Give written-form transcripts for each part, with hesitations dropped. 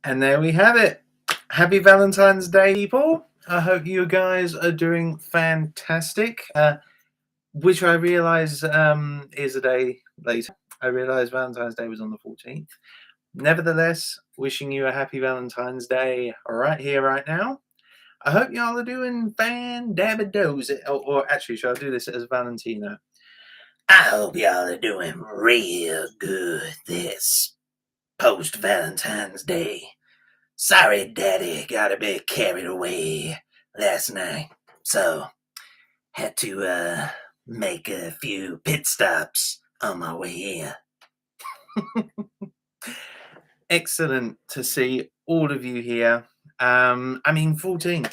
And there we have it. Happy Valentine's Day, people. I hope you guys are doing fantastic. Which I realise is a day later. I realise Valentine's Day was on the 14th. Nevertheless, wishing you a happy Valentine's Day right here, right now. I hope y'all are doing fan-dabba-dozy. Or actually, should I do this as Valentino? I hope y'all are doing real good this post-Valentine's Day. Sorry, Daddy got a bit carried away last night, so had to make a few pit stops on my way here. Excellent to see all of you here. 14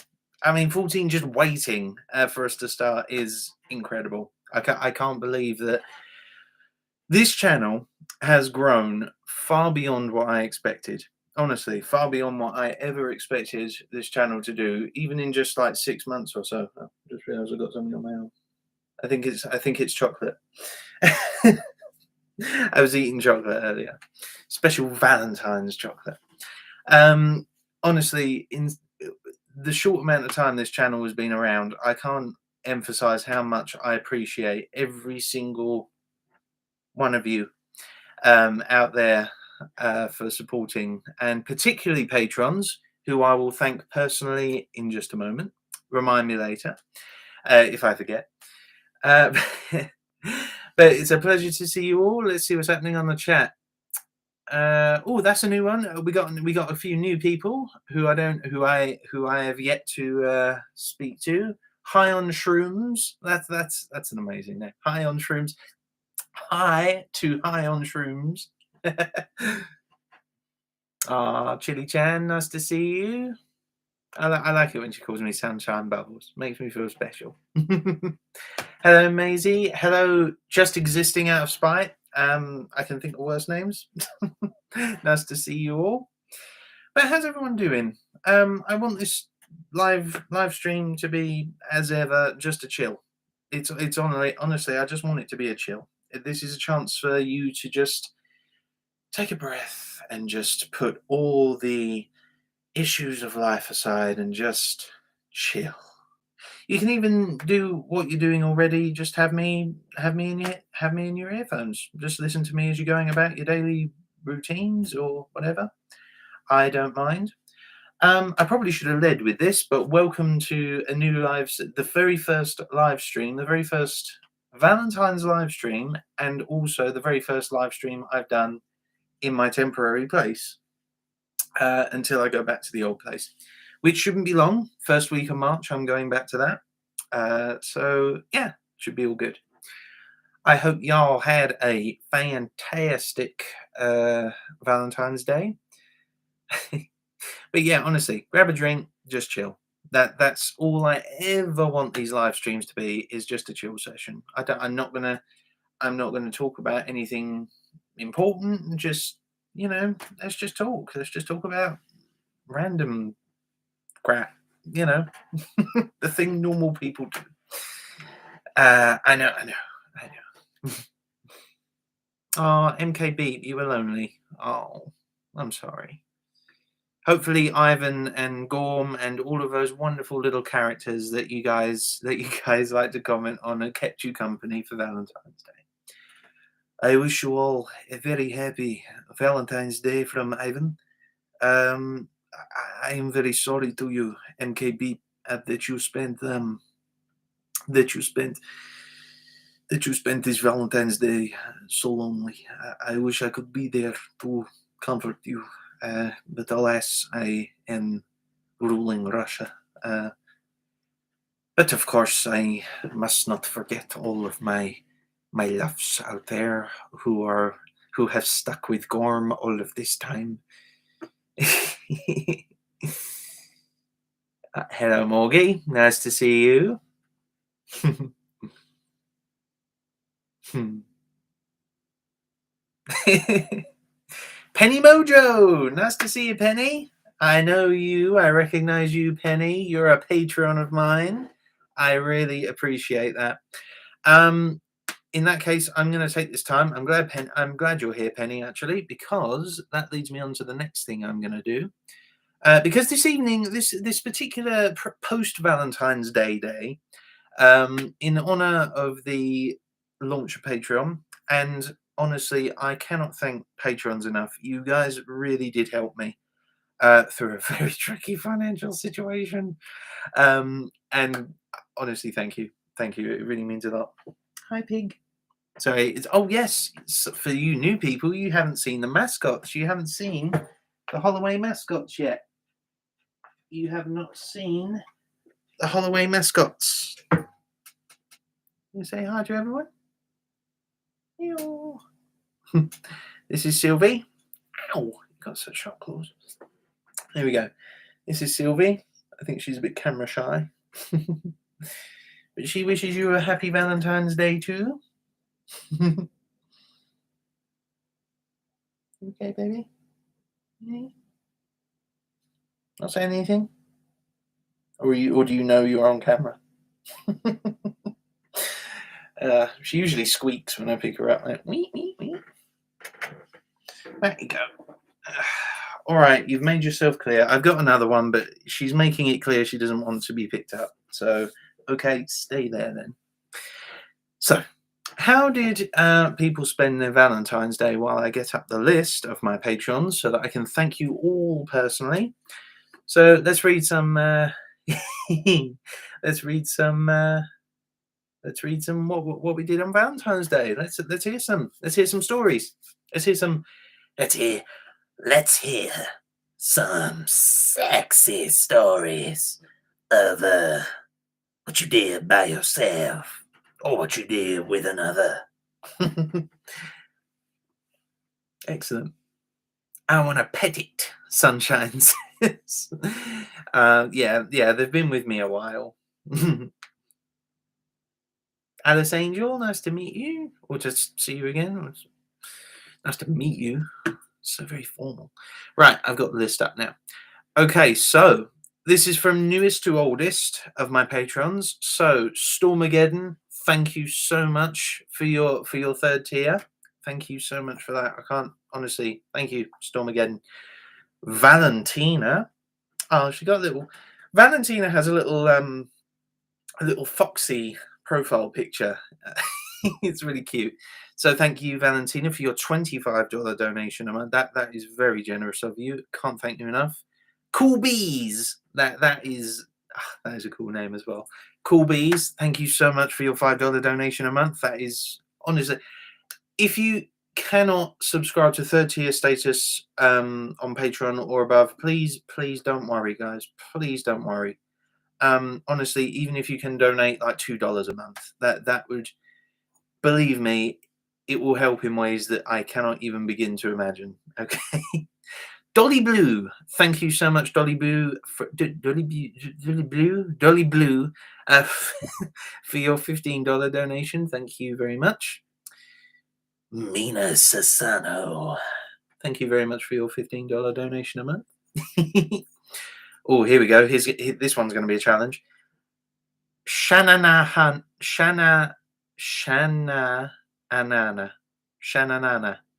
just waiting for us to start is incredible. I can't believe that this channel has grown far beyond what I expected. Honestly, far beyond what I ever expected this channel to do, even in just like 6 months or so. Oh, just realised I got something on my arm. I think it's chocolate. I was eating chocolate earlier. Special Valentine's chocolate. Honestly, in the short amount of time this channel has been around, I can't emphasize how much I appreciate every single one of you out there for supporting, and particularly patrons, who I will thank personally in just a moment. Remind me later if I forget. But it's a pleasure to see you all. Let's see what's happening on the chat. Oh, that's a new one. We got a few new people who I have yet to speak to. High on Shrooms. That's an amazing name. High on Shrooms. Hi to High on Shrooms. Chili Chan, nice to see you. I like it when she calls me Sunshine Bubbles. Makes me feel special. Hello, Maisie. Hello, Just Existing Out of Spite. I can think of worse names. Nice to see you all. But how's everyone doing? I want this live stream to be, as ever, just a chill. It's honestly, I just want it to be a chill. This is a chance for you to just take a breath and just put all the issues of life aside and just chill. You can even do what you're doing already. Just have me in your earphones. Just listen to me as you're going about your daily routines or whatever. I don't mind. I probably should have led with this, but welcome to a new the very first live stream, the very first Valentine's live stream, and also the very first live stream I've done in my temporary place until I go back to the old place, which shouldn't be long. First week of March, I'm going back to that. So yeah, should be all good. I hope y'all had a fantastic Valentine's Day. But yeah, honestly, grab a drink, just chill. That's all I ever want these live streams to be, is just a chill session. I'm not gonna talk about anything important. Just, let's just talk. Let's just talk about random crap. The thing normal people do. I know. Oh, MK Beat, you were lonely. Oh, I'm sorry. Hopefully Ivan and Gorm and all of those wonderful little characters that you guys like to comment on have kept you company for Valentine's Day. I wish you all a very happy Valentine's Day from Ivan. I am very sorry to you, MKB, that you spent this Valentine's Day so lonely. I wish I could be there to comfort you. But alas, I am ruling Russia. But of course, I must not forget all of my loves out there who have stuck with Gorm all of this time. Hello, Morgie. Nice to see you. Penny Mojo, nice to see you, Penny. I know you. I recognize you, Penny. You're a patron of mine. I really appreciate that. in that case, I'm going to take this time. I'm glad you're here, Penny, actually, because that leads me on to the next thing I'm going to do. Because this evening, this particular post Valentine's Day, in honor of the launch of Patreon, and honestly, I cannot thank patrons enough. You guys really did help me through a very tricky financial situation, and honestly, thank you. It really means a lot. Hi, pig. Sorry. Yes. For you new people, you haven't seen the mascots. You haven't seen the Holloway mascots yet. You have not seen the Holloway mascots. You say hi to everyone. Ew. This is Sylvie. Ow! You got such sharp claws. There we go. This is Sylvie. I think she's a bit camera shy. But she wishes you a happy Valentine's Day too. Okay, baby? Yeah. Not saying anything? Or do you know you're on camera? She usually squeaks when I pick her up. Like, wee, wee, wee. There you go. All right, you've made yourself clear. I've got another one, but she's making it clear she doesn't want to be picked up. So, okay, stay there then. So, how did people spend their Valentine's Day while I get up the list of my patrons so that I can thank you all personally? So let's read some. Let's read some what we did on Valentine's Day. Let's hear some. Let's hear some stories. Let's hear some. Let's hear some sexy stories of what you did by yourself or what you did with another. Excellent. I want to pet it, Sunshine says. Yeah, they've been with me a while. Alice Angel, nice to meet you. Or just see you again. Nice to meet you. So very formal. Right, I've got the list up now. Okay, so this is from newest to oldest of my patrons. So Stormageddon, thank you so much for your third tier. Thank you so much for that. I can't honestly. Thank you, Stormageddon. Valentina. Oh, she got a little. Valentina has a little foxy profile picture. It's really cute. So thank you, Valentina, for your $25 donation a month. That is very generous of you. Can't thank you enough. Cool Bees. That is a cool name as well. Cool Bees. Thank you so much for your $5 donation a month. That is honestly. If you cannot subscribe to third tier status on Patreon or above, please don't worry, guys. Please don't worry. Honestly, even if you can donate like $2 a month, that would, believe me, it will help in ways that I cannot even begin to imagine. Okay. Dolly Blue, thank you so much, Dolly Blue, for your $15 donation. Thank you very much. Mina Sassano, thank you very much for your $15 donation a month. Oh, here we go. This one's going to be a challenge. Shananana,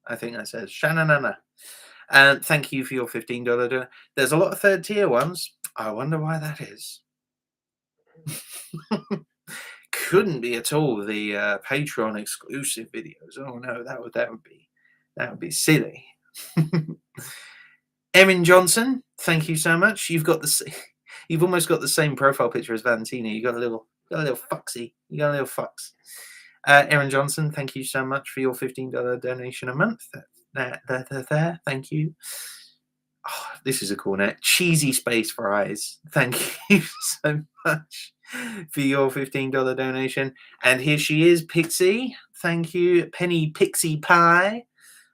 I think that says Shananana. And thank you for your $15. There's a lot of third tier ones. I wonder why that is. Couldn't be at all the Patreon exclusive videos. Oh no, that would be silly. Erin Johnson, thank you so much. You've almost got the same profile picture as Valentina. You got a little foxy. You got a little fox. Erin Johnson, thank you so much for your $15 donation a month. There. Thank you. Oh, this is a cool net. Cheesy Space Fries. Thank you so much for your $15 donation. And here she is, Pixie. Thank you. Penny Pixie Pie.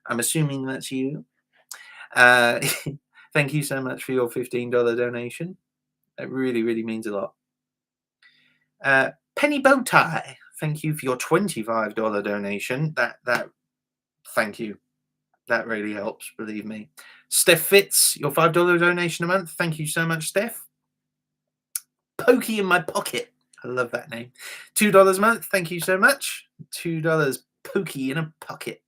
I'm assuming that's you. Thank you so much for your $15 donation. It really, really means a lot. Penny Bowtie, thank you for your $25 donation. Thank you. That really helps, believe me. Steph Fitz, your $5 donation a month. Thank you so much, Steph. Pokey in my pocket. I love that name. $2 a month. Thank you so much. $2 pokey in a pocket.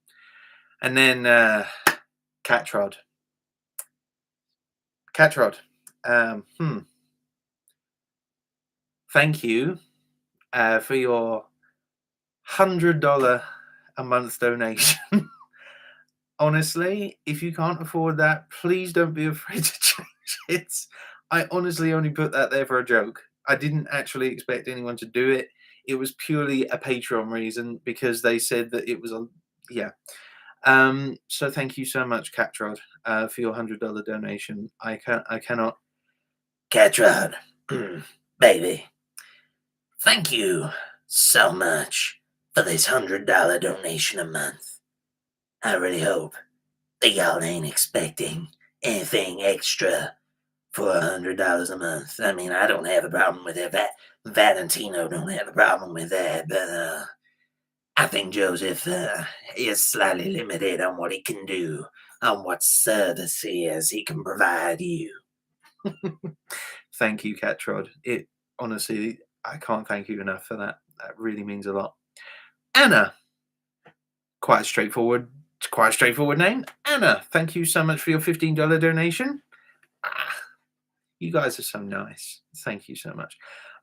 And then Catrod. Catrod. Thank you for your $100 a month donation. Honestly, if you can't afford that, please don't be afraid to change it. I honestly only put that there for a joke. I didn't actually expect anyone to do it. It was purely a Patreon reason because they said that it was a So thank you so much, Catrod, for your $100 donation. I cannot. Catrod, baby, thank you so much for this $100 donation a month. I really hope that y'all ain't expecting anything extra for $100 a month. I mean, I don't have a problem with it. Valentino don't have a problem with that, but I think Joseph is slightly limited on what he can do, on what services he can provide you. Thank you, Catrod. It honestly, I can't thank you enough for that. That really means a lot. Anna, quite a straightforward name. Anna, thank you so much for your $15 donation. You guys are so nice. Thank you so much.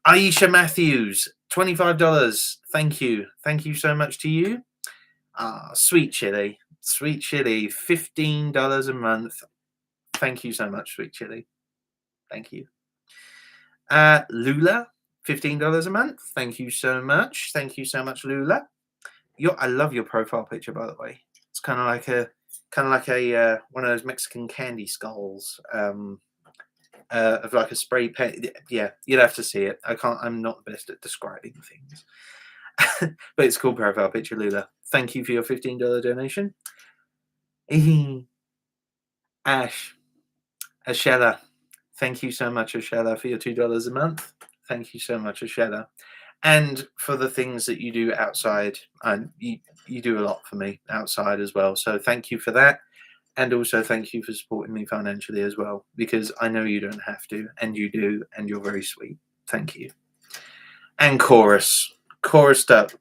Aisha Matthews, $25. Thank you. Thank you so much to you. Sweet Chili, $15 a month. Thank you so much, Sweet Chili. Thank you. Lula, $15 a month. Thank you so much. Thank you so much, Lula. I love your profile picture, by the way. It's kind of like a one of those Mexican candy skulls. Of like a spray paint. Yeah, you'd have to see it. I'm not the best at describing things. But it's a cool profile picture, Lula. Thank you for your $15 donation. Ashella. Thank you so much, Ashella, for your $2 a month. Thank you so much, Ashella. And for the things that you do outside. You do a lot for me outside as well. So thank you for that. And also thank you for supporting me financially as well, because I know you don't have to, and you do, and you're very sweet. Thank you. And Chorus Dubs,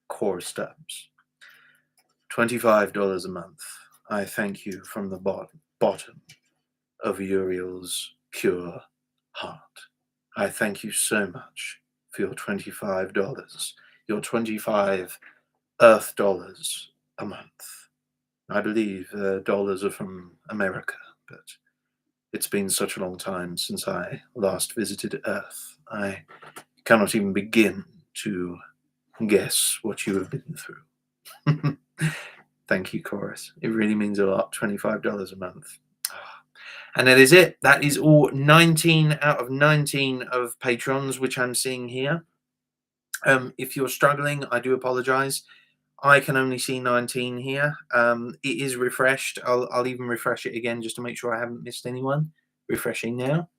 $25 a month. I thank you from the bottom of Uriel's pure heart. I thank you so much for your $25, your 25 Earth dollars a month. I believe dollars are from America, but it's been such a long time since I last visited Earth. I cannot even begin to guess what you have been through. Thank you, Chorus. It really means a lot. $25 a month. And that is it. That is all 19 out of 19 of patrons, which I'm seeing here. If you're struggling, I do apologize. I can only see 19 here. It is refreshed. I'll even refresh it again just to make sure I haven't missed anyone. Refreshing now.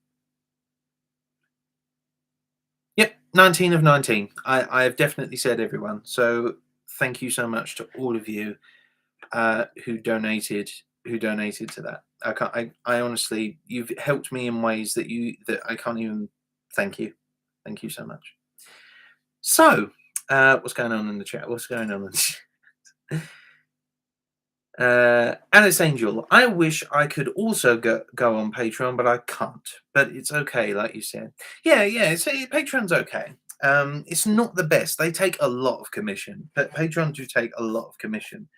Yep, 19 of 19. I have definitely said everyone. So thank you so much to all of you who donated to that. I honestly, you've helped me in ways that I can't even thank you. Thank you so much. So what's going on in the chat? What's going on in the chat? Alice Angel, I wish I could also go on Patreon, but I can't. But it's okay, like you said. Yeah. Patreon's okay. It's not the best. They take a lot of commission. But Patreon do take a lot of commission.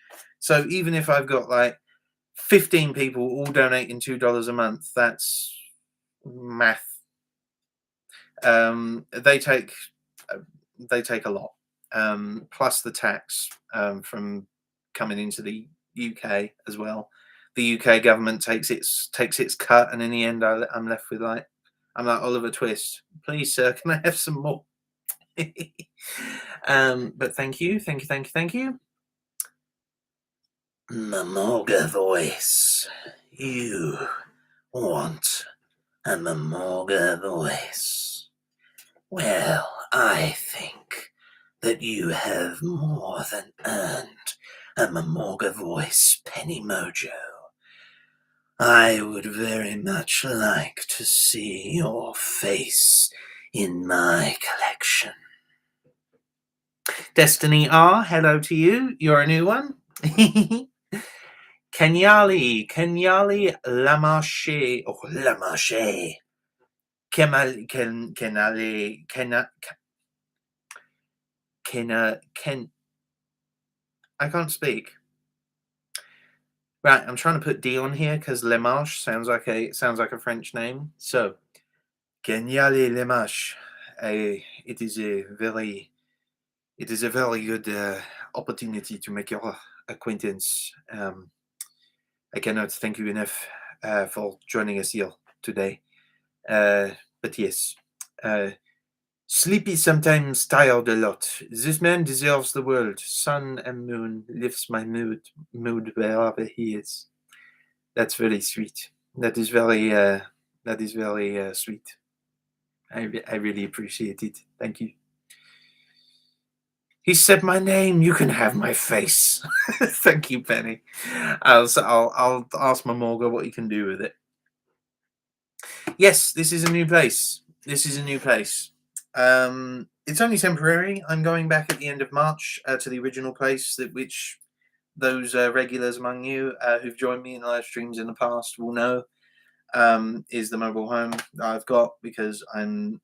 So even if I've got like 15 people all donating $2 a month, that's math. They take a lot. Plus the tax from coming into the UK as well. The UK government takes its cut, and in the end, I'm left with I'm like Oliver Twist. Please, sir, can I have some more? But thank you. Mamorga voice. You want a Mamorga voice? Well, I think that you have more than earned a Mamorga voice, Penny Mojo. I would very much like to see your face in my collection. Destiny R, hello to you. You're a new one. Kenyali Lamarche, or Lamarche. Kenali, I can't speak. Right, I'm trying to put D on here because Lemarche sounds like a French name. So, Kenyali Lemarche. It is a very good opportunity to make your acquaintance. I cannot thank you enough for joining us here today. But yes, sleepy sometimes, tired a lot. This man deserves the world. Sun and moon lifts my mood wherever he is. That's very sweet. That is very sweet. I really appreciate it. Thank you. He said my name. You can have my face. Thank you, Penny. I'll ask my Morga what he can do with it. Yes, this is a new place. It's only temporary. I'm going back at the end of March to the original place which those regulars among you who've joined me in live streams in the past will know is the mobile home that I've got, because I'm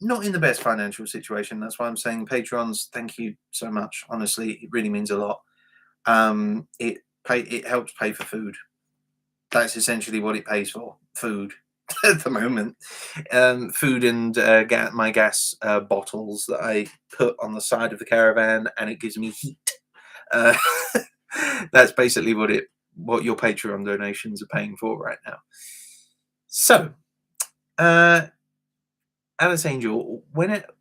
not in the best financial situation. That's why I'm saying patrons, thank you so much. Honestly, it really means a lot. It helps pay for food. That's essentially what it pays for, food. At the moment, food and my gas bottles that I put on the side of the caravan, and it gives me heat. That's basically what your Patreon donations are paying for right now. So, Alice Angel, whenever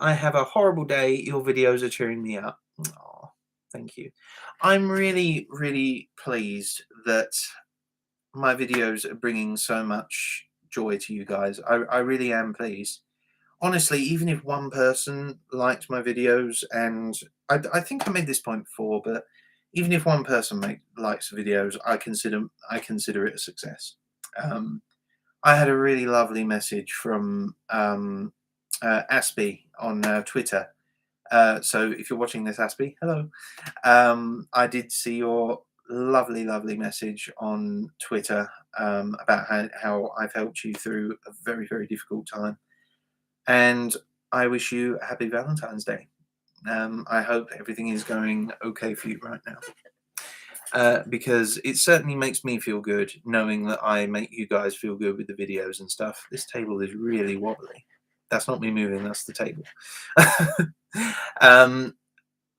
I have a horrible day, your videos are cheering me up. Oh, thank you. I'm really, really pleased that my videos are bringing so much joy to you guys. I really am pleased. Honestly, even if one person liked my videos, and I think I made this point before, but even if one person likes the videos, I consider it a success. I had a really lovely message from Aspie on Twitter. So if you're watching this, Aspie, hello. I did see your lovely message on Twitter about how I've helped you through a very, very difficult time. And I wish you a happy Valentine's Day. I hope everything is going okay for you right now. Because it certainly makes me feel good knowing that I make you guys feel good with the videos and stuff. This table is really wobbly. That's not me moving, that's the table.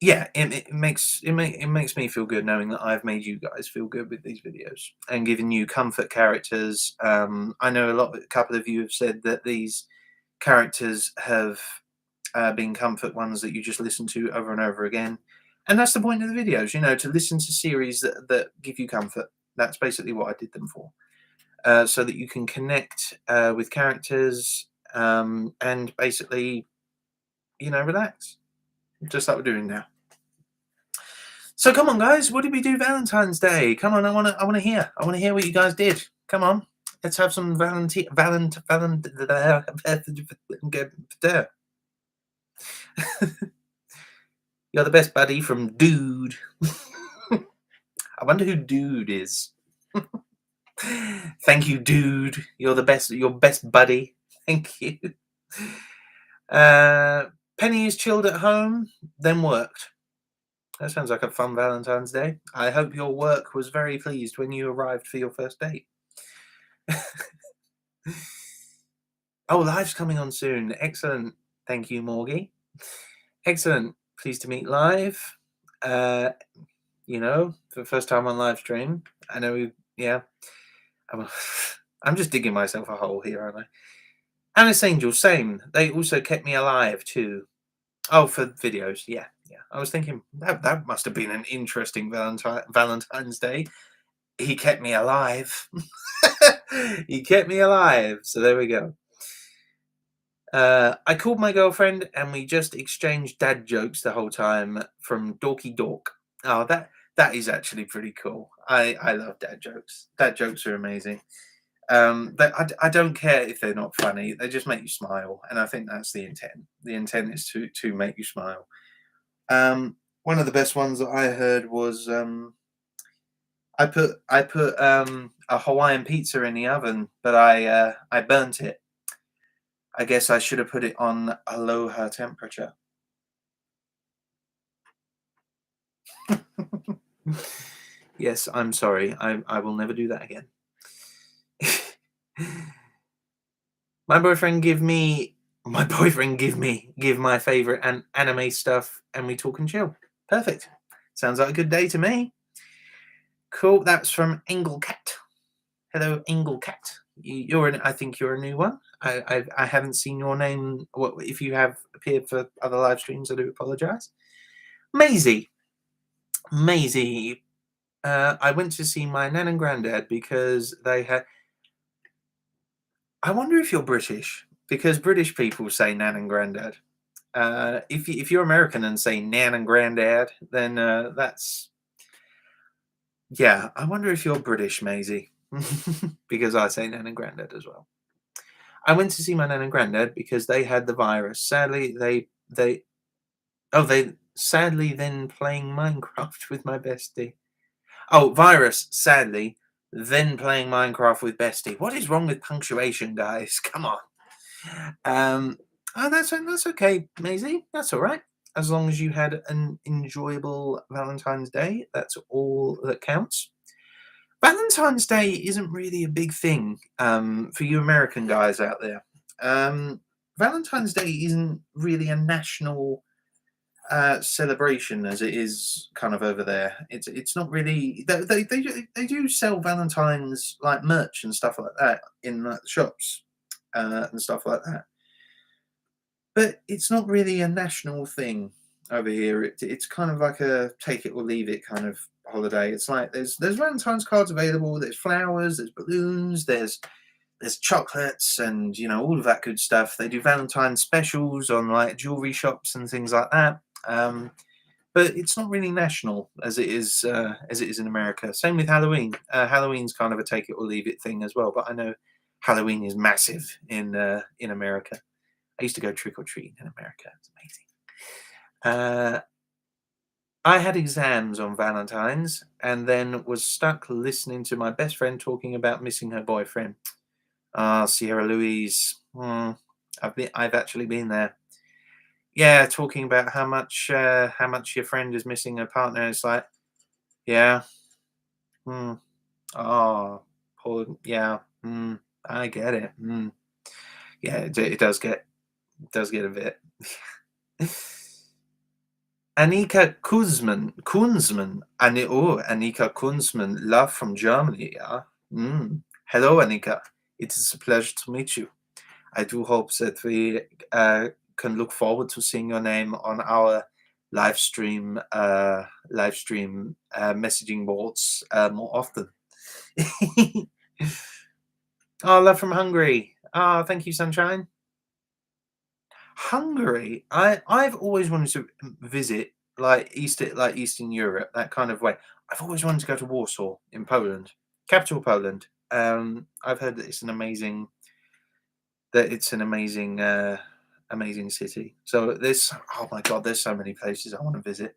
Yeah, it makes me feel good knowing that I've made you guys feel good with these videos and given you comfort characters. I know a couple of you have said that these characters have been comfort ones that you just listen to over and over again, and that's the point of the videos, to listen to series that give you comfort. That's basically what I did them for, so that you can connect with characters and basically, relax, just like we're doing now. So come on, guys, what did we do Valentine's Day? Come on, I want to hear what you guys did. Come on, let's have some You're the best buddy from Dude. I wonder who Dude is. Thank you, Dude. You're the best. Your best buddy. Thank you. Penny is chilled at home, then worked. That sounds like a fun Valentine's Day. I hope your work was very pleased when you arrived for your first date. Oh, live's coming on soon. Excellent. Thank you, Morgie. Excellent. Pleased to meet live. For the first time on live stream. I know, yeah. I'm just digging myself a hole here, aren't I? Alice Angel, same. They also kept me alive too. Oh, for videos, yeah. I was thinking that must have been an interesting Valentine's Day. He kept me alive. He kept me alive. So there we go. I called my girlfriend and we just exchanged dad jokes the whole time from Dorky Dork. Oh, that is actually pretty cool. I love dad jokes. Dad jokes are amazing. I don't care if they're not funny. They just make you smile, and I think that's the intent. The intent is to make you smile. One of the best ones that I heard was I put a Hawaiian pizza in the oven, but I burnt it. I guess I should have put it on aloha temperature. Yes, I'm sorry. I will never do that again. My boyfriend give my favorite anime stuff, and we talk and chill. Perfect. Sounds like a good day to me. Cool. That's from Englecat. Hello, Englecat. I think you're a new one. I haven't seen your name. What if you have appeared for other live streams? I do apologise. Maisie. Maisie. I went to see my nan and granddad because they had. I wonder if you're British, because British people say nan and granddad. If you're American and say nan and granddad, then that's, yeah. I wonder if you're British, Maisie, because I say nan and granddad as well. I went to see my nan and granddad because they had the virus. Sadly, they sadly then playing Minecraft with my bestie. Oh, virus. Sadly, then playing Minecraft with bestie. What is wrong with punctuation, guys? Come on. Oh, that's okay, Maisie. That's all right. As long as you had an enjoyable Valentine's Day, that's all that counts. Valentine's Day isn't really a big thing for you American guys out there. Valentine's Day isn't really a national celebration as it is kind of over there. It's not really. They do sell Valentine's like merch and stuff like that in like the shops and stuff like that. But it's not really a national thing over here. It's kind of like a take it or leave it kind of holiday. It's like there's Valentine's cards available. There's flowers. There's balloons. There's chocolates and all of that good stuff. They do Valentine's specials on like jewelry shops and things like that. But it's not really national as it is in America. Same with Halloween. Halloween's kind of a take it or leave it thing as well. But I know Halloween is massive in America. I used to go trick or treating in America. It's amazing. I had exams on Valentine's and then was stuck listening to my best friend talking about missing her boyfriend. Ah, Sierra Louise. I've actually been there. Yeah, talking about how much your friend is missing her partner. It's like, yeah. Oh, poor. Yeah. I get it. Yeah, it does get a bit. Annika Kunzman. Annika Kunzman, love from Germany. Yeah. Hello, Annika. It is a pleasure to meet you. I do hope that we can look forward to seeing your name on our live stream messaging boards more often. Oh, love from Hungary. Oh, thank you, Sunshine. Hungary. I've always wanted to visit Eastern Europe, that kind of way. I've always wanted to go to Warsaw in Poland, capital Poland. I've heard that it's an amazing amazing city. So oh my god, there's so many places I want to visit.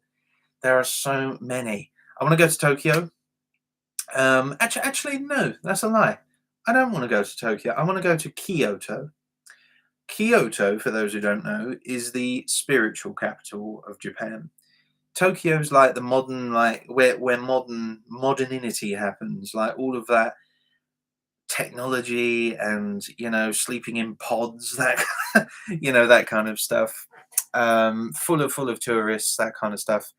There are so many. I want to go to Tokyo. Actually, no, that's a lie. I don't want to go to Tokyo. I want to go to Kyoto. Kyoto, for those who don't know, is the spiritual capital of Japan. Tokyo's like the modern, like where modernity happens, like all of that technology and sleeping in pods, that that kind of stuff, full of tourists, that kind of stuff.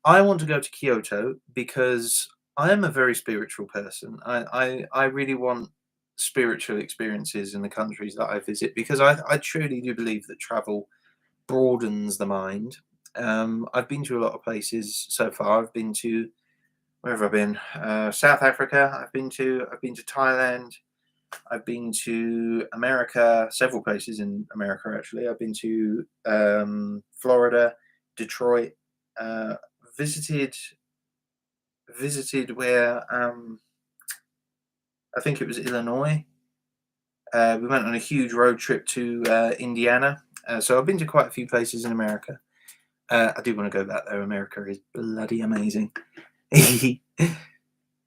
I want to go to Kyoto because I am a very spiritual person. I really want spiritual experiences in the countries that I visit because I truly do believe that travel broadens the mind. I've been to a lot of places so far. I've been to, where have I been? South Africa. I've been to Thailand. I've been to America, several places in America actually. I've been to Florida, Detroit. Uh, visited where I think it was Illinois. We went on a huge road trip to Indiana. So I've been to quite a few places in America. I do want to go back there. America is bloody amazing.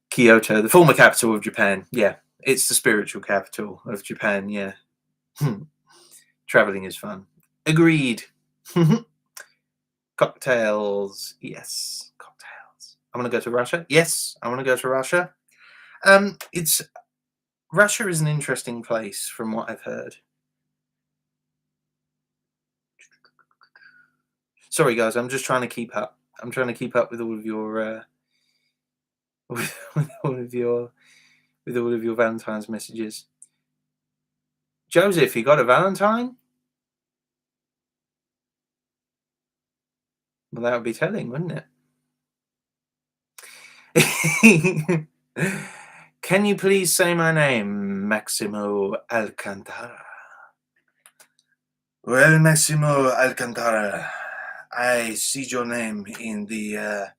Kyoto, the former capital of Japan. Yeah, it's the spiritual capital of Japan. Yeah. Traveling is fun. Agreed. Cocktails. Yes, cocktails. I want to go to Russia. Yes, I want to go to Russia. It's Russia is an interesting place from what I've heard. Sorry, guys, I'm just trying to keep up. I'm trying to keep up with all of your with all of your Valentine's messages. Joseph, you got a Valentine? Well, that would be telling, wouldn't it? Can you please say my name, Maximo Alcantara? Well, Maximo Alcantara, I see your name in the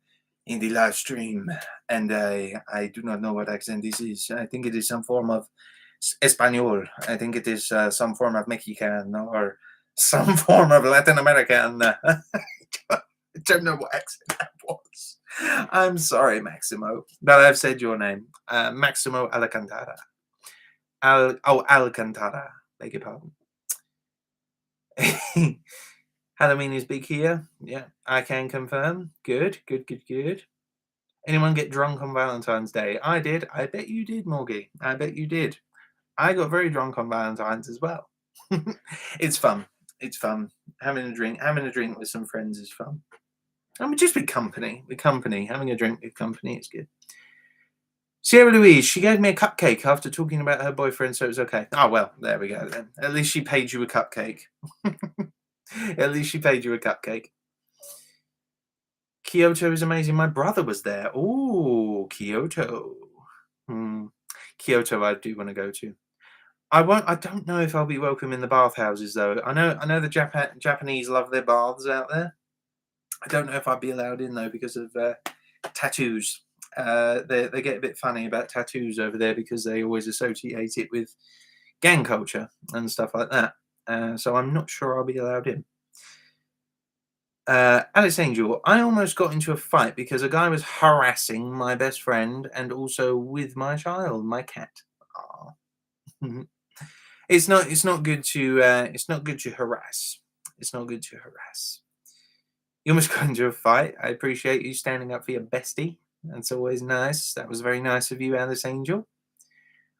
live stream, and I do not know what accent this is. I think it is some form of Espanol. I think it is some form of Mexican or some form of Latin American. I don't know what accent that was. I'm sorry, Maximo, but I've said your name, Maximo Alcantara. Alcantara. Beg your pardon. Halloween is big here. Yeah, I can confirm. Good. Anyone get drunk on Valentine's Day? I did. I bet you did, Morgie. I bet you did. I got very drunk on Valentine's as well. It's fun. It's fun. Having a drink with some friends is fun. I mean, just with company. Having a drink with company is good. Sierra Louise, she gave me a cupcake after talking about her boyfriend, so it was okay. Oh, well, there we go then. At least she paid you a cupcake. At least she paid you a cupcake. Kyoto is amazing. My brother was there. Oh, Kyoto. Kyoto, I do want to go to. I won't. I don't know if I'll be welcome in the bathhouses though. I know the Japanese love their baths out there. I don't know if I'd be allowed in though because of tattoos. They get a bit funny about tattoos over there because they always associate it with gang culture and stuff like that. So I'm not sure I'll be allowed in. Alex Angel, I almost got into a fight because a guy was harassing my best friend and also with my child, my cat. It's not good to harass. It's not good to harass. You almost got into a fight. I appreciate you standing up for your bestie. That's always nice. That was very nice of you, Alice Angel.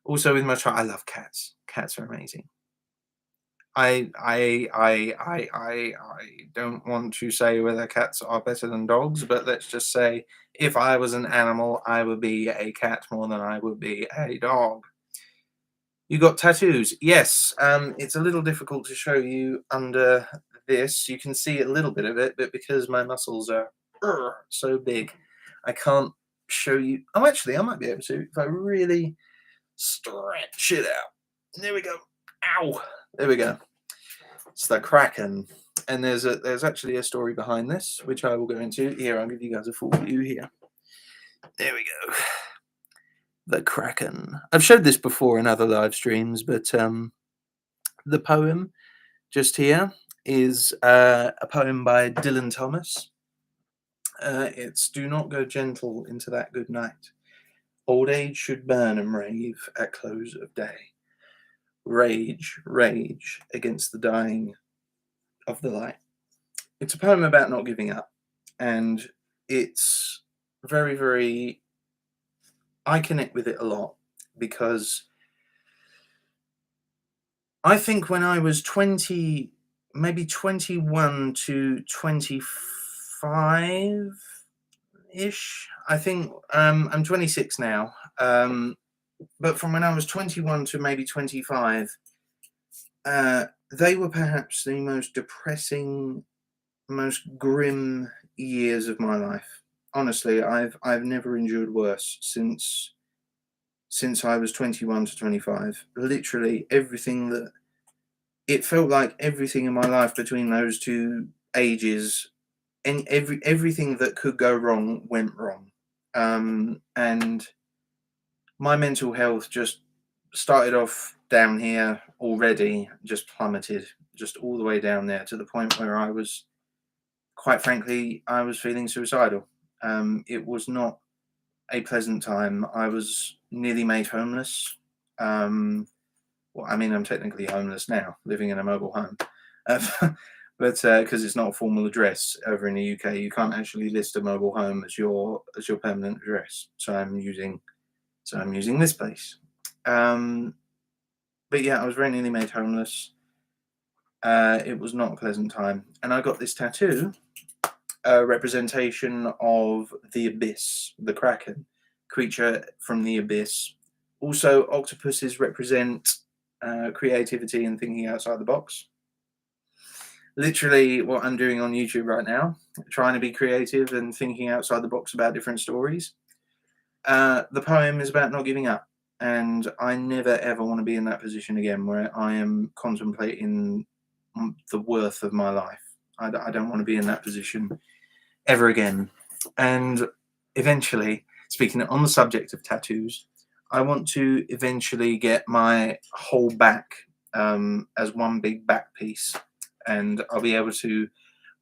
Also with my child, I love cats. Cats are amazing. I don't want to say whether cats are better than dogs, but let's just say if I was an animal, I would be a cat more than I would be a dog. You got tattoos? Yes. It's a little difficult to show you under this. You can see a little bit of it, but because my muscles are so big, I can't show you. Oh, actually, I might be able to if I really stretch it out. There we go. Ow. There we go. It's the Kraken. And there's actually a story behind this, which I will go into. Here, I'll give you guys a full view here. There we go. The Kraken. I've showed this before in other live streams, but the poem just here is a poem by Dylan Thomas. It's "Do not go gentle into that good night. Old age should burn and rave at close of day. Rage, rage against the dying of the light." It's a poem about not giving up, and it's very, very. I connect with it a lot because I think when I was 20, maybe 21 to 25 ish, I think I'm 26 now. But from when I was 21 to maybe 25, they were perhaps the most depressing, most grim years of my life. Honestly, I've never endured worse since I was 21 to 25. Literally everything that it felt like everything in my life between those two ages, and everything that could go wrong went wrong. And my mental health just started off down here already, just plummeted just all the way down there to the point where I was, quite frankly, I was feeling suicidal. It was not a pleasant time. I was nearly made homeless. Well, I mean, I'm technically homeless now, living in a mobile home. But because it's not a formal address over in the UK, you can't actually list a mobile home as your permanent address. So I'm using this place. But yeah, I was very nearly made homeless. It was not a pleasant time, and I got this tattoo, a representation of the abyss, the Kraken, creature from the abyss. Also, octopuses represent creativity and thinking outside the box. Literally what I'm doing on YouTube right now, trying to be creative and thinking outside the box about different stories. The poem is about not giving up, and I never ever want to be in that position again where I am contemplating the worth of my life. I don't want to be in that position ever again. And eventually, speaking on the subject of tattoos, I want to eventually get my whole back as one big back piece, and I'll be able to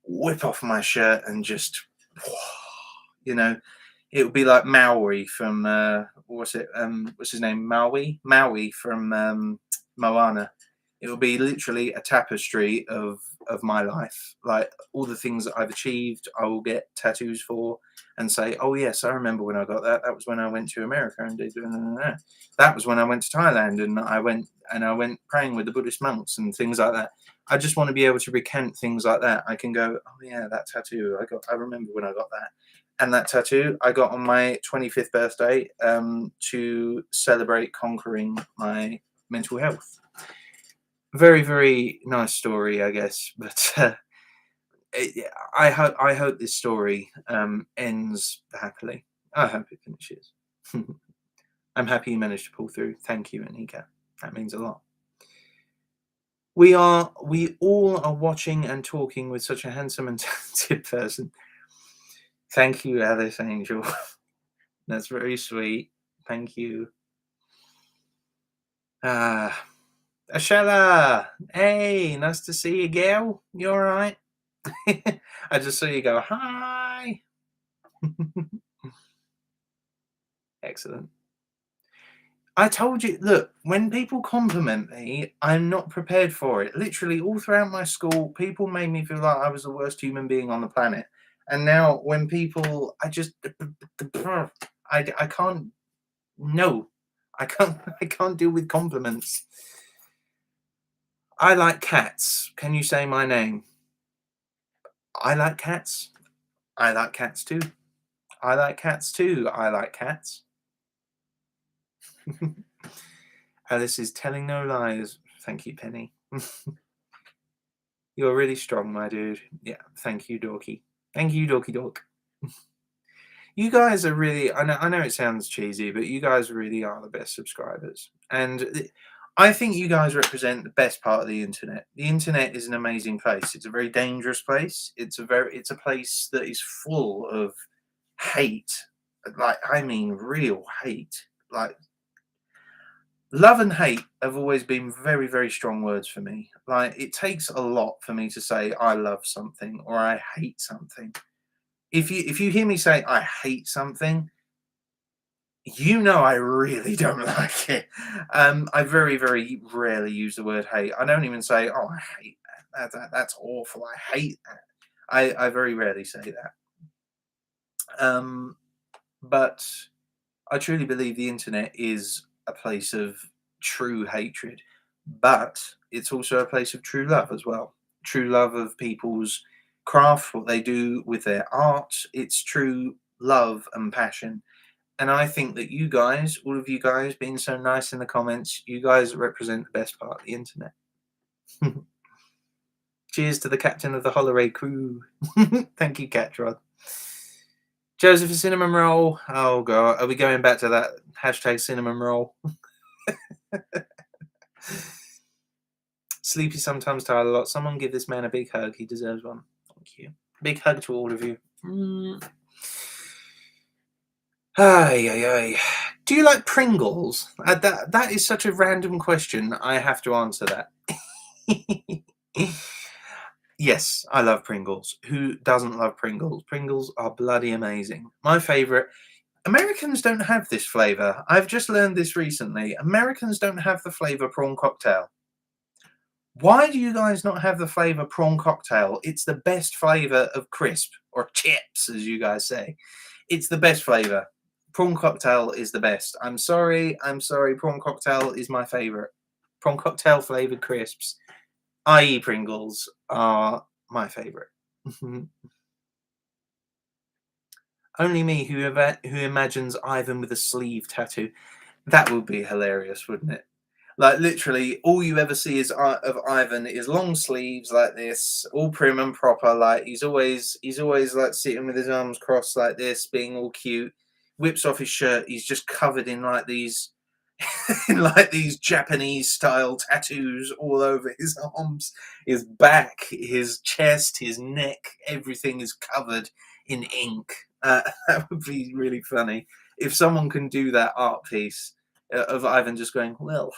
whip off my shirt and just, you know, it would be like Maui from what's his name? Maui from Moana. It will be literally a tapestry of my life. Like all the things that I've achieved, I will get tattoos for and say, oh yes, I remember when I got that. That was when I went to America and did that. That was when I went to Thailand and I went praying with the Buddhist monks and things like that. I just want to be able to recount things like that. I can go, oh yeah, that tattoo I remember when I got that. And that tattoo I got on my 25th birthday to celebrate conquering my mental health. Very, very nice story, I guess. But I hope this story ends happily. I hope it finishes. I'm happy you managed to pull through. Thank you, Anika. That means a lot. We all are watching and talking with such a handsome and talented person. Thank you, Alice Angel. That's very sweet. Thank you. Ashella, hey, nice to see you, girl. You all right? I just saw you go, hi. Excellent. I told you, look, when people compliment me, I'm not prepared for it. Literally, all throughout my school, people made me feel like I was the worst human being on the planet. And now, when people, I can't. No, I can't deal with compliments. I like cats. Can you say my name? I like cats. I like cats too. I like cats too. I like cats. Alice is telling no lies. Thank you, Penny. You're really strong, my dude. Yeah, thank you, Dorky. Thank you, Dorky Dork. You guys are really, I know it sounds cheesy, but you guys really are the best subscribers. And I think you guys represent the best part of the internet. The internet is an amazing place. It's a very dangerous place. It's a place that is full of hate. Like, I mean real hate. Like, love and hate have always been very, very strong words for me. Like, it takes a lot for me to say I love something or I hate something. If you hear me say I hate something, you know I really don't like it. I very, very rarely use the word hate. I don't even say, oh, I hate that. That's awful. I hate that. I very rarely say that. But I truly believe the internet is a place of true hatred, but it's also a place of true love as well. True love of people's craft, what they do with their art. It's true love and passion. And I think that you guys, all of you guys being so nice in the comments, you guys represent the best part of the internet. Cheers to the captain of the Holloway crew. Thank you, Catrod. Joseph, a cinnamon roll. Oh, God. Are we going back to that hashtag cinnamon roll? Sleepy sometimes, tired a lot. Someone give this man a big hug. He deserves one. Thank you. Big hug to all of you. Ay, ay, ay. Do you like Pringles? That is such a random question. I have to answer that. Yes, I love Pringles. Who doesn't love Pringles? Pringles are bloody amazing. My favourite. Americans don't have this flavour. I've just learned this recently. Americans don't have the flavour prawn cocktail. Why do you guys not have the flavour prawn cocktail? It's the best flavour of crisp, or chips, as you guys say. It's the best flavour. Prawn cocktail is the best. I'm sorry. Prawn cocktail is my favourite. Prawn cocktail flavoured crisps, i.e. Pringles, are my favourite. Only me who imagines Ivan with a sleeve tattoo. That would be hilarious, wouldn't it? Like, literally, all you ever see is of Ivan is long sleeves like this, all prim and proper. Like, he's always like sitting with his arms crossed like this, being all cute. Whips off his shirt. He's just covered in like these, in like these Japanese style tattoos all over his arms, his back, his chest, his neck. Everything is covered in ink. That would be really funny if someone can do that art piece of Ivan just going, well,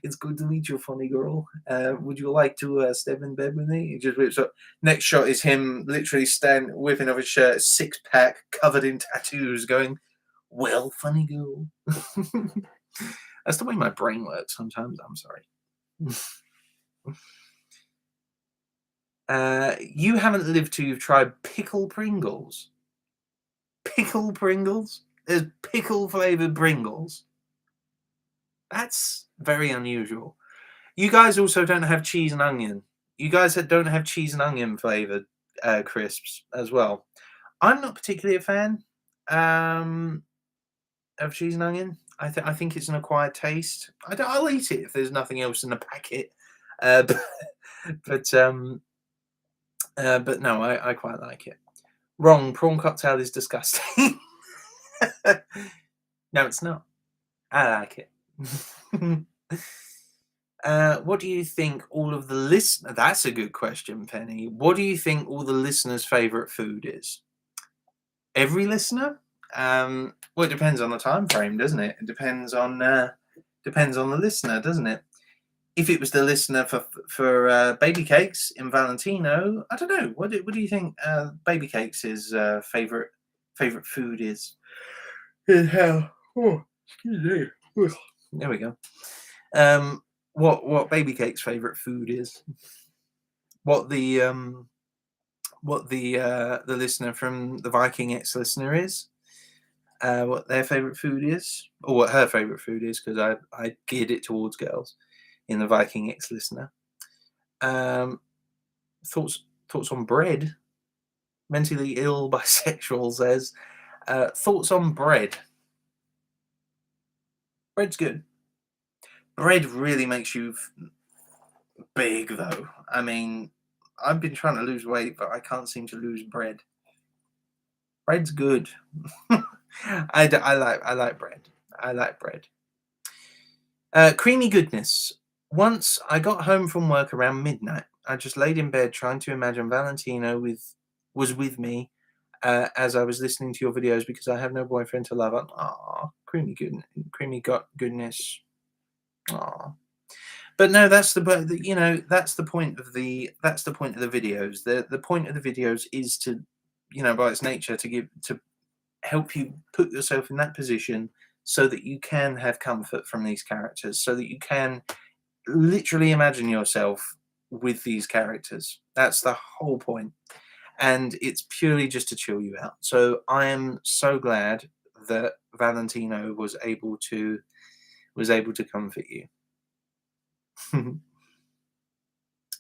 it's good to meet you, funny girl. Would you like to step in bed with me? He just whips up. Next shot is him literally whipping off his shirt, 6-pack, covered in tattoos, going, well, funny girl. That's the way my brain works sometimes. I'm sorry. You haven't lived till you've tried pickle Pringles. Pickle Pringles? There's pickle flavoured Pringles. That's very unusual. You guys also don't have cheese and onion. You guys don't have cheese and onion flavoured crisps as well. I'm not particularly a fan of cheese and onion. I think it's an acquired taste. I'll eat it if there's nothing else in the packet. But no, I quite like it. Wrong. Prawn cocktail is disgusting. No, it's not. I like it. What do you think all of the listeners... That's a good question, Penny. What do you think all the listeners' favourite food is? Every listener? Well, it depends on the time frame, doesn't it? It depends on the listener, doesn't it? If it was the listener for Baby Cakes in Valentino, I don't know. What do you think Baby Cakes' favourite food is? Oh, excuse me. There we go. What Baby Cake's favourite food is? What the listener from the Viking ex-listener is? What their favourite food is, or what her favourite food is, because I geared it towards girls in the Viking ex-listener. Thoughts on bread? Mentally ill bisexual says, thoughts on bread. Bread's good. Bread really makes you big, though. I mean, I've been trying to lose weight, but I can't seem to lose bread. Bread's good. I like bread. I like bread. Creamy goodness. Once I got home from work around midnight. I just laid in bed trying to imagine Valentino was with me as I was listening to your videos because I have no boyfriend to love. Aw, creamy goodness. Aw. But no, that's the point of the videos. The point of the videos is to, by its nature, to help you put yourself in that position so that you can have comfort from these characters, so that you can literally imagine yourself with these characters. That's the whole point. And it's purely just to chill you out. So I am so glad that Valentino was able to comfort you.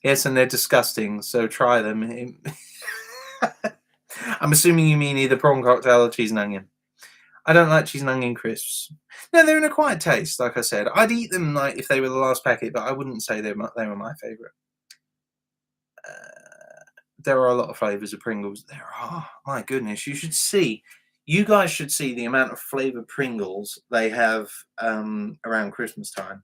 Yes, and they're disgusting, so try them. I'm assuming you mean either prawn cocktail or cheese and onion. I don't like cheese and onion crisps. No, they're an acquired taste, like I said. I'd eat them like if they were the last packet, but I wouldn't say they were my favourite. There are a lot of flavours of Pringles. There are. My goodness, you guys should see the amount of flavoured Pringles they have around Christmas time.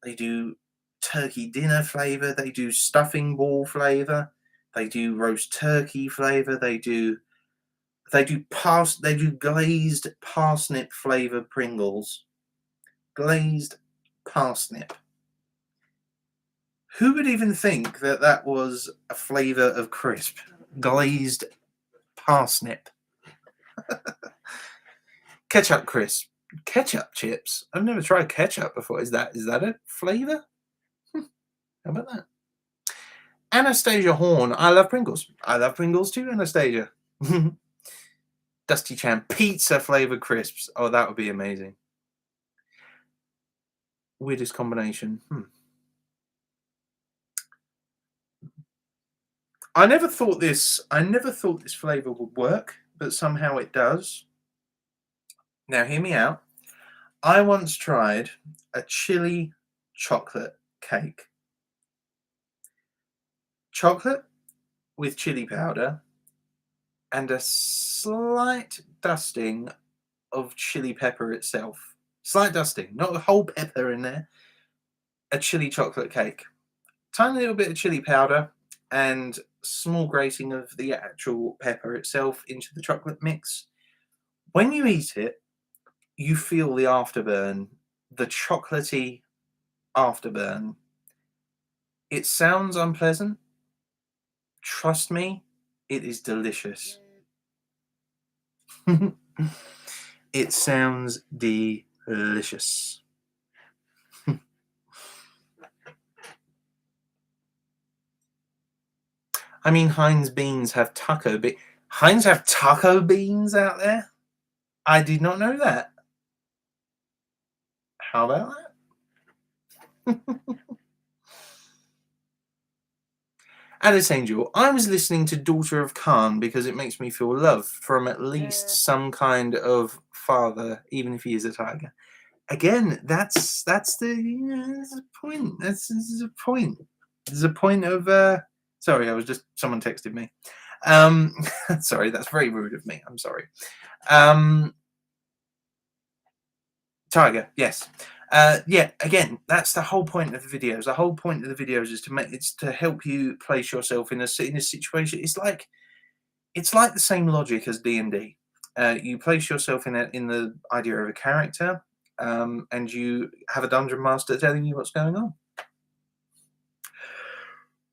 They do turkey dinner flavour. They do stuffing ball flavour. They do roast turkey flavour. They do They do glazed parsnip flavored Pringles. Glazed parsnip. Who would even think that that was a flavor of crisp? Glazed parsnip. Ketchup crisp. Ketchup chips. I've never tried ketchup before. Is that a flavor? How about that? Anastasia Horn. I love Pringles. I love Pringles too, Anastasia. Dusty Chan. Pizza flavored crisps. Oh, that would be amazing. Weirdest combination. I never thought this flavor would work, but somehow it does. Now, hear me out. I once tried a chili chocolate cake. Chocolate with chili powder and a slight dusting of chili pepper itself. Slight dusting, not a whole pepper in there. A chili chocolate cake. Tiny little bit of chili powder and small grating of the actual pepper itself into the chocolate mix. When you eat it, you feel the afterburn, the chocolatey afterburn. It sounds unpleasant. Trust me, it is delicious. It sounds delicious. I mean, Heinz beans have taco beans. Heinz have taco beans out there? I did not know that. How about that? Alice Angel, I was listening to Daughter of Khan because it makes me feel love from at least some kind of father, even if he is a tiger. Again, that's the point. This is a point. There's a point of sorry, someone texted me. Sorry, that's very rude of me. I'm sorry. Tiger, yes. Yeah, again, that's the whole point of the videos. The whole point of the videos is to help you place yourself in a situation. It's like the same logic as D&D. You place yourself in the idea of a character, and you have a dungeon master telling you what's going on.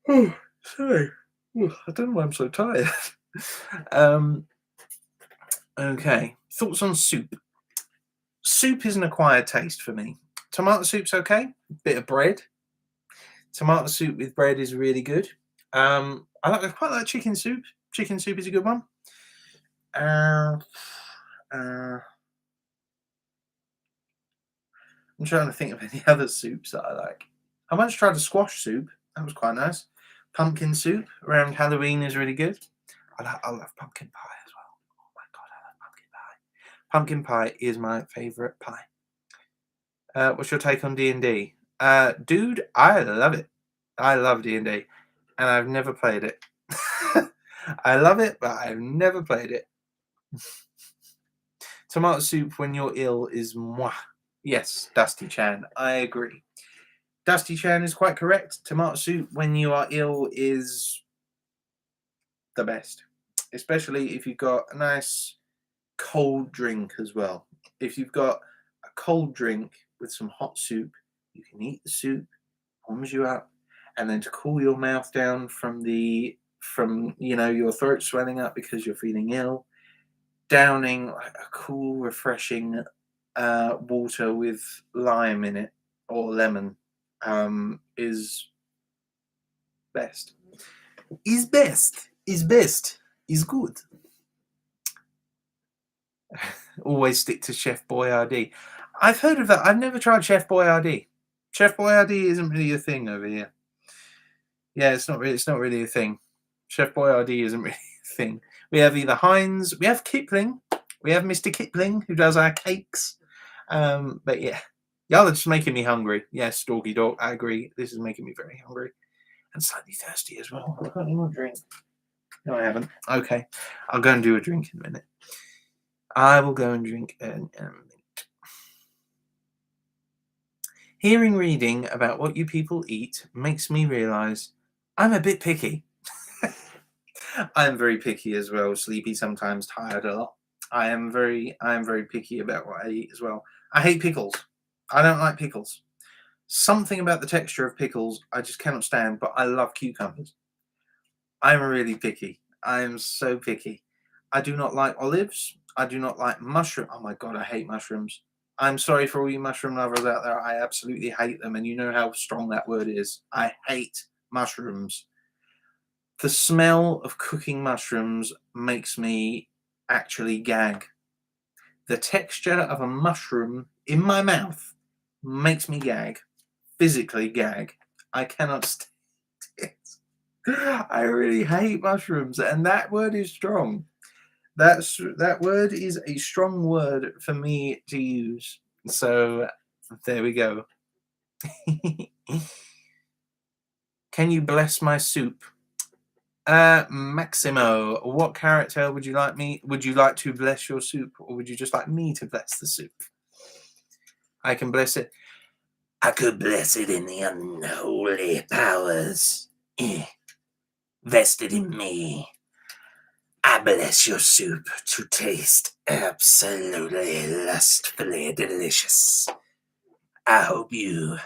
Oh, sorry. I don't know why I'm so tired. Okay, thoughts on soup. Soup is an acquired taste for me. Tomato soup's okay. Bit of bread. Tomato soup with bread is really good. I quite like chicken soup. Chicken soup is a good one. I'm trying to think of any other soups that I like. I once tried a squash soup. That was quite nice. Pumpkin soup around Halloween is really good. I love pumpkin pie as well. Oh my god, I love pumpkin pie. Pumpkin pie is my favourite pie. What's your take on D&D? Dude, I love it. I love D&D, and I've never played it. I love it, but I've never played it. Tomato soup when you're ill is moi. Yes, Dusty Chan, I agree. Dusty Chan is quite correct. Tomato soup when you are ill is the best, especially if you've got a nice cold drink as well. If you've got a cold drink with some hot soup, you can eat the soup, warms you up, and then to cool your mouth down from your throat swelling up because you're feeling ill, downing a cool, refreshing water with lime in it or lemon is best. Is best. Is best. Is good. Always stick to Chef Boyardee. I've heard of that. I've never tried Chef Boyardee. Chef Boyardee isn't really a thing over here. Yeah, it's not really a thing. Chef Boyardee isn't really a thing. We have either Heinz, we have Kipling, we have Mr. Kipling who does our cakes. But yeah, y'all are just making me hungry. Yes, Stalky Dog, I agree. This is making me very hungry and slightly thirsty as well. I've got any more drink? No, I haven't. Okay, I'll go and do a drink in a minute. I will go and drink in a minute. Hearing reading about what you people eat makes me realise I'm a bit picky. I am very picky as well. Sleepy sometimes, tired a lot. I am very picky about what I eat as well. I hate pickles. I don't like pickles. Something about the texture of pickles I just cannot stand, but I love cucumbers. I'm really picky. I am so picky. I do not like olives. I do not like mushroom. Oh my god, I hate mushrooms. I'm sorry for all you mushroom lovers out there. I absolutely hate them, and you know how strong that word is. I hate mushrooms. The smell of cooking mushrooms makes me actually gag. The texture of a mushroom in my mouth makes me gag. Physically gag. I cannot stand it. I really hate mushrooms, and that word is strong. That word is a strong word for me to use. So there we go. Can you bless my soup? Maximo, what character would you like to bless your soup, or would you just like me to bless the soup? I can bless it. I could bless it in the unholy powers vested in me. I bless your soup to taste absolutely lustfully delicious. I hope you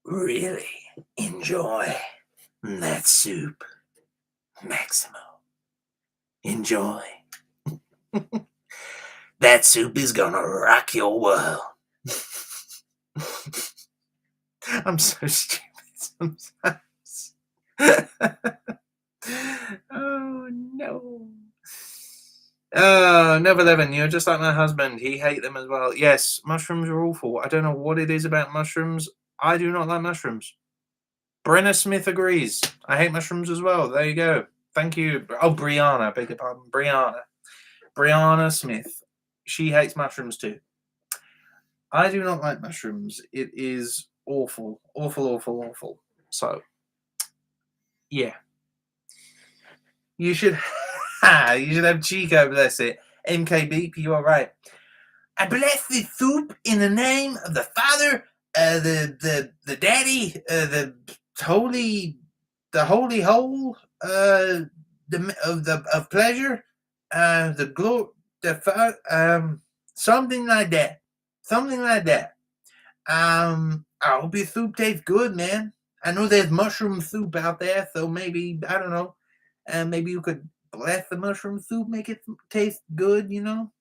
really enjoy that soup. Maximo, enjoy. That soup is gonna rock your world. I'm so stupid sometimes. Oh no. Oh, Never 11, you're just like my husband. He hates them as well. Yes, mushrooms are awful. I don't know what it is about mushrooms. I do not like mushrooms. Brenna Smith agrees. I hate mushrooms as well. There you go. Thank you. Oh, Brianna, beg your pardon. Brianna Smith. She hates mushrooms too. I do not like mushrooms. It is awful. Awful, awful, awful. So, yeah. You should have Chico bless it. MKB, you are right. I bless the soup in the name of the Father, the Daddy, the holy whole, of pleasure, the glory, something like that, I hope your soup tastes good, man. I know there's mushroom soup out there, so maybe I don't know, maybe you could bless the mushroom soup, make it taste good, you know.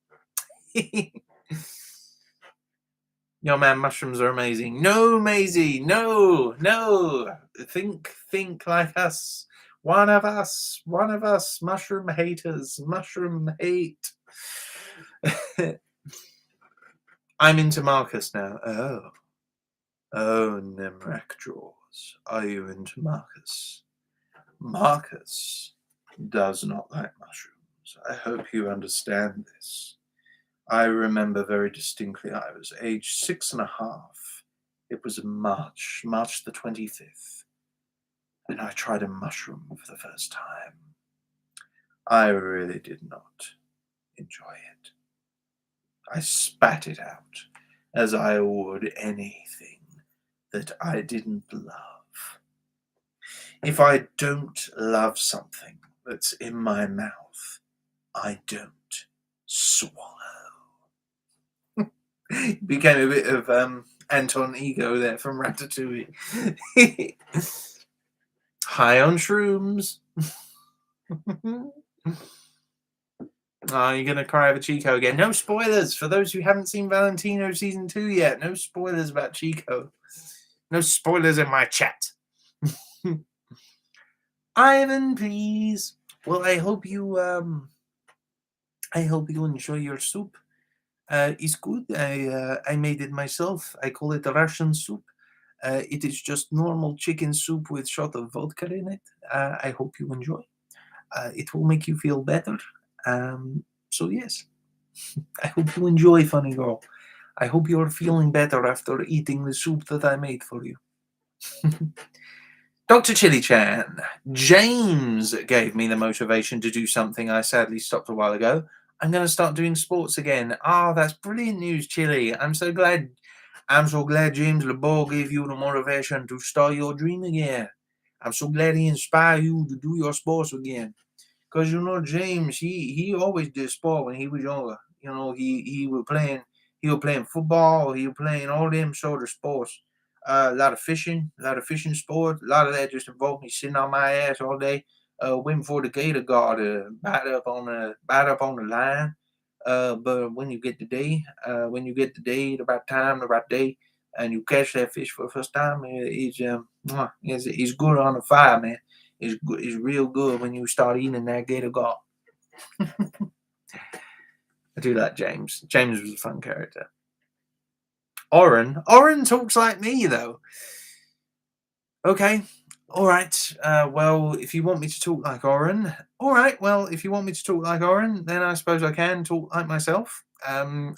Yo, man, mushrooms are amazing. No, Maisie, no. Think like us. One of us. Mushroom haters. Mushroom hate. I'm into Marcus now. Oh, Nemrak Jaws. Are you into Marcus? Marcus does not like mushrooms. I hope you understand this. I remember very distinctly, I was age 6.5. It was March the 25th, and I tried a mushroom for the first time. I really did not enjoy it. I spat it out, as I would anything that I didn't love. If I don't love something that's in my mouth, I don't swallow. Became a bit of Anton Ego there from Ratatouille. High on shrooms. Oh, you're gonna cry over Chico again. No spoilers for those who haven't seen Valentino season 2 yet. No spoilers about Chico. No spoilers in my chat. Ivan, please. Well, I hope you enjoy your soup. It's good. I made it myself. I call it Russian soup. It is just normal chicken soup with shot of vodka in it. I hope you enjoy. It will make you feel better. So yes, I hope you enjoy, funny girl. I hope you're feeling better after eating the soup that I made for you. Dr. Chili Chan, James gave me the motivation to do something I sadly stopped a while ago. I'm going to start doing sports again. Ah, that's brilliant news, Chili. I'm so glad James LeBeau gave you the motivation to start your dream again. I'm so glad he inspired you to do your sports again. Because James, he always did sport when he was younger. He was playing football, he was playing all them sort of sports. A lot of fishing sport. A lot of that just involved me sitting on my ass all day, waiting for the gator guard to bite up on the line. But when you get the day, the right day, and you catch that fish for the first time, it's good on the fire, man. It's good. It's real good when you start eating that gator guard. I do like James. James was a fun character. Oren talks like me though. Okay. All right. Well, if you want me to talk like Oren, all right. Well, if you want me to talk like Oren, then I suppose I can talk like myself. I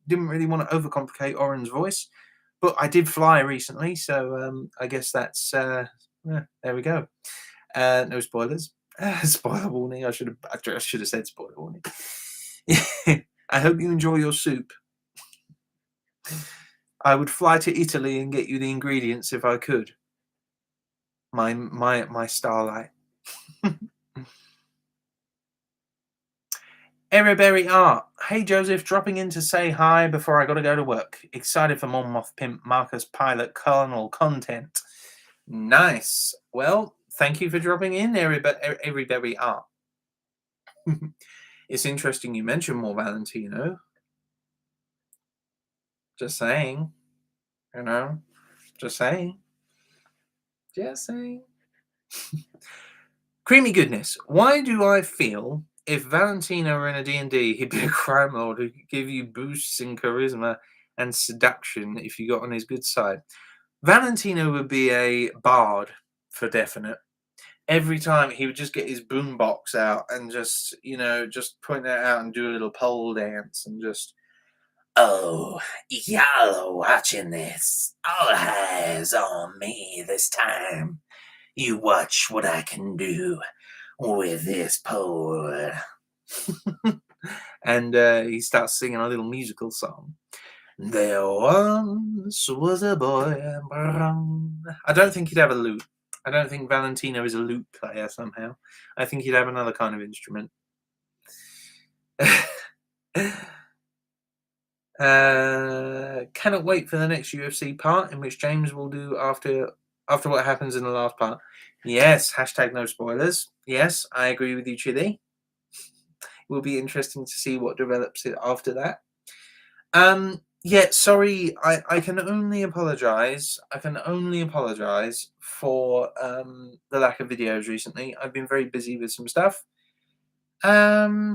didn't really want to overcomplicate Oren's voice, but I did fly recently, so I guess that's yeah, there we go. No spoilers. Spoiler warning. I should have said spoiler warning. I hope you enjoy your soup. I would fly to Italy and get you the ingredients if I could. My starlight. Ereberry Art. Hey Joseph, dropping in to say hi before I gotta go to work. Excited for Monmouth Pimp Marcus Pilot Colonel content. Nice. Well, thank you for dropping in, Ereberry Art. It's interesting you mentioned more Valentino. Just saying. Just saying. Just saying. Creamy goodness. Why do I feel if Valentino were in a D&D, he'd be a crime lord who could give you boosts in charisma and seduction if you got on his good side? Valentino would be a bard for definite. Every time he would just get his boombox out and just point that out and do a little pole dance and just, oh, y'all watching this. All eyes on me this time. You watch what I can do with this pole. And he starts singing a little musical song. There once was a boy. I don't think he'd have a lute. I don't think Valentino is a lute player somehow. I think he'd have another kind of instrument. Cannot wait for the next UFC part, in which James will do after what happens in the last part. Yes, hashtag no spoilers. Yes, I agree with you, Chili. It will be interesting to see what develops after that. Yeah, sorry, I can only apologize. I can only apologize for the lack of videos recently. I've been very busy with some stuff. Yeah,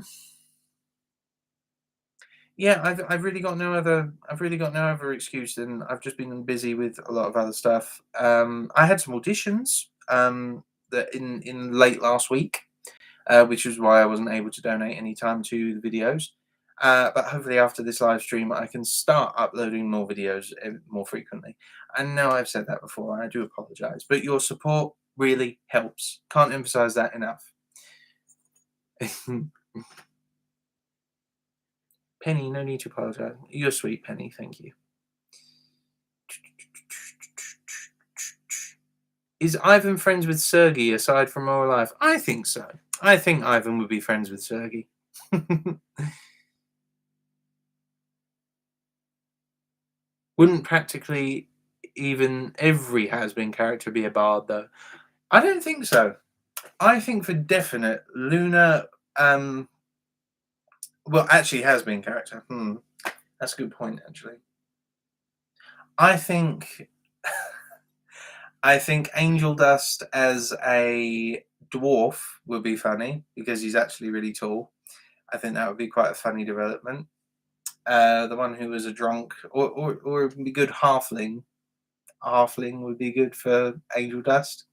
I've really got no other excuse than I've just been busy with a lot of other stuff. I had some auditions that in late last week, which is why I wasn't able to donate any time to the videos. But hopefully after this live stream, I can start uploading more videos more frequently. I know I've said that before, and I do apologize, but your support really helps. Can't emphasize that enough. Penny, no need to apologize. You're sweet, Penny. Thank you. Is Ivan friends with Sergey aside from Moral Life? I think so. I think Ivan would be friends with Sergey. Wouldn't practically even every has-been character be a bard, though? I don't think so. I think for definite, Luna, well, actually has-been character. That's a good point, actually. I think Angel Dust as a dwarf would be funny because he's actually really tall. I think that would be quite a funny development. The one who was a drunk, or it would be good halfling. Halfling would be good for Angel Dust.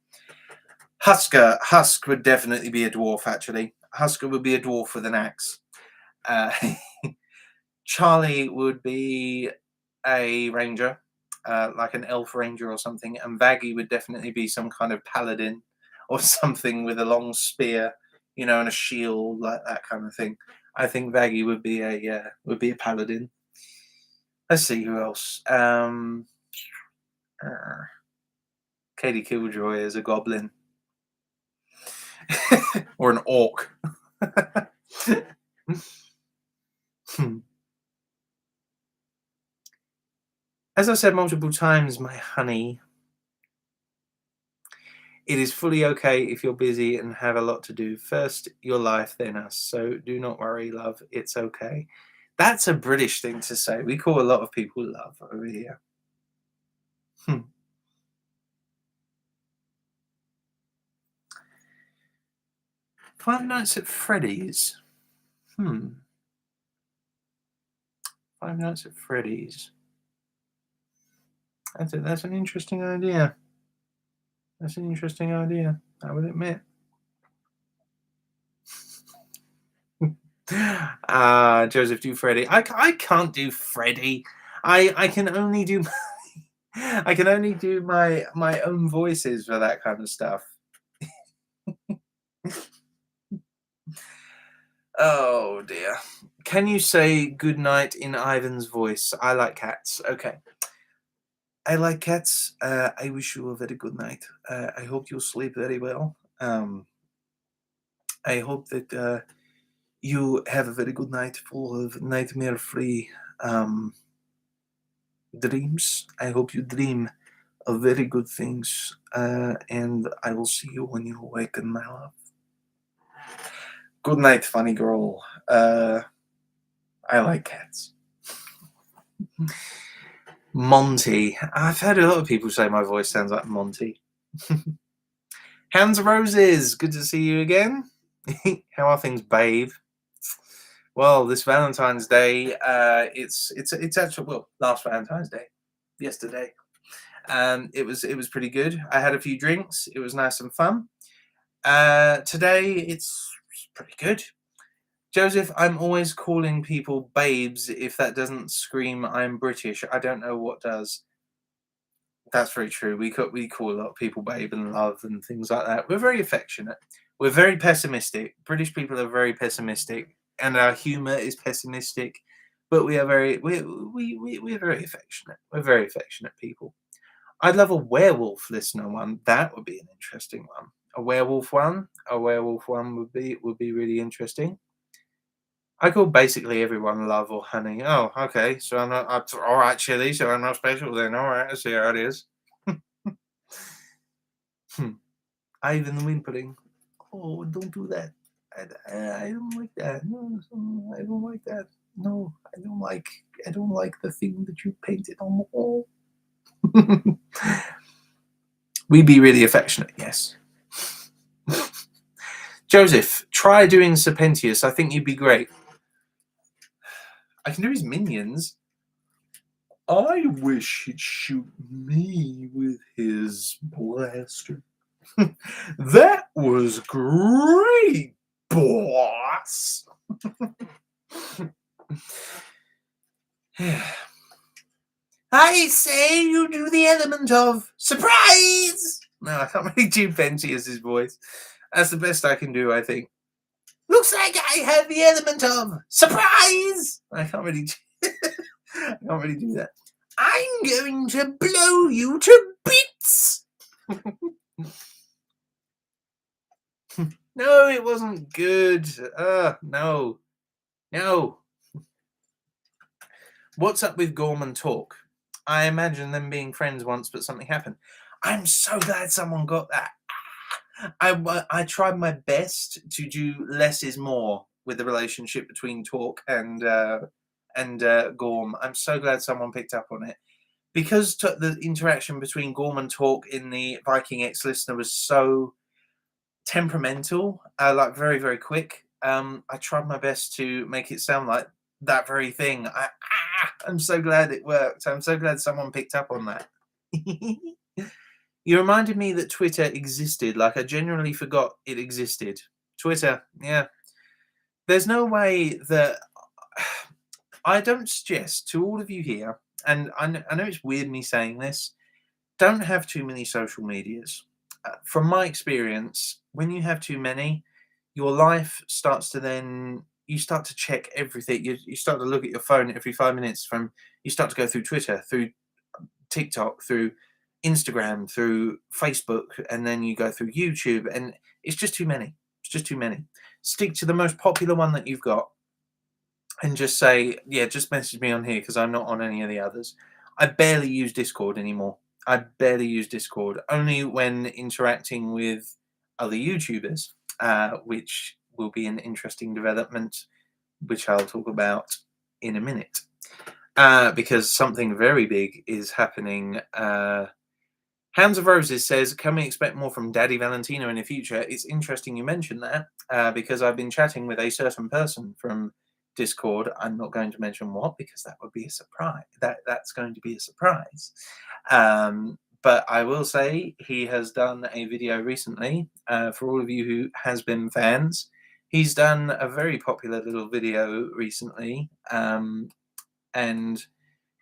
Husk would definitely be a dwarf, actually. Husker would be a dwarf with an axe. Charlie would be a ranger, like an elf ranger or something, and Vaggie would definitely be some kind of paladin or something with a long spear, and a shield, like that kind of thing. I think Vaggie would be a paladin. Let's see who else. Katie Killjoy is a goblin. or an orc. Hmm. As I said multiple times, my honey, it is fully okay if you're busy and have a lot to do. First your life, then us. So do not worry, love. It's okay. That's a British thing to say. We call a lot of people love over here. Hmm. Five Nights at Freddy's. Hmm. Five Nights at Freddy's. That's an interesting idea. That's an interesting idea, I would admit. Joseph, do Freddy. I can't do Freddy. I can only do I can only do my own voices for that kind of stuff. Oh dear. Can you say good night in Ivan's voice? I like cats. Okay. I like cats. I wish you a very good night. I hope you sleep very well. I hope that you have a very good night full of nightmare free dreams. I hope you dream of very good things. And I will see you when you awaken, my love. Good night, funny girl. I like cats. Monty. I've heard a lot of people say my voice sounds like Monty. Hands Roses. Good to see you again. How are things, babe? Well, this Valentine's Day, it's actually, well, last Valentine's Day, yesterday. It was pretty good. I had a few drinks. It was nice and fun. Today it's pretty good. Joseph, I'm always calling people babes. If that doesn't scream I'm British, I don't know what does. That's very true. We call a lot of people babe and love and things like that. We're very affectionate. We're very pessimistic. British people are very pessimistic, and our humour is pessimistic. But we are we're very affectionate. We're very affectionate people. I'd love a werewolf listener one. That would be an interesting one. A werewolf one. A werewolf one would be really interesting. I call basically everyone love or honey. Oh, okay. So I'm not. All right, Chili. So I'm not special then. All right. I see how it is. Hmm. Ivan whimpering. Oh, don't do that. I don't like that. No, I don't like that. No, I don't like. I don't like the thing that you painted on the wall. We'd be really affectionate. Yes. Joseph, try doing Serpentius. I think you'd be great. I can do his minions. I wish he'd shoot me with his blaster. That was great, boss. I say you do the element of surprise. No, I can't really do Pentius's voice. That's the best I can do, I think. Looks like I have the element of surprise. I can't really do that. I'm going to blow you to bits. No, it wasn't good. No. What's up with Gorm and Talk? I imagine them being friends once, but something happened. I'm so glad someone got that. I tried my best to do less is more with the relationship between Talk and Gorm. I'm so glad someone picked up on it because the interaction between Gorm and Talk in the Viking X Listener was so temperamental, like very very quick. I tried my best to make it sound like that very thing. I'm so glad it worked. I'm so glad someone picked up on that. You reminded me that Twitter existed. Like I genuinely forgot it existed. Twitter, yeah. There's no way that I don't suggest to all of you here, and I know it's weird me saying this. Don't have too many social medias. From my experience, when you have too many, your life starts to then you start to check everything. You start to look at your phone every 5 minutes. You start to go through Twitter, through TikTok, through Instagram, through Facebook, and then you go through YouTube, and it's just too many. It's just too many. Stick to the most popular one that you've got, and just say, yeah, just message me on here because I'm not on any of the others. I barely use Discord anymore. I barely use Discord, only when interacting with other YouTubers, which will be an interesting development, which I'll talk about in a minute. Because something very big is happening. Hounds of Roses says, can we expect more from Daddy Valentino in the future? It's interesting you mentioned that, because I've been chatting with a certain person from Discord. I'm not going to mention what, because that would be a surprise. That's going to be a surprise. But I will say he has done a video recently, for all of you who has been fans. He's done a very popular little video recently, and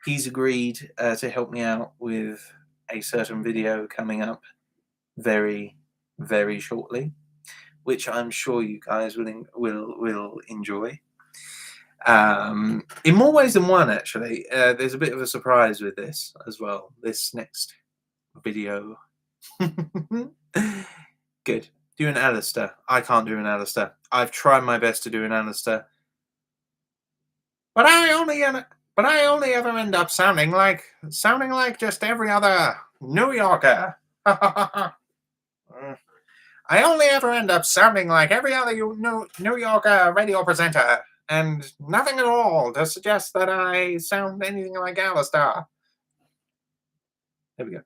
he's agreed to help me out with a certain video coming up very, very shortly, which I'm sure you guys will enjoy. In more ways than one, actually. There's a bit of a surprise with this as well. This next video. Good. Do an Alistair. I can't do an Alistair. I've tried my best to do an Alistair, but I only ever end up sounding like just every other New Yorker. I only ever end up sounding like every other New Yorker radio presenter, and nothing at all to suggest that I sound anything like Alistair. There we go.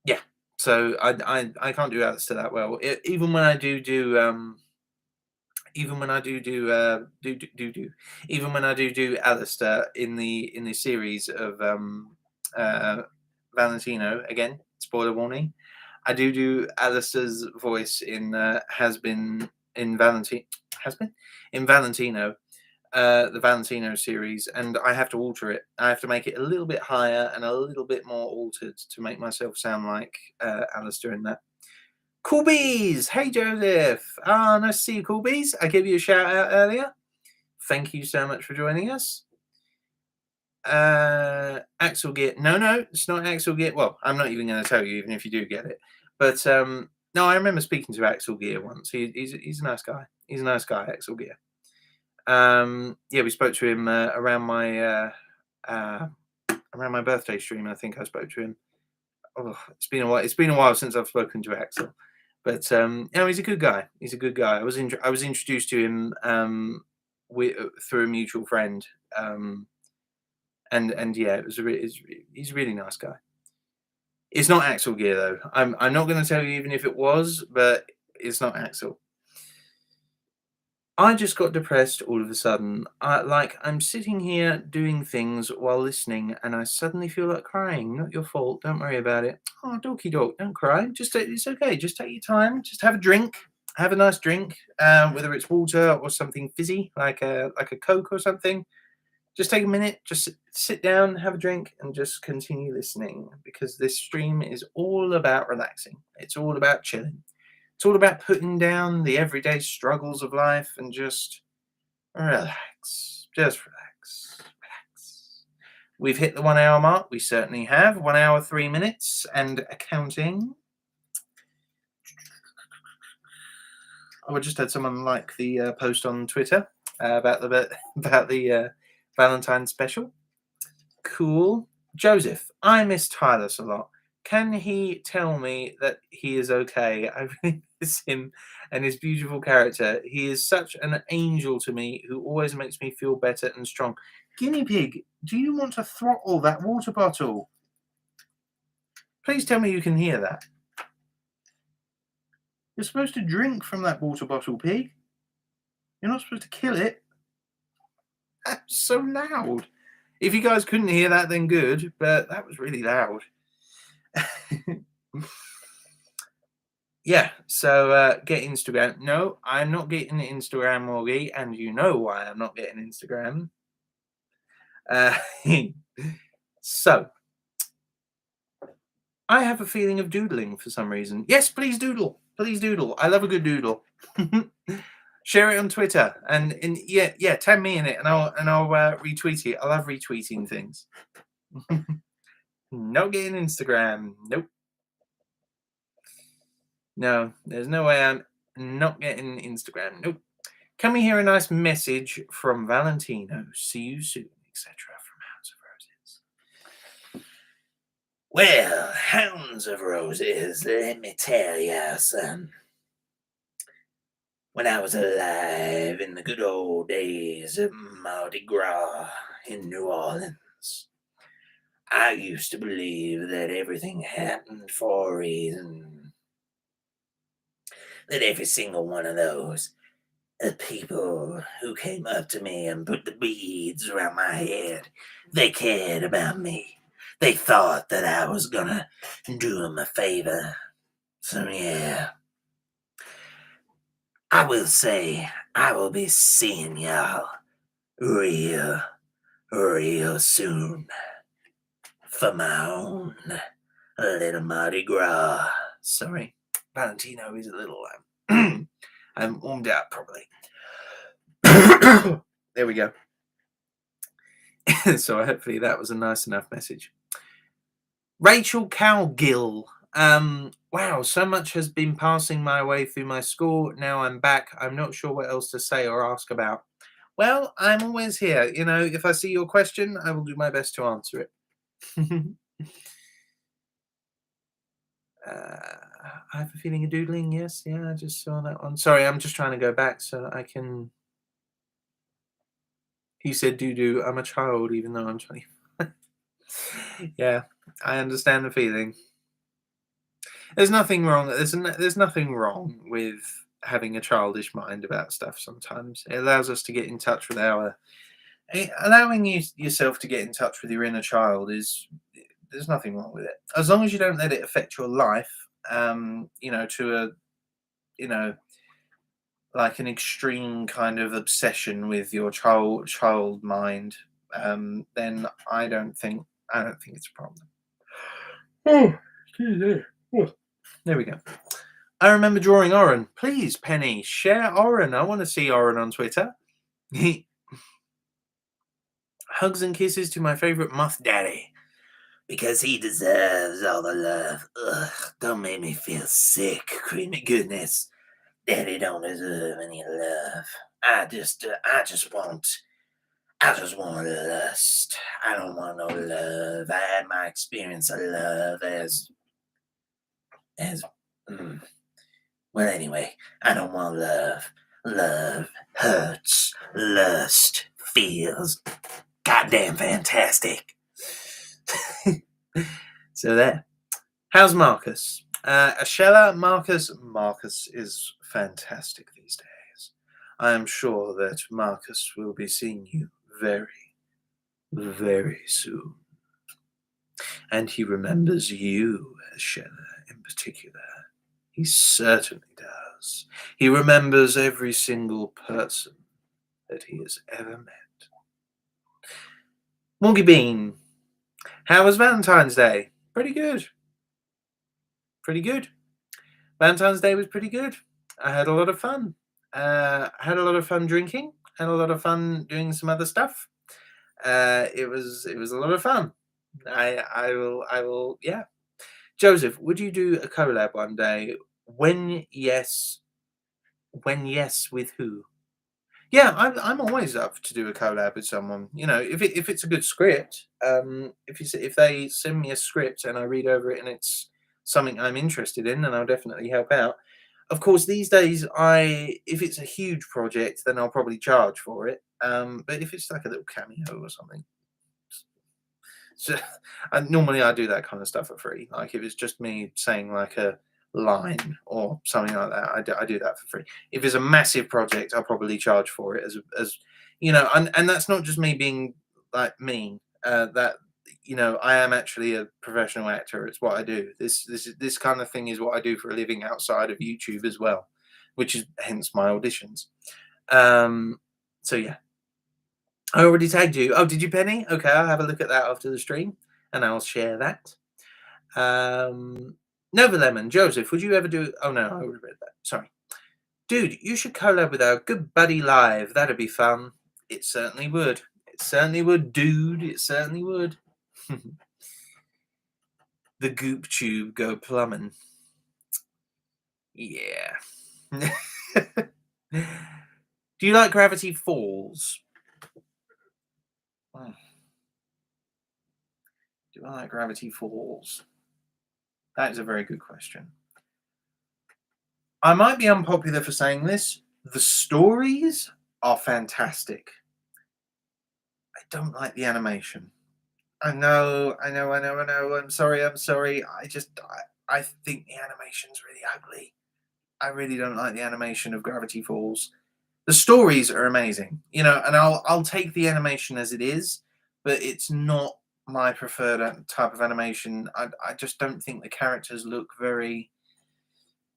Yeah. So I can't do Alistair that well. Even when I do Alistair in the series of Valentino, again, spoiler warning, I do Alistair's voice in Valentino, the Valentino series, and I have to alter it. I have to make it a little bit higher and a little bit more altered to make myself sound like Alistair in that. Cool Bees! Hey Joseph! Nice to see you, Cool Bees. I gave you a shout out earlier. Thank you so much for joining us. Axel Gear. No, it's not Axel Gear. Well, I'm not even going to tell you, even if you do get it. But no, I remember speaking to Axel Gear once. He's a nice guy. He's a nice guy, Axel Gear. Yeah, we spoke to him around my birthday stream. I think I spoke to him. Oh, it's been a while. It's been a while since I've spoken to Axel, but he's a good guy. He's a good guy. I was introduced to him through a mutual friend, and yeah, he's a really nice guy. It's not Axel Gear though. I'm not going to tell you even if it was, but it's not Axel. I just got depressed all of a sudden. I'm sitting here doing things while listening, and I suddenly feel like crying. Not your fault. Don't worry about it. Oh, dorky dog, don't cry. It's okay. Just take your time. Just have a drink. Have a nice drink, whether it's water or something fizzy like a Coke or something. Just take a minute. Just sit down, have a drink, and just continue listening, because this stream is all about relaxing. It's all about chilling. It's all about putting down the everyday struggles of life and just relax. Just relax. We've hit the 1 hour mark. We certainly have. 1 hour, 3 minutes and counting. Oh, I just had someone like the post on Twitter about the Valentine's special. Cool. Joseph, I miss Tyler a lot. Can he tell me that he is okay? I really miss him and his beautiful character. He is such an angel to me, who always makes me feel better and strong. Guinea pig, do you want to throttle that water bottle? Please tell me you can hear that. You're supposed to drink from that water bottle, pig. You're not supposed to kill it. That's so loud. If you guys couldn't hear that, then good, but that was really loud. Yeah, so get Instagram. No, I'm not getting Instagram, Morgie, and you know why I'm not getting Instagram. So, I have a feeling of doodling for some reason. Yes, please doodle. Please doodle. I love a good doodle. Share it on Twitter, and yeah, tag me in it, and I'll retweet it. I love retweeting things. Not getting Instagram. Nope. No, there's no way I'm not getting Instagram. Nope. Can we hear a nice message from Valentino? See you soon, etc. from Hounds of Roses. Well, Hounds of Roses, let me tell you, son. When I was alive in the good old days of Mardi Gras in New Orleans, I used to believe that everything happened for a reason. That every single one of those people who came up to me and put the beads around my head, they cared about me. They thought that I was gonna do them a favor. So yeah, I will say I will be seeing y'all real soon for my own little Mardi Gras. Sorry, Valentino is a little I haven't warmed up properly. There we go. So hopefully that was a nice enough message. Rachel Cowgill. Wow, so much has been passing my way through my school. Now I'm back. I'm not sure what else to say or ask about. Well, I'm always here. You know, if I see your question, I will do my best to answer it. I have a feeling of doodling. Yes, yeah, I just saw that one. Sorry, I'm just trying to go back so that I can. He said doo-doo. I'm a child, even though I'm 20. Yeah, I understand the feeling. There's nothing wrong. There's nothing wrong with having a childish mind about stuff. Sometimes it allows us to get in touch with allowing yourself to get in touch with your inner child is. There's nothing wrong with it, as long as you don't let it affect your life. You know, to a, you know, like an extreme kind of obsession with your child mind. Then I don't think it's a problem. Oh, there we go. I remember drawing Oren. Please, Penny, share Oren. I want to see Oren on Twitter. Hugs and kisses to my favorite muff daddy, because he deserves all the love. Ugh, don't make me feel sick. Creamy goodness. Daddy don't deserve any love. I just want lust. I don't want no love. I had my experience of love as well, anyway, I don't want love. Love hurts. Lust feels goddamn fantastic. So there. How's Marcus? Ashella, Marcus is fantastic these days. I am sure that Marcus will be seeing you very, very soon. And he remembers you, Ashella, in particular. He certainly does. He remembers every single person that he has ever met. Morgy Bean, how was Valentine's Day? Pretty good. Pretty good. Valentine's Day was pretty good. I had a lot of fun. Had a lot of fun drinking. Had a lot of fun doing some other stuff. It was a lot of fun. I will. Yeah. Joseph, would you do a collab one day? When yes, with who? Yeah, I'm always up to do a collab with someone. You know, if it's a good script, if they send me a script and I read over it and it's something I'm interested in, then I'll definitely help out. Of course, these days, if it's a huge project, then I'll probably charge for it. But if it's like a little cameo or something, so normally I do that kind of stuff for free. Like if it's just me saying like a line or something like that, I do that for free. If it's a massive project, I'll probably charge for it as you know, and that's not just me being like mean. That you know, I am actually a professional actor. It's what I do. This kind of thing is what I do for a living outside of YouTube as well, which is hence my auditions. So yeah. I already tagged you. Oh, did you, Penny? Okay, I'll have a look at that after the stream, and I'll share that. Nova Lemon, Joseph, would you ever do? Oh no, I already read that. Sorry, dude. You should collab with our good buddy live. That'd be fun. It certainly would. It certainly would, dude. It certainly would. the goop tube go plumbing. Yeah. Do you like Gravity Falls? Hmm, do I like Gravity Falls? That is a very good question. I might be unpopular for saying this. The stories are fantastic. I don't like the animation. I know, I know, I know, I know. I'm sorry, I'm sorry. I think the animation's really ugly. I really don't like the animation of Gravity Falls. The stories are amazing, and I'll take the animation as it is, but it's not my preferred type of animation. I just don't think the characters look very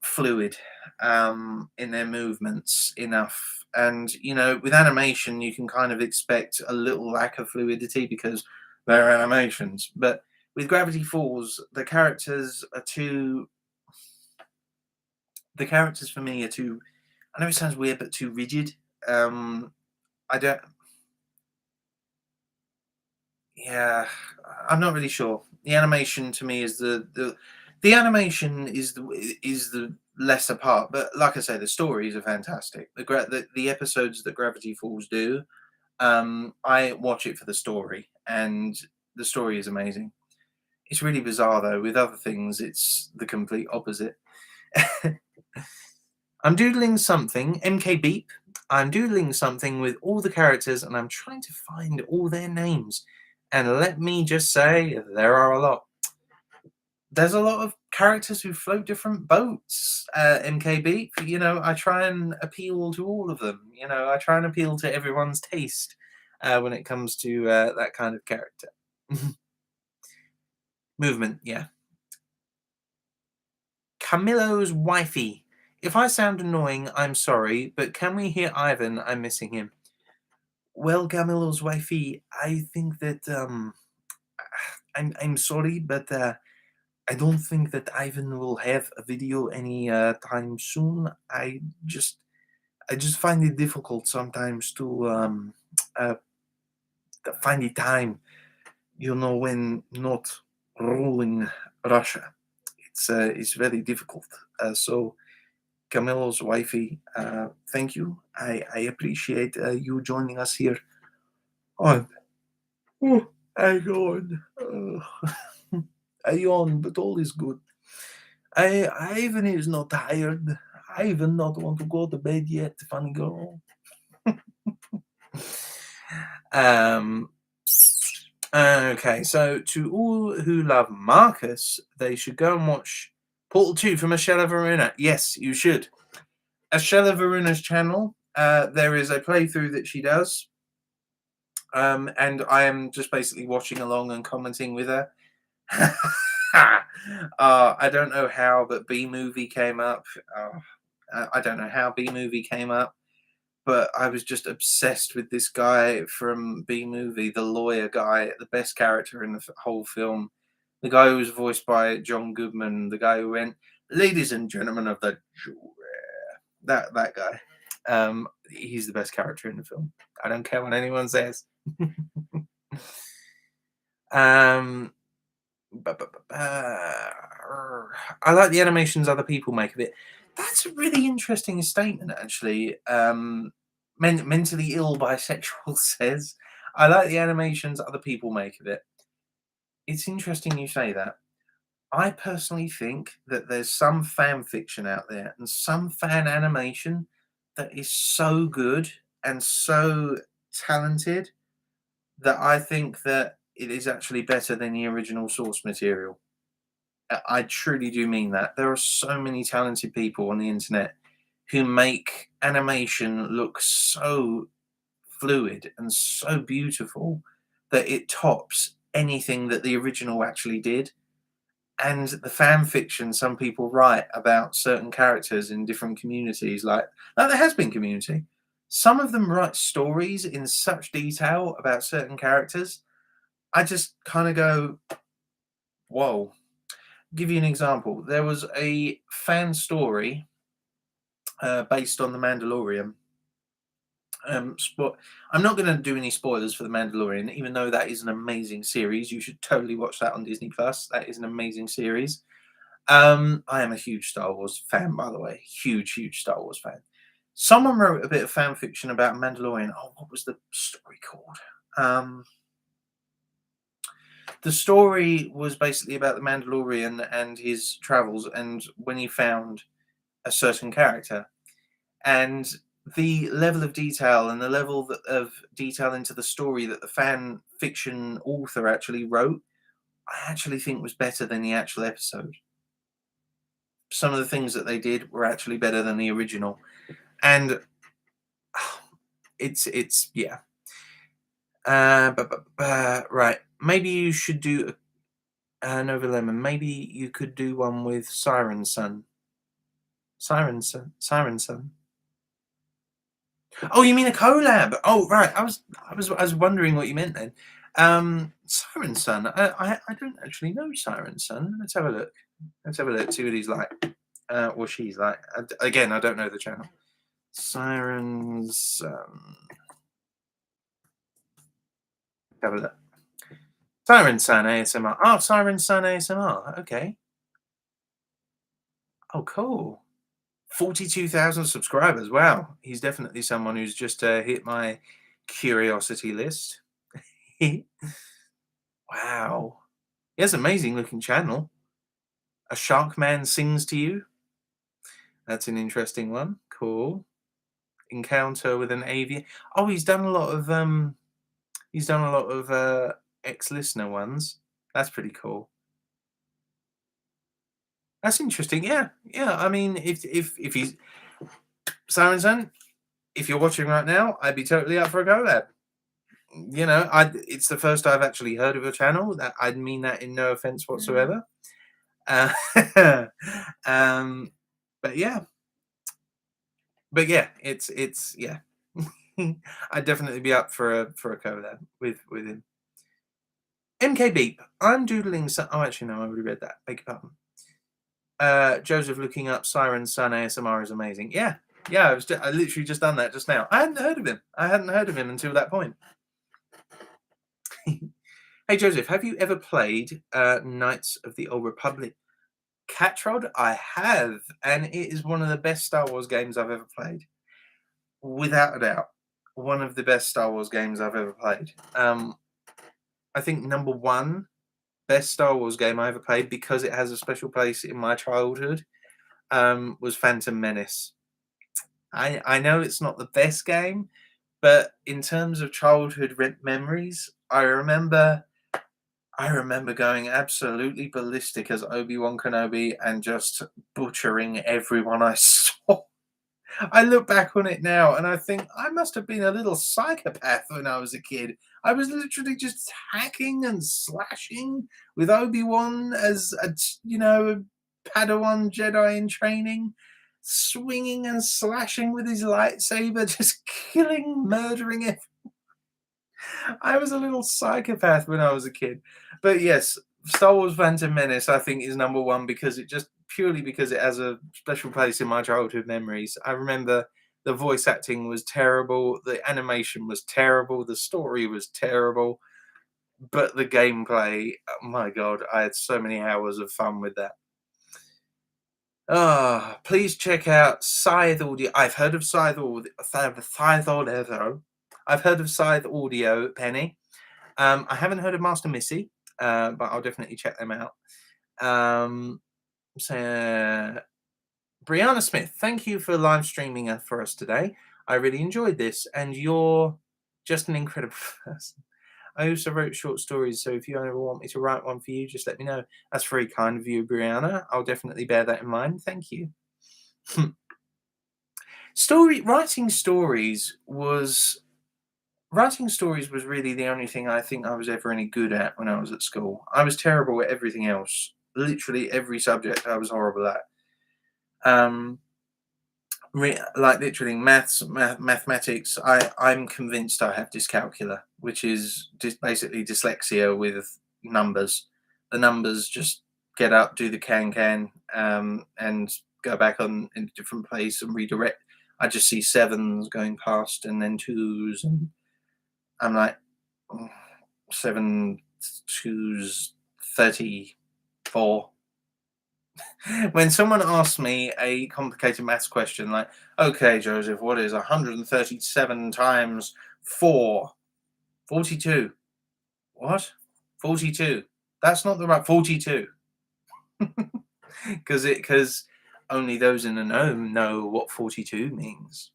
fluid in their movements enough. And with animation, you can kind of expect a little lack of fluidity because they're animations. But with Gravity Falls, the characters are too. The characters for me are too. I know it sounds weird, but too rigid. Um, I don't. Yeah, I'm not really sure. The animation to me is the animation is the lesser part, but like I say, the stories are fantastic. The episodes that Gravity Falls do, I watch it for the story, and the story is amazing. It's really bizarre though. With other things, it's the complete opposite. I'm doodling something, MK Beep. I'm doodling something with all the characters and I'm trying to find all their names. And let me just say, there are a lot. There's a lot of characters who float different boats, MK Beep. I try and appeal to all of them. I try and appeal to everyone's taste when it comes to that kind of character. Movement, yeah. Camillo's wifey. If I sound annoying, I'm sorry, but can we hear Ivan? I'm missing him. Well, Camillo's wifey, I think that I'm sorry, but I don't think that Ivan will have a video any time soon. I just find it difficult sometimes uh, to find the time. When not ruling Russia, it's very difficult. So Camilo's wifey, thank you. I appreciate you joining us here on. Oh, I yawn. I yawn, but all is good. Ivan is not tired. I even not want to go to bed yet, funny girl. um. Okay, so to all who love Marcus, they should go and watch Portal 2 from Ashella Varuna. Yes, you should. Ashella Varuna's channel, there is a playthrough that she does. And I am just basically watching along and commenting with her. I don't know how, but B movie came up. I don't know how B movie came up, but I was just obsessed with this guy from B movie, the lawyer guy, the best character in the whole film. The guy who was voiced by John Goodman, the guy who went, "Ladies and gentlemen of the jury." That guy. He's the best character in the film. I don't care what anyone says. um, I like the animations other people make of it. That's a really interesting statement, actually. Mentally ill bisexual says, I like the animations other people make of it. It's interesting you say that. I personally think that there's some fan fiction out there and some fan animation that is so good and so talented that I think that it is actually better than the original source material. I truly do mean that. There are so many talented people on the internet who make animation look so fluid and so beautiful that it tops anything that the original actually did. And the fan fiction some people write about certain characters in different communities, like there has been community. Some of them write stories in such detail about certain characters. I just kind of go, whoa. Give you an example. There was a fan story based on The Mandalorian I'm not going to do any spoilers for The Mandalorian, even though that is an amazing series. You should totally watch that on Disney Plus. That is an amazing series. I am a huge Star Wars fan, by the way. Huge Star Wars fan. Someone wrote a bit of fan fiction about Mandalorian. Oh, what was the story called? The story was basically about the Mandalorian and his travels, and when he found a certain character, and the level of detail and the level of detail into the story that the fan fiction author actually wrote, I actually think was better than the actual episode. Some of the things that they did were actually better than the original, and it's yeah. Right, maybe you should do Nova Lemon. Maybe you could do one with Siren Sun. Siren Sun. Oh, you mean a collab? Oh, right. I was wondering what you meant then. Siren Sun. I don't actually know Siren Sun. Let's have a look. Let's have a look. See what he's like. Or she's like. Again, I don't know the channel. Siren Sun. Have a look. Siren Sun ASMR. Oh, Siren Sun ASMR. Okay. Oh, cool. 42,000 subscribers. Wow. He's definitely someone who's just hit my curiosity list. Wow. He has an amazing looking channel. A Shark Man Sings to You. That's an interesting one. Cool. Encounter with an avian. Oh, he's done a lot of ex-listener ones. That's pretty cool. That's interesting. Yeah. Yeah. I mean, if he's Siren Sun, if you're watching right now, I'd be totally up for a collab. You know, it's the first I've actually heard of a channel. That I mean that in no offense whatsoever. Uh, but yeah, it's yeah. I'd definitely be up for a collab with him. MK Beep. I'm doodling. Oh, actually, no, I already read that. Beg your pardon. Joseph looking up Siren Sun ASMR is amazing. Yeah, yeah. I literally just done that just now. I hadn't heard of him. I hadn't heard of him until that point. Hey Joseph, have you ever played Knights of the Old Republic? Catrod? I have, and it is one of the best Star Wars games I've ever played. Without a doubt. One of the best Star Wars games I've ever played. I think number one best Star Wars game I ever played, because it has a special place in my childhood, was Phantom Menace. I know it's not the best game, but in terms of childhood memories, I remember going absolutely ballistic as Obi-Wan Kenobi and just butchering everyone I saw. I look back on it now and I think I must have been a little psychopath when I was a kid. I was literally just hacking and slashing with Obi-Wan as a Padawan Jedi in training, swinging and slashing with his lightsaber, just killing, murdering it. I was a little psychopath when I was a kid. But yes, Star Wars Phantom Menace, I think, is number one because it just purely because it has a special place in my childhood memories. I remember the voice acting was terrible, the animation was terrible, the story was terrible, but the gameplay, oh my god, I had so many hours of fun with that. Please check out Scythe Audio. I've heard of Scythe Audio. I've heard of Scythe Audio, Penny. I haven't heard of Master Missy, but I'll definitely check them out. So, Brianna Smith, thank you for live streaming for us today. I really enjoyed this, and you're just an incredible person. I also wrote short stories, so if you ever want me to write one for you, just let me know. That's very kind of you, Brianna. I'll definitely bear that in mind. Thank you. Writing stories was really the only thing I think I was ever any good at when I was at school. I was terrible at everything else. Literally every subject I was horrible at. Like literally mathematics. I'm convinced I have dyscalculia, which is basically dyslexia with numbers. The numbers just get up, do the can, and go back on in a different place and redirect. I just see sevens going past and then twos, and I'm like, "Mm, seven twos 34." When someone asks me a complicated maths question like, okay, Joseph, what is 137 times 4? 42. What? 42. That's not the right 42. Because only those in the know what 42 means.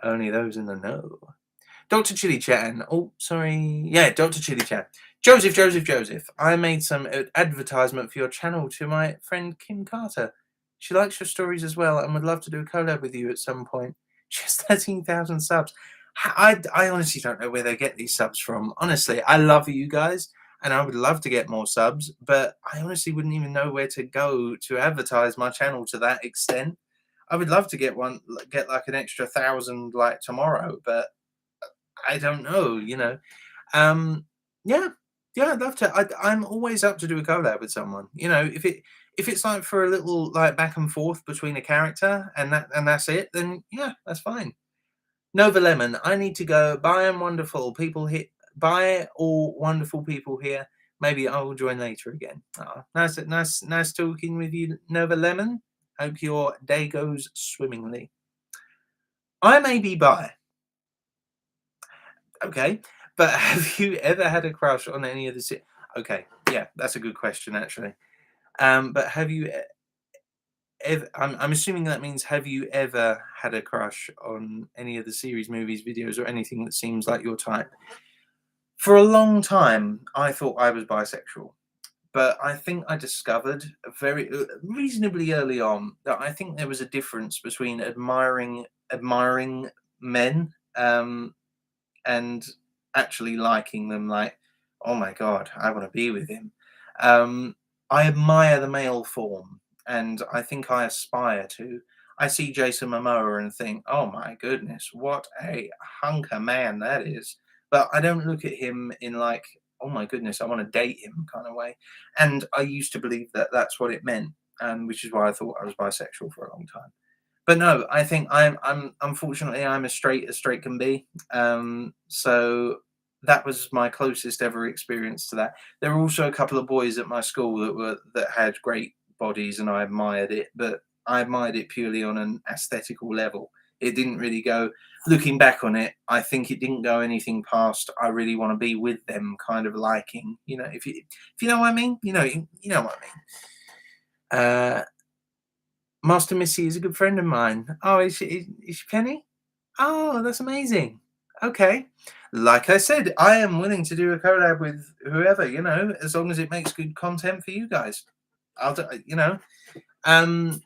Only those in the know. Dr. Chili Chan. Oh, sorry. Yeah, Dr. Chili Chan. Joseph. I made some advertisement for your channel to my friend Kim Carter. She likes your stories as well and would love to do a collab with you at some point. She has 13,000 subs. I honestly don't know where they get these subs from. Honestly, I love you guys and I would love to get more subs, but I honestly wouldn't even know where to go to advertise my channel to that extent. I would love to get like an extra 1,000 like tomorrow, but I don't know, you know. Um, yeah, yeah, I'd love to. I'm always up to do a collab with someone. You know, if it's like for a little like back and forth between a character and that's it, then yeah, that's fine. Nova Lemon, I need to go. Bye and wonderful people here. Bye, all wonderful people here. Maybe I will join later again. Nice talking with you, Nova Lemon. Hope your day goes swimmingly. I may be bi. Okay, but have you ever had a crush on any of the okay, yeah, that's a good question actually. But have you ever I'm assuming that means have you ever had a crush on any of the series, movies, videos, or anything that seems like your type? For a long time, I thought I was bisexual, but I think I discovered very reasonably early on that I think there was a difference between admiring men, and actually liking them, like, oh my god, I want to be with him. um I admire the male form, and I think I aspire to. I see Jason Momoa and think, oh my goodness, what a hunker man that is, but I don't look at him in like, oh my goodness, I want to date him kind of way. And I used to believe that that's what it meant, which is why I thought I was bisexual for a long time. But no, I think I'm unfortunately I'm as straight can be. So that was my closest ever experience to that. There were also a couple of boys at my school that had great bodies, and I admired it, but I admired it purely on an aesthetical level. It didn't really go. Looking back on it, I think it didn't go anything past I really want to be with them kind of liking. You know, if you know what I mean, you know what I mean. Master Missy is a good friend of mine. Oh, is she Penny? Oh, that's amazing. Okay. Like I said, I am willing to do a collab with whoever, as long as it makes good content for you guys. I'll do, you know. Um,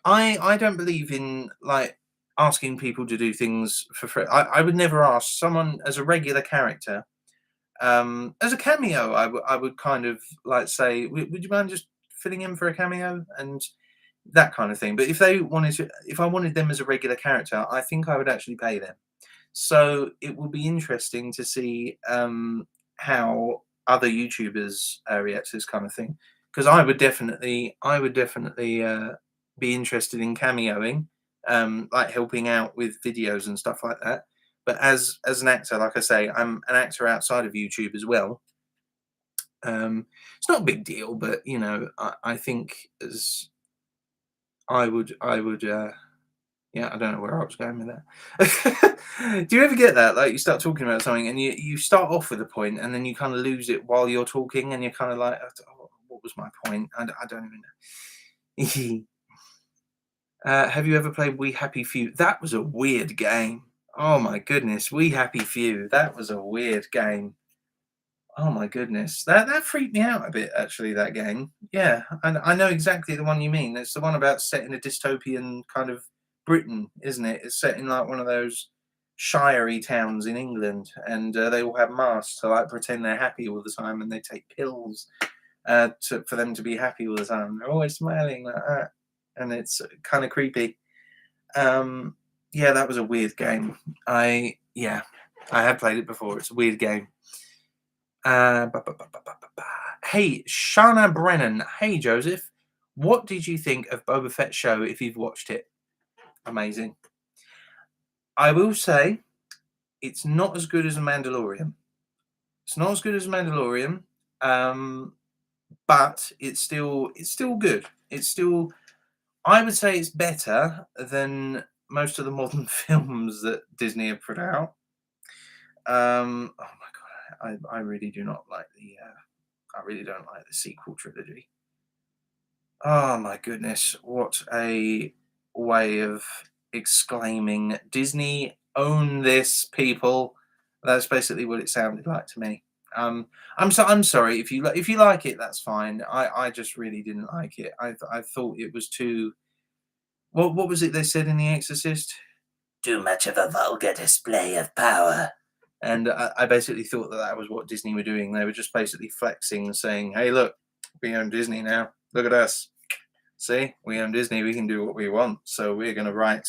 I don't believe in like asking people to do things for free. I would never ask someone as a regular character. As a cameo, I would kind of like say, would you mind just filling in for a cameo? And that kind of thing. But if I wanted them as a regular character, I think I would actually pay them. So it will be interesting to see how other YouTubers react to this kind of thing. Because I would definitely be interested in cameoing, like helping out with videos and stuff like that. But as an actor, like I say, I'm an actor outside of YouTube as well. It's not a big deal, but I think as I would, yeah, I don't know where I was going with that. Do you ever get that? Like you start talking about something and you start off with a point and then you kind of lose it while you're talking and you're kind of like, oh, what was my point? I don't even know. Have you ever played We Happy Few? That was a weird game. Oh my goodness, We Happy Few. That was a weird game. Oh my goodness, that freaked me out a bit. Actually, that game. Yeah, and I know exactly the one you mean. It's the one about set in a dystopian kind of Britain, isn't it? It's set in like one of those shirey towns in England, and they all have masks to like pretend they're happy all the time, and they take pills for them to be happy all the time. They're always smiling like that, and it's kind of creepy. Yeah, that was a weird game. Yeah, I have played it before. It's a weird game. Hey, Shana Brennan. Hey, Joseph. What did you think of Boba Fett's show if you've watched it? amazing. I will say it's not as good as The Mandalorian. It's not as good as Mandalorian, but it's still good. It's still, I would say it's better than most of the modern films that Disney have put out. Oh my god, I really do not like the I really don't like the sequel trilogy. Oh my goodness, what a way of exclaiming Disney own this, people. That's basically what it sounded like to me. I'm sorry if if you like it, that's fine. I just really didn't like it. I thought it was too, what was it they said in The Exorcist? Too much of a vulgar display of power. And I basically thought that that was what Disney were doing. They were just basically flexing, saying, "Hey, look, we own Disney now. Look at us. See, we own Disney. We can do what we want. So we're going to write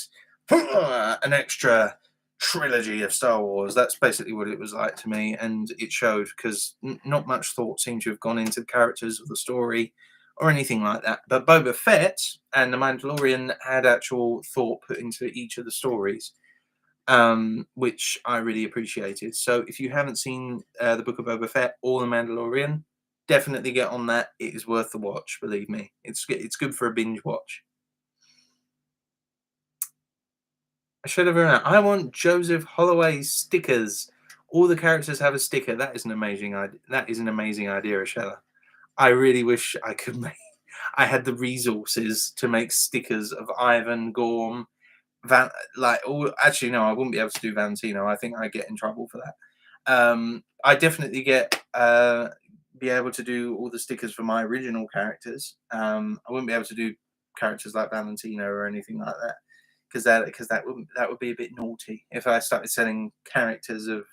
an extra trilogy of Star Wars." That's basically what it was like to me, and it showed because not much thought seemed to have gone into the characters of the story or anything like that. But Boba Fett and The Mandalorian had actual thought put into each of the stories, which I really appreciated. So if you haven't seen the Book of Boba Fett or The Mandalorian, definitely get on that. It is worth the watch, believe me. It's good for a binge watch. I should have run. I want Joseph Holloway stickers. All the characters have a sticker. That is an amazing idea. That is an amazing idea, Rochella. I really wish I could make. I had the resources to make stickers of Ivan, Gorm, like all. Actually, no, I wouldn't be able to do Valentino. I think I get in trouble for that. I definitely be able to do all the stickers for my original characters. I wouldn't be able to do characters like Valentino or anything like that, because that would be a bit naughty if I started selling characters of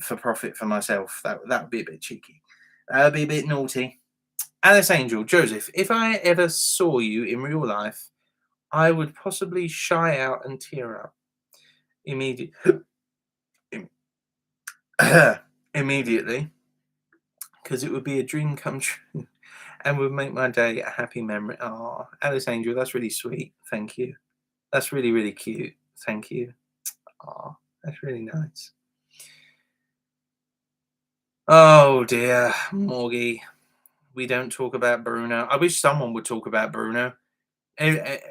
for profit for myself. That would be a bit cheeky. That would be a bit naughty. Alice Angel, Joseph, if I ever saw you in real life, I would possibly shy out and tear up immediately. Immediately, because it would be a dream come true and would make my day a happy memory. Oh, Alice Angel, that's really sweet. Thank you. That's really, really cute. Thank you. Oh, that's really nice. Oh dear, Morgie. We don't talk about Bruno. I wish someone would talk about Bruno.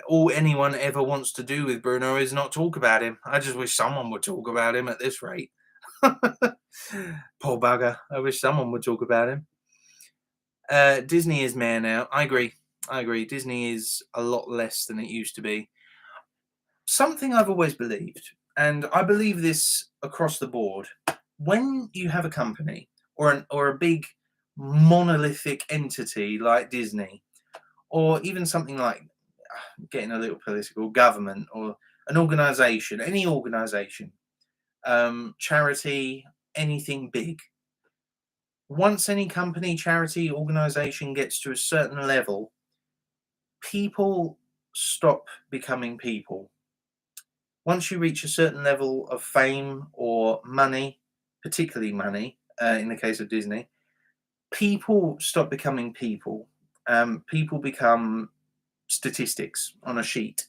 All anyone ever wants to do with Bruno is not talk about him. I just wish someone would talk about him at this rate. Poor bugger. I wish someone would talk about him. Disney is mayor now. I agree. Disney is a lot less than it used to be. Something I've always believed, and I believe this across the board. When you have a company or a big monolithic entity like Disney, or even something like, getting a little political, government or an organization, any organization, charity, anything big. Once any company, charity, organization gets to a certain level, people stop becoming people. Once you reach a certain level of fame or money, particularly money, in the case of Disney, people stop becoming people. People become statistics on a sheet.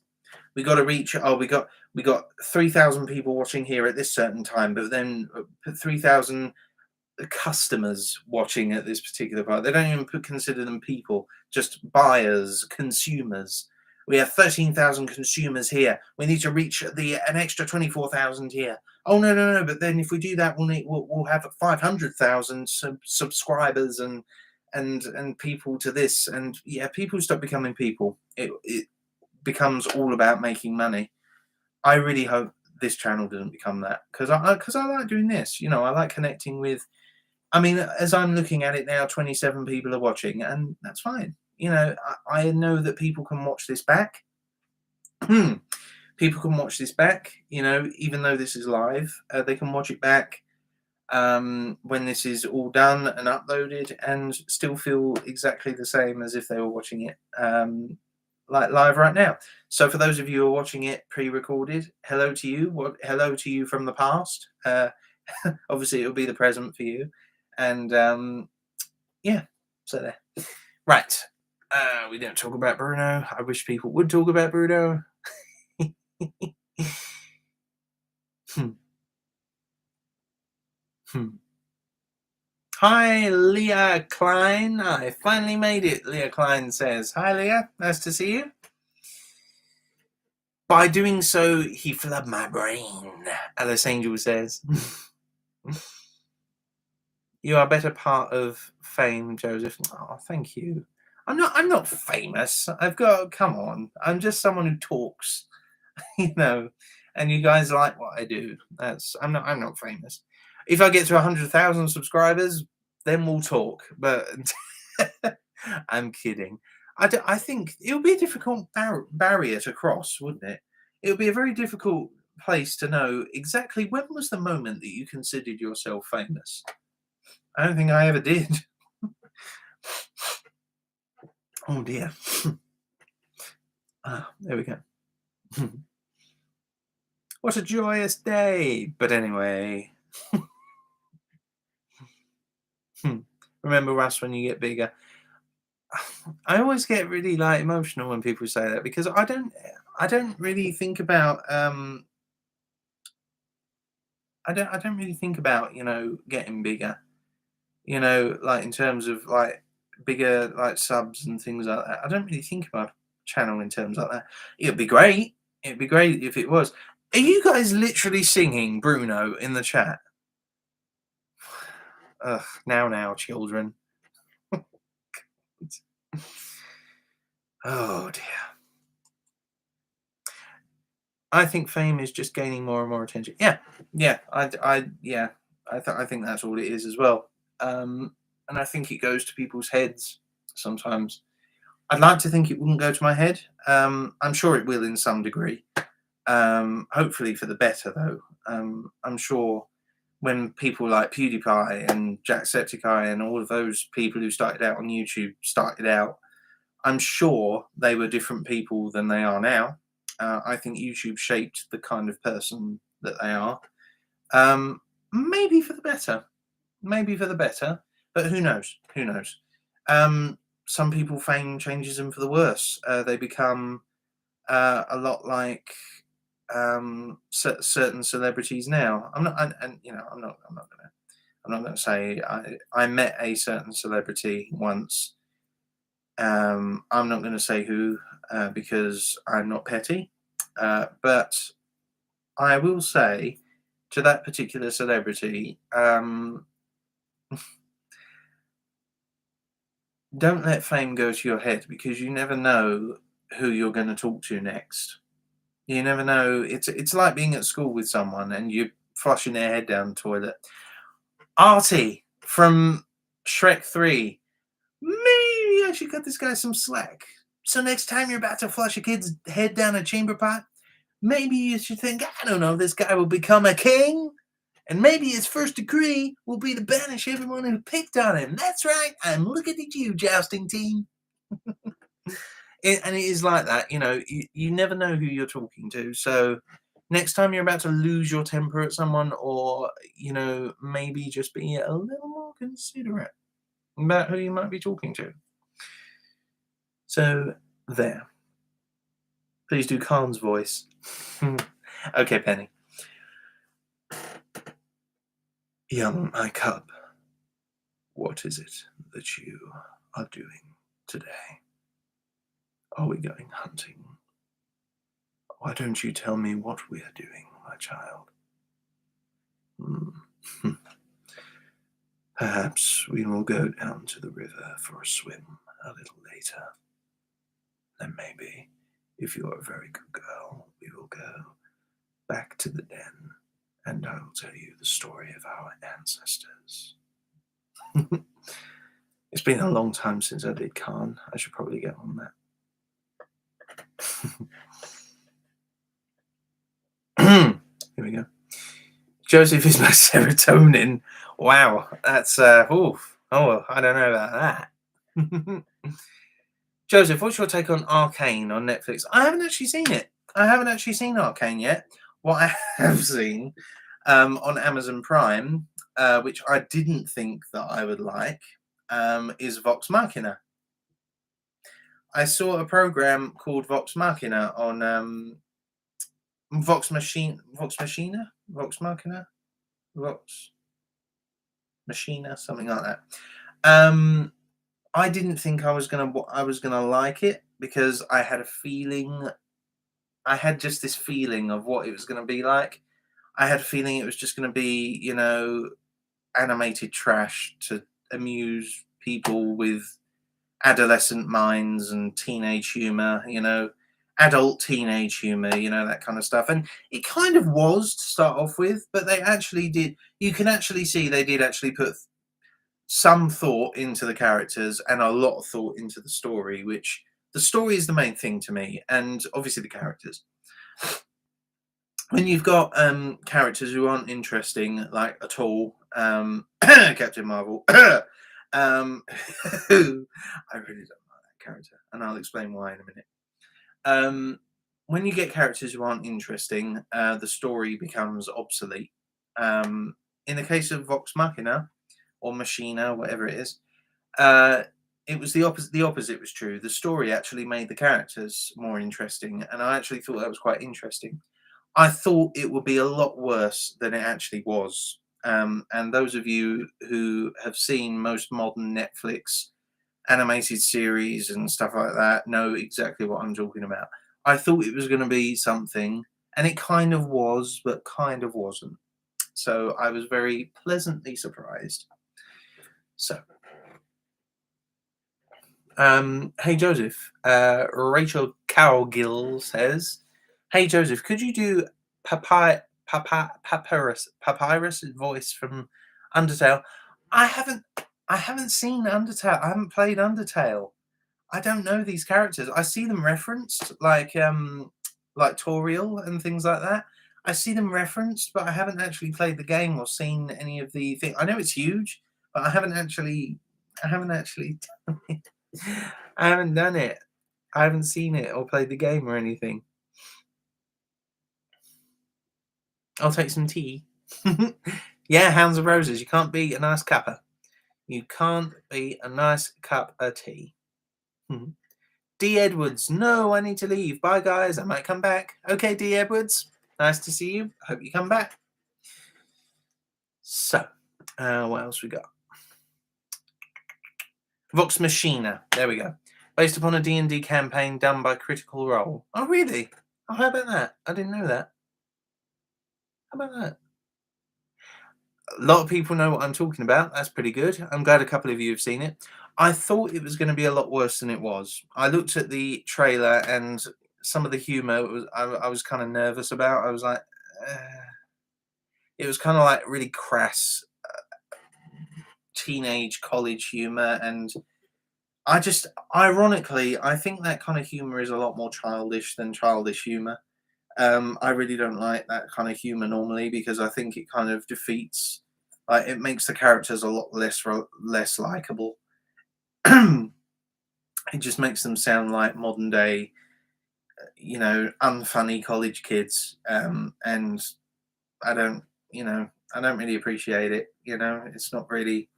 We got to reach. Oh, we got 3,000 people watching here at this certain time, but then 3,000 customers watching at this particular part. They don't even consider them people, just buyers, consumers. We have 13,000 consumers here. We need to reach an extra 24,000 here. Oh no! But then if we do that, we'll have 500,000 subscribers and people to this. And yeah, people stop becoming people. It becomes all about making money. I really hope this channel doesn't become that, because I like doing this. I like connecting with. I mean, as I'm looking at it now, 27 people are watching, and that's fine. I know that people can watch this back. People can watch this back, even though this is live, they can watch it back when this is all done and uploaded, and still feel exactly the same as if they were watching it like live right now. So for those of you who are watching it pre-recorded, hello to you. Hello to you from the past. Obviously, it'll be the present for you. And yeah, so there. Right. We don't talk about Bruno. I wish people would talk about Bruno. Hmm, hmm. Hi, Leah Klein. I finally made it, Leah Klein says. Hi, Leah. Nice to see you. By doing so, he flooded my brain, Alice Angel says. You are better part of fame, Joseph. Oh, thank you. I'm not famous. Come on. I'm just someone who talks, you know, and you guys like what I do. I'm not famous. If I get to 100,000 subscribers, then we'll talk. But I'm kidding. I think it would be a difficult barrier to cross, wouldn't it? It would be a very difficult place to know exactly when was the moment that you considered yourself famous. I don't think I ever did. Oh dear. There we go. What a joyous day. But anyway, remember us when you get bigger. I always get really like emotional when people say that because I don't really think about I don't really think about, getting bigger. Like in terms of like bigger like subs and things like that. I don't really think about channel in terms like that. It'd be great. It'd be great if it was. Are you guys literally singing Bruno in the chat? Ugh, now, children. Oh dear. I think fame is just gaining more and more attention. Yeah, yeah, yeah, I think that's all it is as well. And I think it goes to people's heads sometimes. I'd like to think it wouldn't go to my head. I'm sure it will in some degree. Hopefully for the better, though. I'm sure when people like PewDiePie and Jacksepticeye and all of those people who started out on YouTube started out, I'm sure they were different people than they are now. I think YouTube shaped the kind of person that they are. Maybe for the better. Maybe for the better. But who knows? Who knows? Some people fame changes them for the worse. They become a lot like certain celebrities now. I'm not, and I'm not gonna say I met a certain celebrity once. I'm not going to say who because I'm not petty, but I will say to that particular celebrity, don't let fame go to your head because you never know who you're going to talk to next. You never know. It's like being at school with someone and you're flushing their head down the toilet. Artie from Shrek 3. Maybe I should cut this guy some slack. So next time you're about to flush a kid's head down a chamber pot, maybe you should think, I don't know, this guy will become a king, and maybe his first decree will be to banish everyone who picked on him. That's right, I'm looking at you, jousting team. And it is like that, you never know who you're talking to. So next time you're about to lose your temper at someone, or, maybe just be a little more considerate about who you might be talking to. So there. Please do Khan's voice. Okay, Penny. Young my cub, what is it that you are doing today? Are we going hunting? Why don't you tell me what we are doing, my child? Perhaps we will go down to the river for a swim a little later. Then maybe, if you're a very good girl, we will go back to the den and I will tell you the story of our ancestors. It's been a long time since I did Khan. I should probably get on that. Here we go. Joseph is my serotonin. Wow, that's I don't know about that. Joseph, what's your take on Arcane on Netflix? I haven't actually seen it. I haven't actually seen Arcane yet. What I have seen on Amazon Prime, which I didn't think that I would like, is Vox Machina. I saw a program called Vox Machina on Vox Machina, Vox Machina, Vox Machina, something like that. Um, I didn't think I was gonna like it because I had a feeling. I had just this feeling of what it was gonna be like. I had a feeling it was just gonna be, animated trash to amuse people with adolescent minds and teenage humor, adult teenage humor, that kind of stuff. And it kind of was to start off with, but they actually did. You can actually see they did actually put some thought into the characters and a lot of thought into the story, which the story is the main thing to me, and obviously the characters. When you've got characters who aren't interesting like at all, Captain Marvel, who I really don't like that character, and I'll explain why in a minute. When you get characters who aren't interesting, the story becomes obsolete. In the case of Vox Machina or Machina, whatever it is, uh, it was the opposite. The opposite was true. The story actually made the characters more interesting, and I actually thought that was quite interesting. I thought it would be a lot worse than it actually was. And those of you who have seen most modern Netflix animated series and stuff like that know exactly what I'm talking about. I thought it was going to be something, and it kind of was, but kind of wasn't. So I was very pleasantly surprised. So, hey Joseph, Rachel Cowgill says, "Hey Joseph, could you do papyrus voice from Undertale? I haven't, I haven't seen Undertale. I haven't played Undertale. I don't know these characters. I see them referenced, like Toriel and things like that. I see them referenced, but I haven't actually played the game or seen any of the things. I know it's huge, but I haven't actually done it. I haven't done it. I haven't seen it or played the game or anything. I'll take some tea. Yeah, Hounds of Roses. You can't beat a nice cuppa. You can't beat a nice cup of tea. D. Edwards, no, I need to leave. Bye, guys. I might come back. Okay, D. Edwards, nice to see you. Hope you come back. So, what else we got? Vox Machina. There we go. Based upon a D&D campaign done by Critical Role. Oh, really? Oh, how about that? I didn't know that. How about that? A lot of people know what I'm talking about. That's pretty good. I'm glad a couple of you have seen it. I thought it was going to be a lot worse than it was. I looked at the trailer and some of the humor I was kind of nervous about. I was like, uh, it was kind of like really crass teenage college humor, and I just ironically I think that kind of humor is a lot more childish than childish humor. I really don't like that kind of humor normally because I think it kind of defeats, like, it makes the characters a lot less likable. It just makes them sound like modern day, unfunny college kids, and I don't, I don't really appreciate it. It's not really,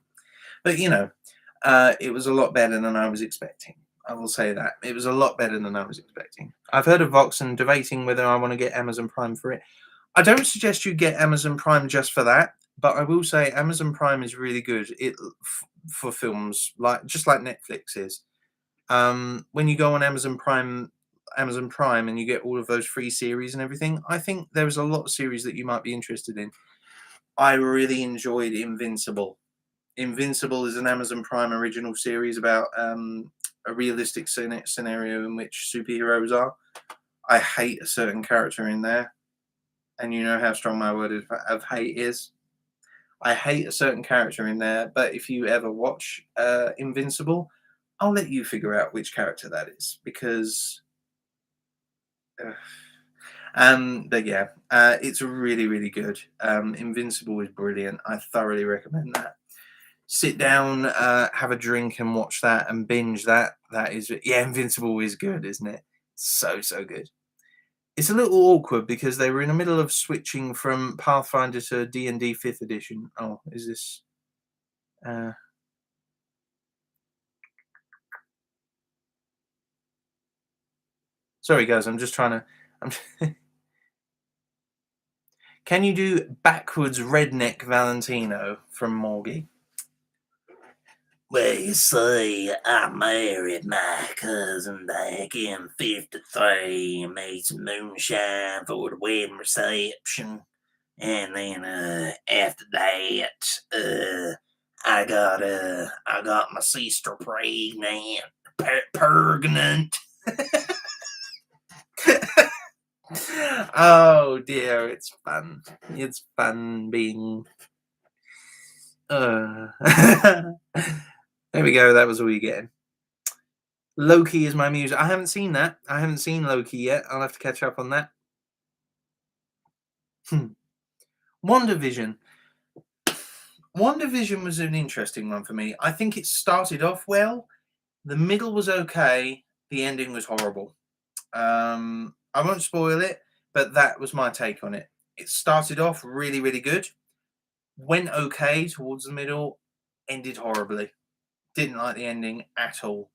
but it was a lot better than I was expecting. I will say that it was a lot better than I was expecting. I've heard of Vox and debating whether I want to get Amazon Prime for it. I don't suggest you get Amazon Prime just for that, but I will say Amazon Prime is really good. For films, like just like Netflix is. When you go on Amazon Prime, and you get all of those free series and everything, I think there's a lot of series that you might be interested in. I really enjoyed Invincible. Invincible is an Amazon Prime original series about a realistic scenario in which superheroes are. I hate a certain character in there, and you know how strong my word of hate is. I hate a certain character in there, but if you ever watch Invincible, I'll let you figure out which character that is because. But yeah, it's really, really good. Invincible is brilliant. I thoroughly recommend that. Sit down, have a drink, and watch that and binge that. That is, yeah, Invincible is good, isn't it? So good. It's a little awkward because they were in the middle of switching from Pathfinder to D&D 5th edition. Oh, is this? Sorry, guys. I'm just trying to. I'm. Can you do backwards redneck Valentino from Morgie? Well, you see, I married my cousin back in '53 and made some moonshine for the wedding reception. And then after that, I got my sister pregnant, pregnant. Oh dear, it's fun. It's fun being. There we go. That was all you getting. Loki is my music. I haven't seen that. I haven't seen Loki yet. I'll have to catch up on that. WandaVision. WandaVision was an interesting one for me. I think it started off well. The middle was okay. The ending was horrible. I won't spoil it, but that was my take on it. It started off really, really good. Went okay towards the middle. Ended horribly. Didn't like the ending at all.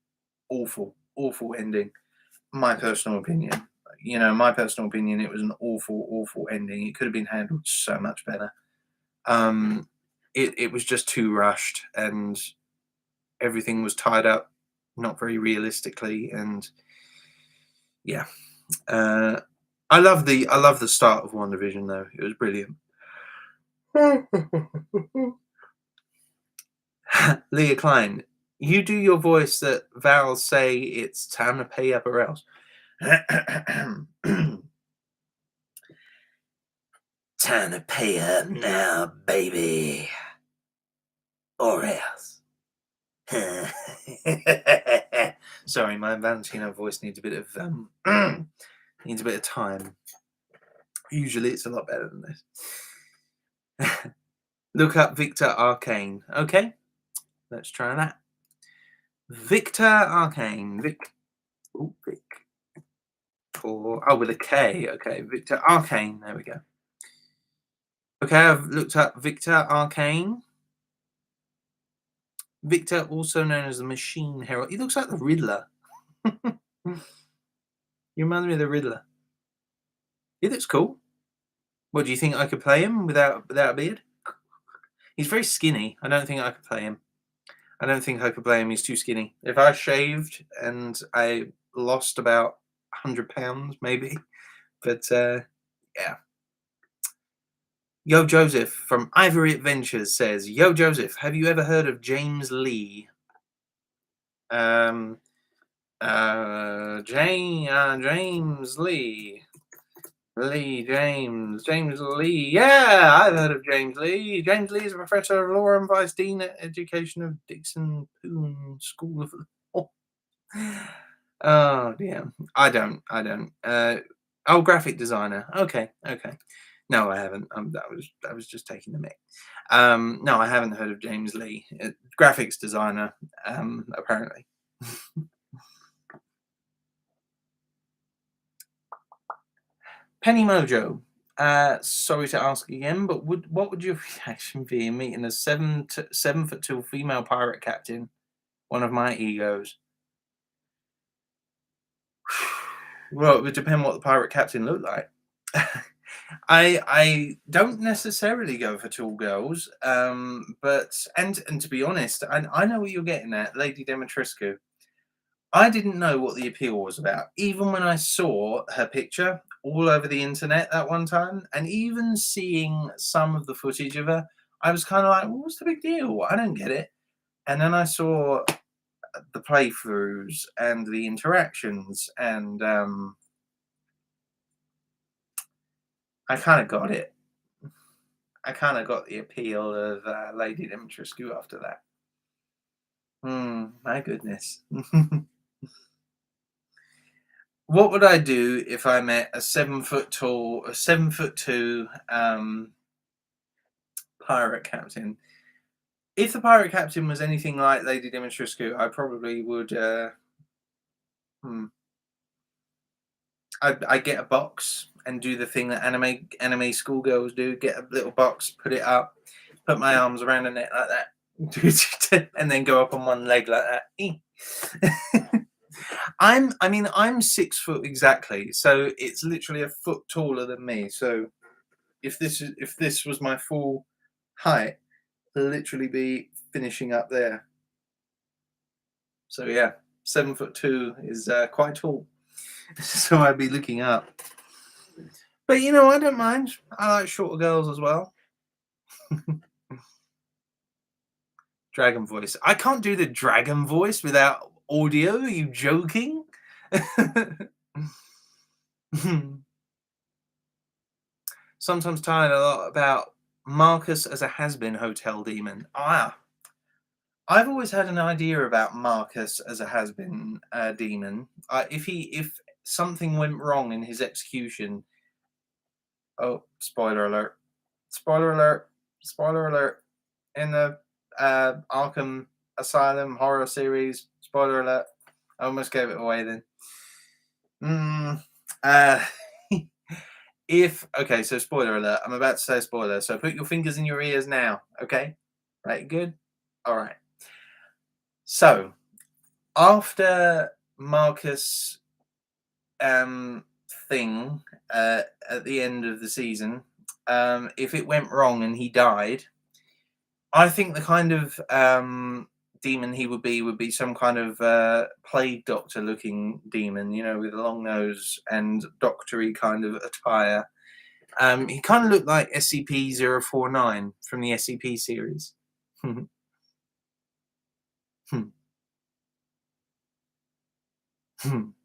Awful, awful ending. My personal opinion. My personal opinion, it was an awful, awful ending. It could have been handled so much better. It was just too rushed, and everything was tied up not very realistically. And yeah, I love the start of WandaVision though. It was brilliant. Leah Klein, you do your voice that Val say it's time to pay up or else. Time to pay up now, baby. Or else. Sorry, my Valentino voice needs a bit of time. Usually it's a lot better than this. Look up Victor Arcane. Okay, let's try that. Victor Arcane. Vic. With a K. Okay, Victor Arcane. There we go. Okay, I've looked up Victor Arcane. Victor, also known as the Machine Herald. He looks like the Riddler. He reminds me of the Riddler. He looks cool. What, do you think I could play him without a beard? He's very skinny. I don't think I could play him. I don't think I could play him. He's too skinny. If I shaved and I lost about 100 pounds, maybe. But yeah. Yo Joseph from Ivory Adventures says, Yo Joseph, have you ever heard of James Lee? James Lee. James Lee. Yeah, I've heard of James Lee. James Lee is a professor of law and vice dean at education of Dixon Poon School of Law. Oh dear. I don't. Graphic designer. Okay. No, I haven't. That was just taking the mic. No, I haven't heard of James Lee. Graphics designer, apparently. Penny Mojo. Sorry to ask again, but what would your reaction be in meeting a 7'2" female pirate captain? One of my egos. Well, it would depend what the pirate captain looked like. I don't necessarily go for tall girls, but to be honest, I know what you're getting at, Lady Dimitrescu. I didn't know what the appeal was about, even when I saw her picture all over the internet that one time, and even seeing some of the footage of her, I was kind of like, well, what's the big deal? I don't get it. And then I saw the playthroughs and the interactions, and I kind of got it. I kind of got the appeal of Lady Dimitrescu after that. My goodness. What would I do if I met a 7'2" pirate captain? If the pirate captain was anything like Lady Dimitrescu, I probably would. I'd get a box and do the thing that anime schoolgirls do: get a little box, put it up, put my arms around the neck like that, and then go up on one leg like that. I'm 6 foot exactly, so it's literally a foot taller than me. So if this was my full height, literally be finishing up there. So yeah, 7'2" is quite tall. So I'd be looking up. But you know, I don't mind. I like shorter girls as well. Dragon voice. I can't do the dragon voice without audio. Are you joking? Sometimes tired a lot about Marcus as a has-been hotel demon. I've always had an idea about Marcus as a has-been demon. If something went wrong in his execution, oh, spoiler alert! Spoiler alert! Spoiler alert! In the Arkham Asylum horror series, spoiler alert! I almost gave it away then. Uh, okay, so spoiler alert. I'm about to say spoiler, so put your fingers in your ears now. Okay, right, good. All right. So after Marcus thing at the end of the season, if it went wrong and he died, I think the kind of demon he would be some kind of plague doctor looking demon, you know, with a long nose and doctory kind of attire. He kind of looked like SCP-049 from the SCP series.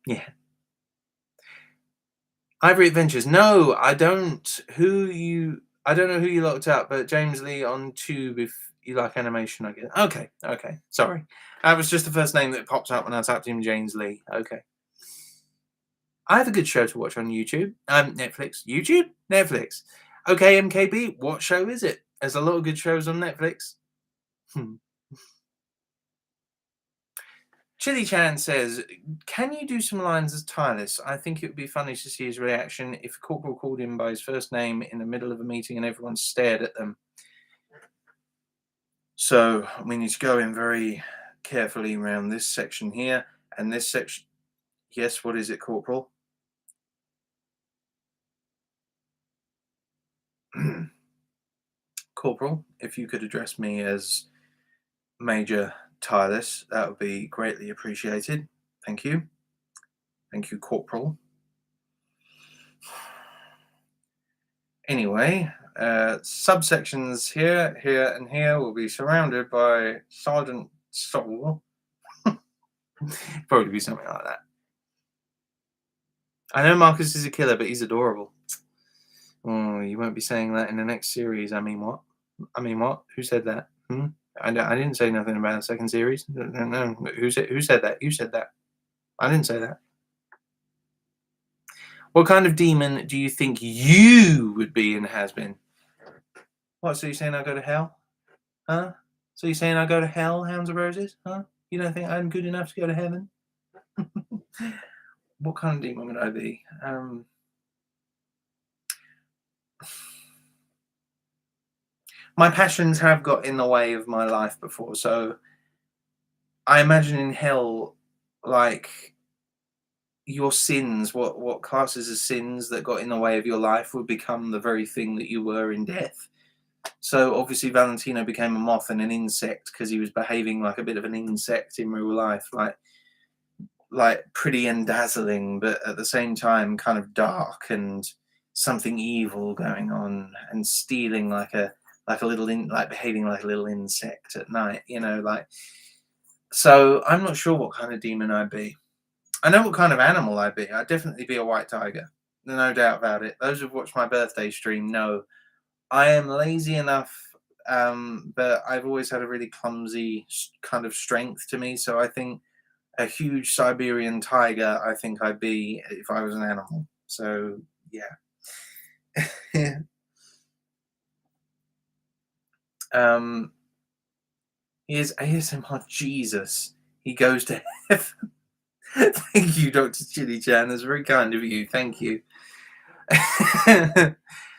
Yeah. Ivory Adventures. No, I don't. I don't know who you looked up, but James Lee on Tube if you like animation, I guess. Okay, okay. Sorry. That was just the first name that popped up when I typed in James Lee. Okay. I have a good show to watch on YouTube. Netflix. YouTube? Netflix. Okay, MKB, what show is it? There's a lot of good shows on Netflix. Chili Chan says, "Can you do some lines as Tyrus? I think it would be funny to see his reaction if Corporal called him by his first name in the middle of a meeting and everyone stared at them." So we need to go in very carefully around this section here and this section. Yes, what is it, Corporal? Corporal, if you could address me as Major Tyrus, that would be greatly appreciated. Thank you. Thank you, Corporal. Anyway, subsections here, here, and here will be surrounded by Sergeant Soul. Probably be something like that. I know Marcus is a killer, but he's adorable. Oh, you won't be saying that in the next series. I mean, what? I mean, what? Who said that? I didn't say nothing about the second series. No. Who said that? You said that. I didn't say that. What kind of demon do you think you would be in Has-Been? What, so you're saying I go to hell? Huh? So you're saying I go to hell, Hounds of Roses? Huh? You don't think I'm good enough to go to heaven? What kind of demon would I be? My passions have got in the way of my life before, so I imagine in hell, like, your sins, what classes as sins that got in the way of your life would become the very thing that you were in death. So obviously Valentino became a moth and an insect because he was behaving like a bit of an insect in real life, like pretty and dazzling, but at the same time kind of dark and something evil going on, and stealing like a little like behaving like a little insect at night, you know, like. So I'm not sure what kind of demon I'd be. I know what kind of animal I'd be. I'd definitely be a white tiger. No doubt about it. Those who've watched my birthday stream know I am lazy enough, but I've always had a really clumsy kind of strength to me. So I think a huge Siberian tiger, I think I'd be if I was an animal. So yeah. Here's ASMR Jesus. He goes to heaven. Thank you, Dr. Chili Chan. That's very kind of you. Thank you.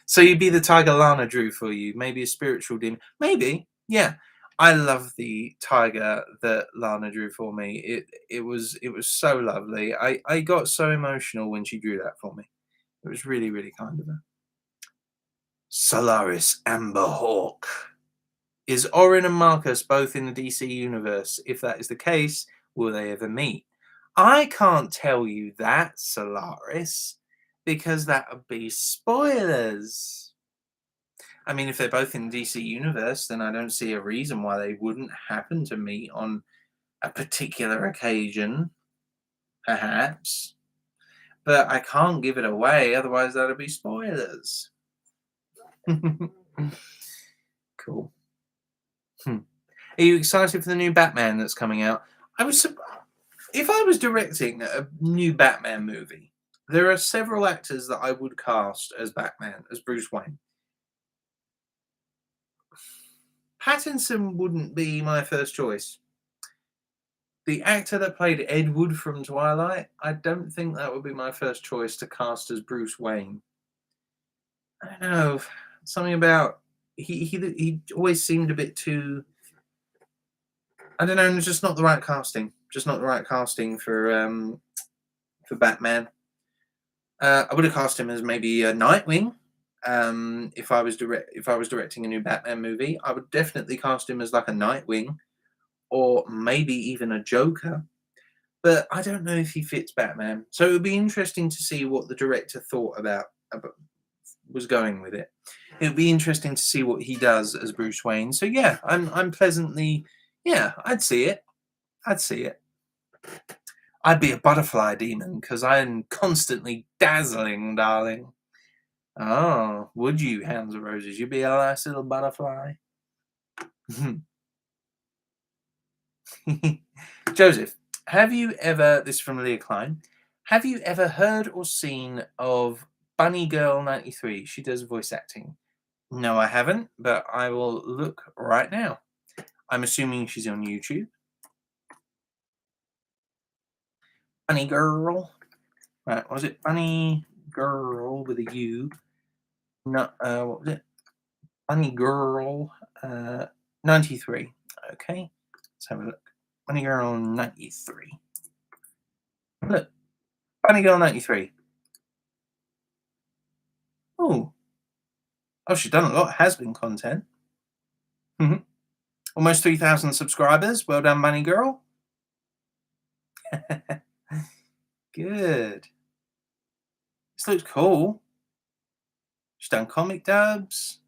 So you'd be the tiger Lana drew for you. Maybe a spiritual demon. Maybe. Yeah. I love the tiger that Lana drew for me. It was so lovely. I got so emotional when she drew that for me. It was really, really kind of her. Solaris Amber Hawk. Is Orin and Marcus both in the DC universe? If that is the case, will they ever meet? I can't tell you that, Solaris, because that would be spoilers. I mean, if they're both in the DC universe, then I don't see a reason why they wouldn't happen to meet on a particular occasion, perhaps. But I can't give it away, otherwise that'll be spoilers. Cool. Are you excited for the new Batman that's coming out? If I was directing a new Batman movie, there are several actors that I would cast as Batman, as Bruce Wayne. Pattinson wouldn't be my first choice. The actor that played Ed Wood from Twilight, I don't think that would be my first choice to cast as Bruce Wayne. I don't know, something about he always seemed a bit too. I don't know, just not the right casting. Just not the right casting for Batman. I would have cast him as maybe a Nightwing. If I was directing a new Batman movie, I would definitely cast him as like a Nightwing, or maybe even a Joker. But I don't know if he fits Batman. So it would be interesting to see what the director thought about was going with it. It would be interesting to see what he does as Bruce Wayne. So yeah, I'm pleasantly, yeah, I'd see it. I'd see it. I'd be a butterfly demon because I'm constantly dazzling, darling. Oh, would you, Hands of Roses? You'd be a nice little butterfly. Joseph, have you ever, this is from Leah Klein, have you ever heard or seen of Bunny Girl 93? She does voice acting. No, I haven't, but I will look right now. I'm assuming she's on YouTube. Bunny Girl. Right, was it Bunny Girl with a U? No, what was it? Bunny Girl 93. Okay, let's have a look. Bunny Girl 93. Look, Bunny Girl 93. Oh, she's done a lot. Has been content. Almost 3,000 subscribers. Well done, Bunny Girl. Good. This looks cool. She's done comic dubs.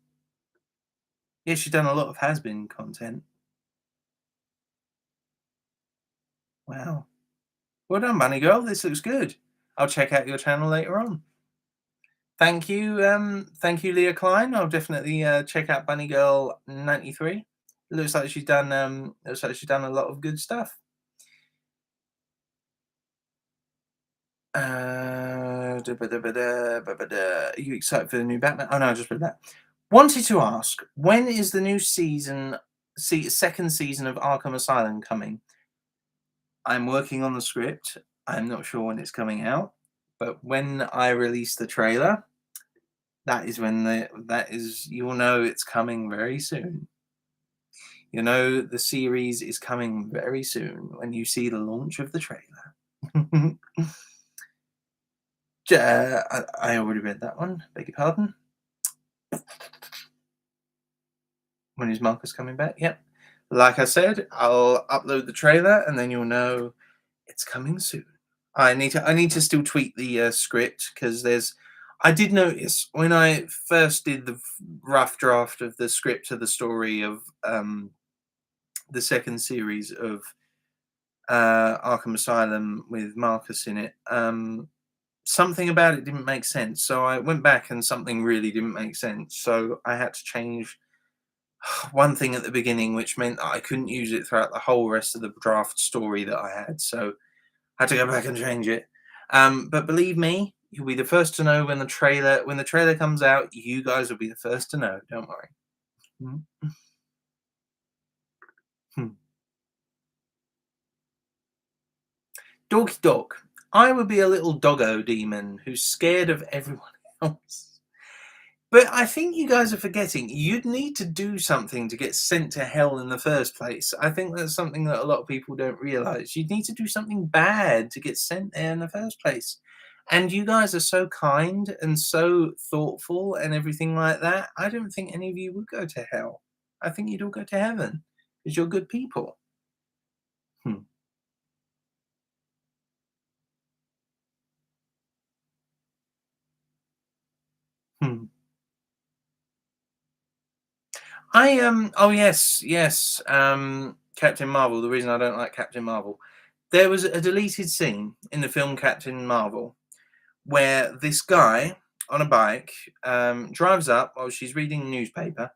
Yeah, she's done a lot of has-been content. Wow. Well done, Bunny Girl. This looks good. I'll check out your channel later on. Thank you, Leah Klein. I'll definitely check out Bunny Girl 93. It looks like she's done a lot of good stuff. Are you excited for the new Batman? Oh no, I just read that. Wanted to ask, when is the new second season of Arkham Asylum coming? I'm working on the script. I'm not sure when it's coming out, but when I release the trailer, that is when you will know it's coming very soon. You know the series is coming very soon when you see the launch of the trailer. I already read that one. Beg your pardon. When is Marcus coming back? Yep. Like I said, I'll upload the trailer and then you'll know it's coming soon. I need to still tweak the script because I did notice when I first did the rough draft of the script of the story of the second series of Arkham Asylum with Marcus in it, something about it didn't make sense. So I went back and something really didn't make sense. So I had to change one thing at the beginning, which meant that I couldn't use it throughout the whole rest of the draft story that I had. So I had to go back and change it. But believe me, you'll be the first to know when the trailer comes out. You guys will be the first to know. Don't worry. Doggy dog. I would be a little doggo demon who's scared of everyone else. But I think you guys are forgetting, you'd need to do something to get sent to hell in the first place. I think that's something that a lot of people don't realise. You'd need to do something bad to get sent there in the first place. And you guys are so kind and so thoughtful and everything like that. I don't think any of you would go to hell. I think you'd all go to heaven because you're good people. Hmm. Hmm. Oh yes, yes. Captain Marvel. The reason I don't like Captain Marvel, there was a deleted scene in the film Captain Marvel where this guy on a bike drives up while she's reading the newspaper.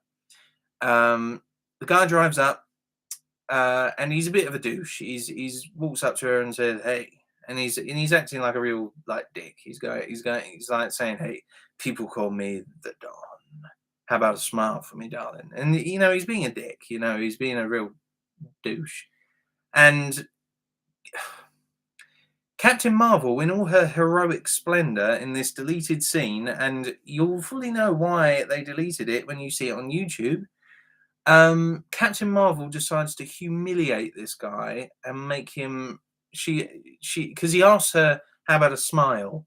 The guy drives up, and he's a bit of a douche. He's walks up to her and says, "Hey," and he's acting like a real like dick. He's like saying, "Hey, people call me the Don. How about a smile for me, darling?" And he's being a dick. He's being a real douche. And Captain Marvel, in all her heroic splendor, in this deleted scene, and you'll fully know why they deleted it when you see it on YouTube. Captain Marvel decides to humiliate this guy and make him she because he asks her how about a smile,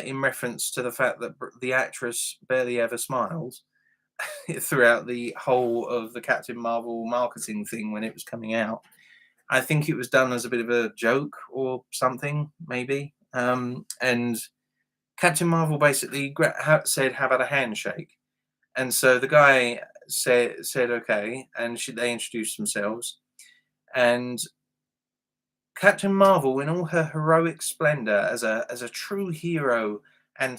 in reference to the fact that the actress barely ever smiles throughout the whole of the Captain Marvel marketing thing when it was coming out. I think it was done as a bit of a joke or something, maybe. And Captain Marvel basically said, "How about a handshake?" And so the guy said okay, and they introduced themselves. And Captain Marvel, in all her heroic splendor as a true hero and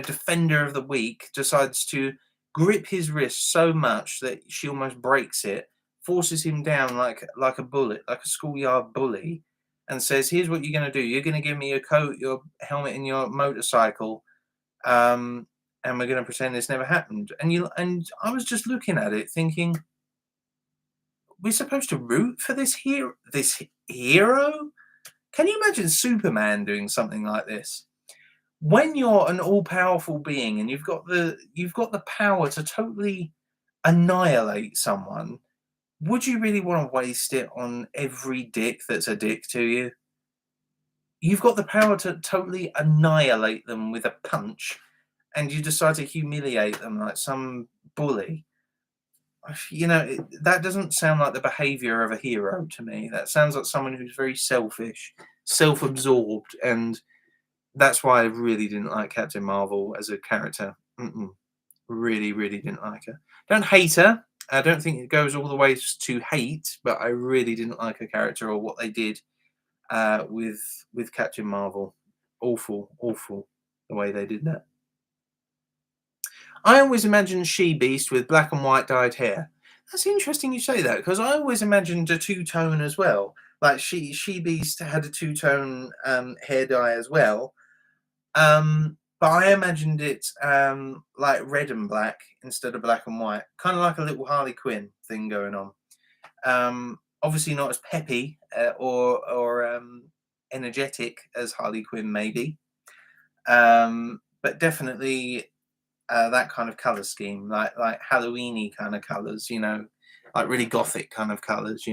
defender of the weak, decides to grip his wrist so much that she almost breaks it, forces him down like a bullet, like a schoolyard bully, and says, "Here's what you're going to do. You're going to give me your coat, your helmet, and your motorcycle, um, and we're going to pretend this never happened." And I was just looking at it, thinking, we're supposed to root for this hero? Can you imagine Superman doing something like this? When you're an all-powerful being and you've got the power to totally annihilate someone, would you really want to waste it on every dick that's a dick to you? You've got the power to totally annihilate them with a punch, and you decide to humiliate them like some bully. That doesn't sound like the behavior of a hero to me. That sounds like someone who's very selfish, self-absorbed, and that's why I really didn't like Captain Marvel as a character. Really, really didn't like her. Don't hate her. I don't think it goes all the way to hate, but I really didn't like her character or what they did with Captain Marvel. Awful, awful the way they did that. I always imagined She Beast with black and white dyed hair. That's interesting you say that because I always imagined a two tone as well. Like She Beast had a two tone hair dye as well. But I imagined it like red and black instead of black and white, kind of like a little Harley Quinn thing going on. Obviously not as peppy or energetic as Harley Quinn, maybe, but definitely that kind of color scheme, like Halloweeny kind of colors, like really gothic kind of colors.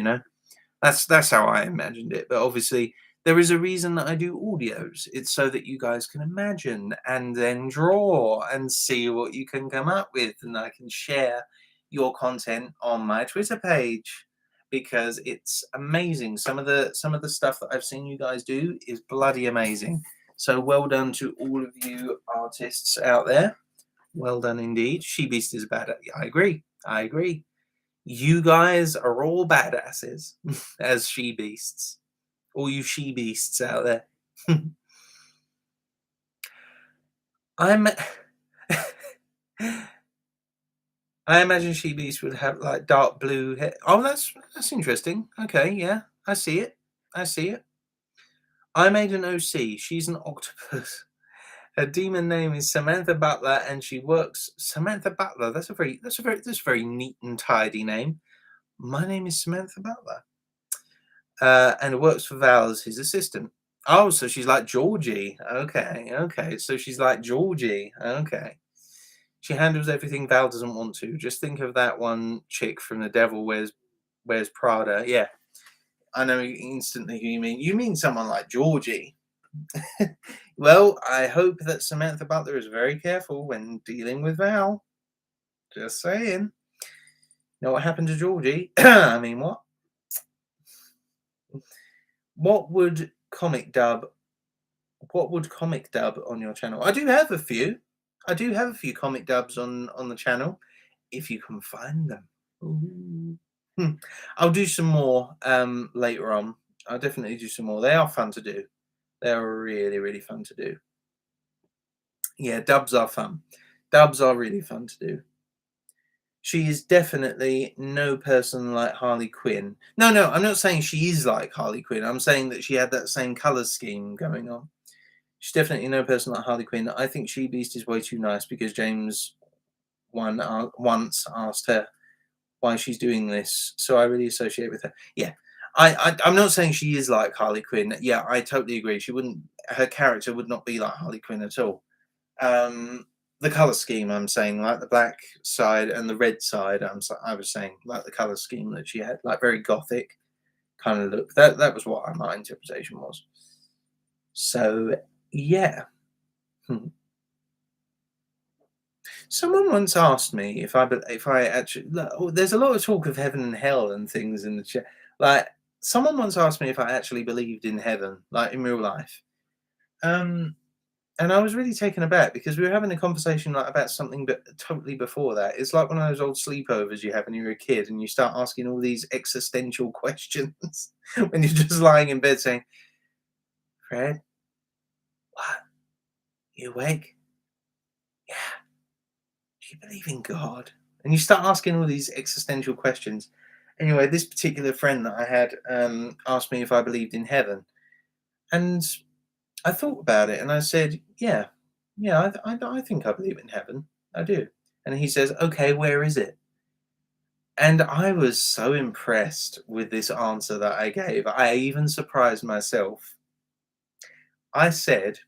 That's how I imagined it. But obviously, there is a reason that I do audios. It's so that you guys can imagine and then draw and see what you can come up with, and I can share your content on my Twitter page because it's amazing. Some of the stuff that I've seen you guys do is bloody amazing. So well done to all of you artists out there. Well done indeed. She Beast is bad. I agree. I agree. You guys are all badasses as she beasts. All you she beasts out there. I'm. I imagine she beast would have like dark blue hair. Oh, that's interesting. Okay, yeah, I see it. I see it. I made an OC. She's an octopus. Her demon name is Samantha Butler, and she works. Samantha Butler. That's a very neat and tidy name. My name is Samantha Butler. And works for Val as his assistant. Oh, so she's like Georgie. Okay, okay. So she's like Georgie. Okay. She handles everything Val doesn't want to. Just think of that one chick from The Devil Wears Prada. Yeah, I know instantly who you mean. You mean someone like Georgie. Well, I hope that Samantha Butler is very careful when dealing with Val. Just saying. Know what happened to Georgie? I mean, what? What would comic dub? What would comic dub on your channel? I do have a few. I do have a few comic dubs on the channel, if you can find them. Ooh. I'll do some more later on. I'll definitely do some more. They are fun to do. They are really, really fun to do. Yeah, dubs are fun. Dubs are really fun to do. She is definitely no person like Harley Quinn. No, no, I'm not saying she is like Harley Quinn. I'm saying that she had that same color scheme going on. She's definitely no person like Harley Quinn. I think She Beast is way too nice because James once asked her why she's doing this, so I really associate with her. Yeah, I'm not saying she is like Harley Quinn. Yeah, I totally agree. She wouldn't. Her character would not be like Harley Quinn at all. The color scheme, I'm saying, like the black side and the red side. I was saying, like the color scheme that she had, like very gothic kind of look. That was what my interpretation was. So yeah. Hmm. Someone once asked me if I actually there's a lot of talk of heaven and hell and things in the chat. Like someone once asked me if I actually believed in heaven, like in real life. Um, and I was really taken aback because we were having a conversation like about something but totally before that. It's like one of those old sleepovers you have when you're a kid and you start asking all these existential questions when you're just lying in bed saying, "Fred, what? You awake? Yeah. Do you believe in God?" And you start asking all these existential questions. Anyway, this particular friend that I had asked me if I believed in heaven, and I thought about it, and I said, "Yeah, yeah, I think I believe in heaven. I do." And he says, "Okay, where is it?" And I was so impressed with this answer that I gave. I even surprised myself. I said,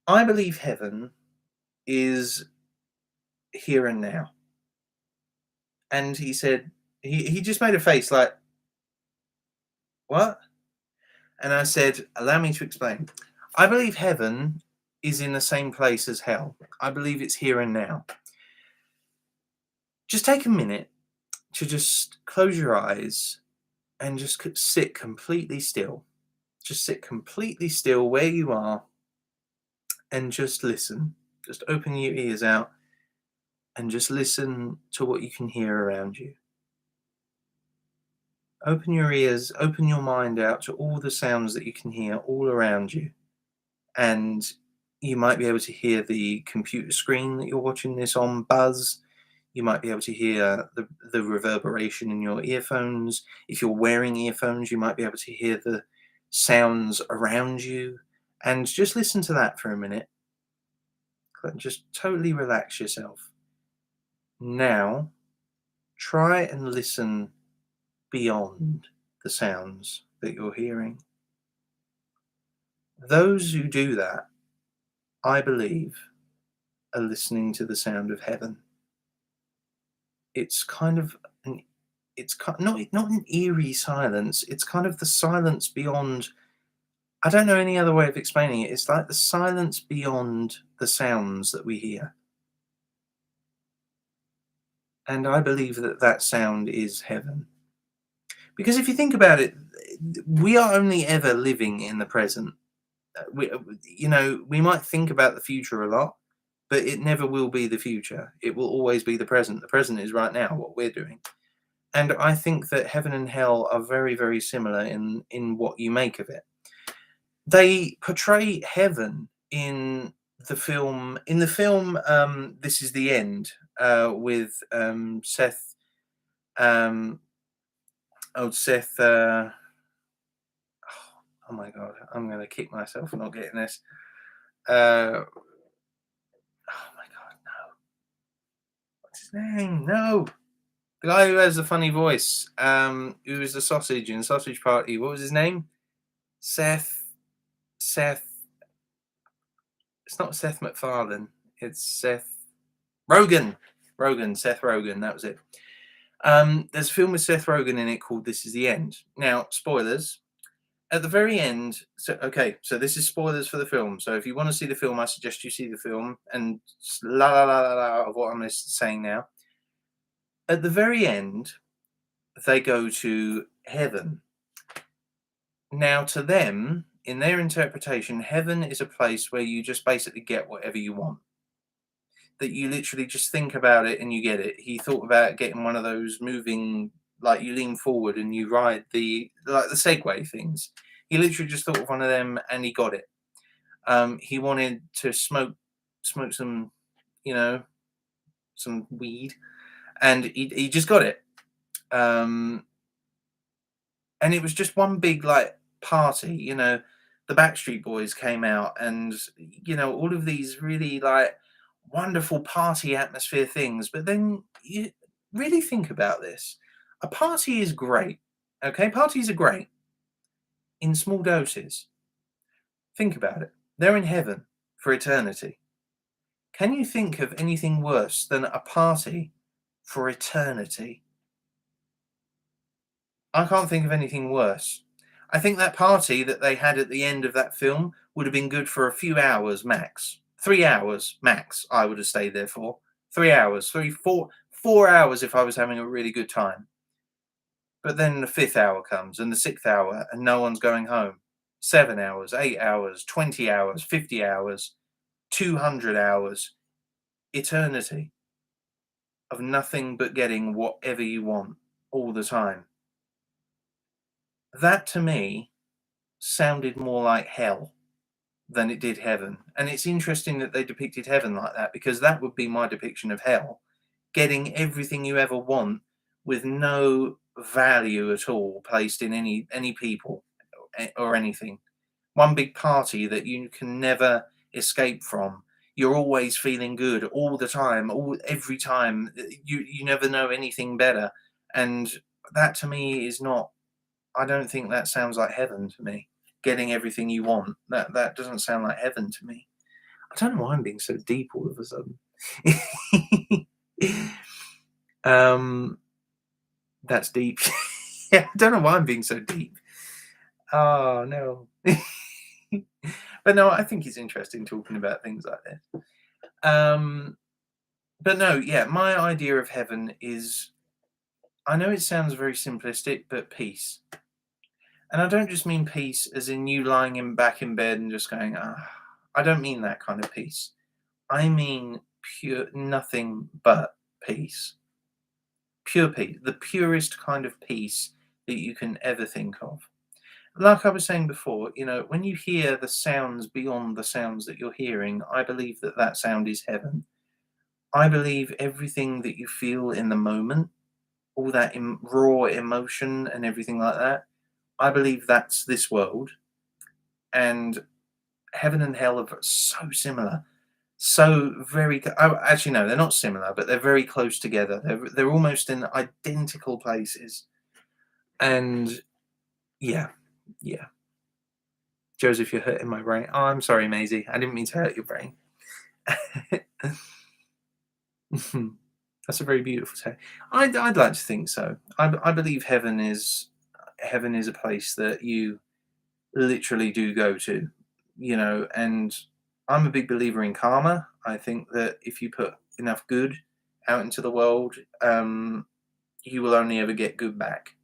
"I believe heaven is here and now." And he said, he just made a face like, "What?" And I said, "Allow me to explain. I believe heaven is in the same place as hell. I believe it's here and now. Just take a minute to just close your eyes and just sit completely still. Just sit completely still where you are and just listen. Just open your ears out and just listen to what you can hear around you. Open your ears, open your mind out to all the sounds that you can hear all around you. And you might be able to hear the computer screen that you're watching this on buzz. You might be able to hear the reverberation in your earphones. If you're wearing earphones, you might be able to hear the sounds around you. And just listen to that for a minute. Just totally relax yourself. Now, try and listen beyond the sounds that you're hearing. Those who do that, I believe, are listening to the sound of heaven. It's kind of an not an eerie silence. It's kind of the silence beyond. I don't know any other way of explaining it. It's like the silence beyond the sounds that we hear. And I believe that that sound is heaven. Because if you think about it, we are only ever living in the present. We might think about the future a lot, but it never will be the future. It will always be the present. The present is right now, what we're doing. And I think that heaven and hell are very, very similar in what you make of it. They portray heaven in the film. In the film, This Is the End, with Seth. Um, Seth. Oh my God, I'm going to kick myself for not getting this. Oh my God, no. What's his name? No. The guy who has the funny voice, who was the sausage in Sausage Party. What was his name? Seth. It's not Seth MacFarlane. It's Seth Rogen. Seth Rogen. That was it. There's a film with Seth Rogen in it called This Is the End. Now, spoilers. at the very end, so okay, so this is spoilers for the film. So if you want to see the film, I suggest you see the film and la la la la la of what I'm saying now. At the very end, they go to heaven. Now, to them, in their interpretation, heaven is a place where you just basically get whatever you want. That you literally just think about it and you get it. He thought about getting one of those moving, like you lean forward and you ride the Segway things. He literally just thought of one of them and he got it. He wanted to smoke some, you know, some weed, and he just got it. Um, and it was just one big like party. The Backstreet Boys came out, and all of these really like wonderful party atmosphere things. But then you really think about this. A party is great. Okay, parties are great in small doses. Think about it. They're in heaven for eternity. Can you think of anything worse than a party for eternity? I can't think of anything worse. I think that party that they had at the end of that film would have been good for a few hours max. 3 hours max, I would have stayed there for. 3 hours, 4 hours if I was having a really good time. But then the fifth hour comes and the sixth hour and no one's going home. 7 hours, 8 hours, 20 hours, 50 hours, 200 hours. Eternity of nothing but getting whatever you want all the time. That to me sounded more like hell than it did heaven. And it's interesting that they depicted heaven like that, because that would be my depiction of hell. Getting everything you ever want with no value at all placed in any people or anything. One big party that you can never escape from. You're always feeling good all the time, every time. You never know anything better. And that to me is not, I don't think that sounds like heaven to me. Getting everything you want. That doesn't sound like heaven to me. I don't know why I'm being so deep all of a sudden. That's deep. Yeah, I don't know why I'm being so deep. Oh no. But no, I think it's interesting talking about things like this. But no, yeah, my idea of heaven is, I know it sounds very simplistic, but peace. And I don't just mean peace as in you lying back in bed and just going, ah. I don't mean that kind of peace. I mean pure, nothing but peace. Pure peace, the purest kind of peace that you can ever think of. Like I was saying before, when you hear the sounds beyond the sounds that you're hearing, I believe that that sound is heaven. I believe everything that you feel in the moment, all that raw emotion and everything like that, I believe that's this world. And heaven and hell are so similar. So very, actually, no, they're not similar, but they're very close together. They're almost in identical places. And yeah. Joseph, you're hurting my brain. Oh, I'm sorry, Maisie. I didn't mean to hurt your brain. That's a very beautiful tale. I'd like to think so. I believe heaven is a place that you literally do go to, and I'm a big believer in karma. I think that if you put enough good out into the world, you will only ever get good back.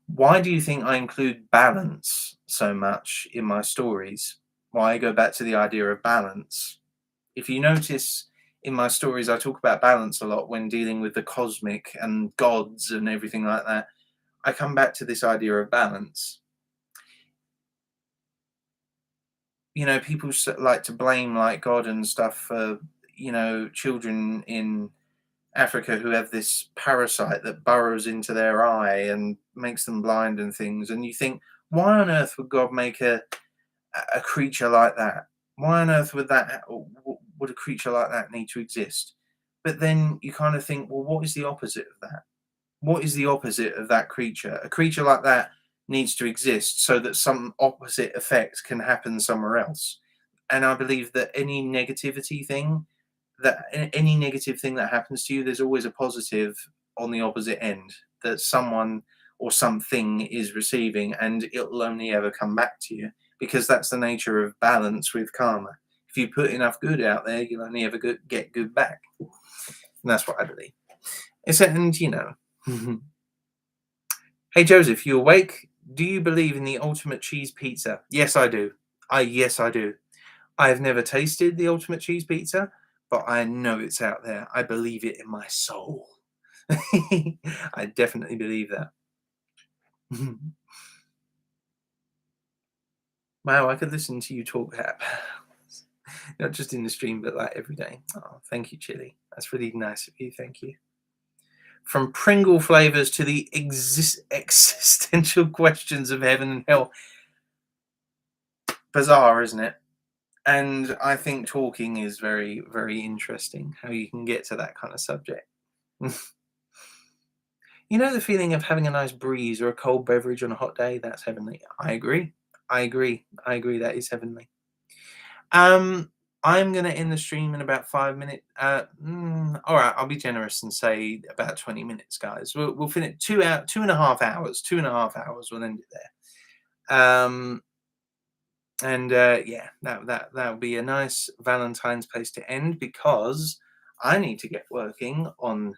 Why do you think I include balance so much in my stories? Why I go back to the idea of balance? If you notice in my stories, I talk about balance a lot when dealing with the cosmic and gods and everything like that. I come back to this idea of balance. People like to blame like God and stuff for, children in Africa who have this parasite that burrows into their eye and makes them blind and things. And you think, why on earth would God make a creature like that? Why on earth would a creature like that need to exist? But then you kind of think, well, what is the opposite of that? What is the opposite of that creature? A creature like that needs to exist so that some opposite effect can happen somewhere else. And I believe that any negative thing that happens to you, there's always a positive on the opposite end. That someone or something is receiving, and it'll only ever come back to you, because that's the nature of balance with karma. If you put enough good out there, you'll only ever get good back. And that's what I believe. And you know. Hey Joseph, you awake? Do you believe in the ultimate cheese pizza? Yes, I do. Yes, I do. I have never tasted the ultimate cheese pizza, but I know it's out there. I believe it in my soul. I definitely believe that. Wow, I could listen to you talk that. Not just in the stream, but like every day. Oh, thank you, Chili. That's really nice of you. Thank you. From Pringle flavors to the existential questions of heaven and hell. Bizarre, isn't it? And I think talking is very, very interesting, how you can get to that kind of subject. You know the feeling of having a nice breeze or a cold beverage on a hot day? That's heavenly. I agree. I agree. I agree. That is heavenly. I'm going to end the stream in about 5 minutes. All right, I'll be generous and say about 20 minutes, guys. We'll finish 2.5 hours. 2.5 hours. We'll end it there. Yeah, that would be a nice Valentine's place to end, because I need to get working on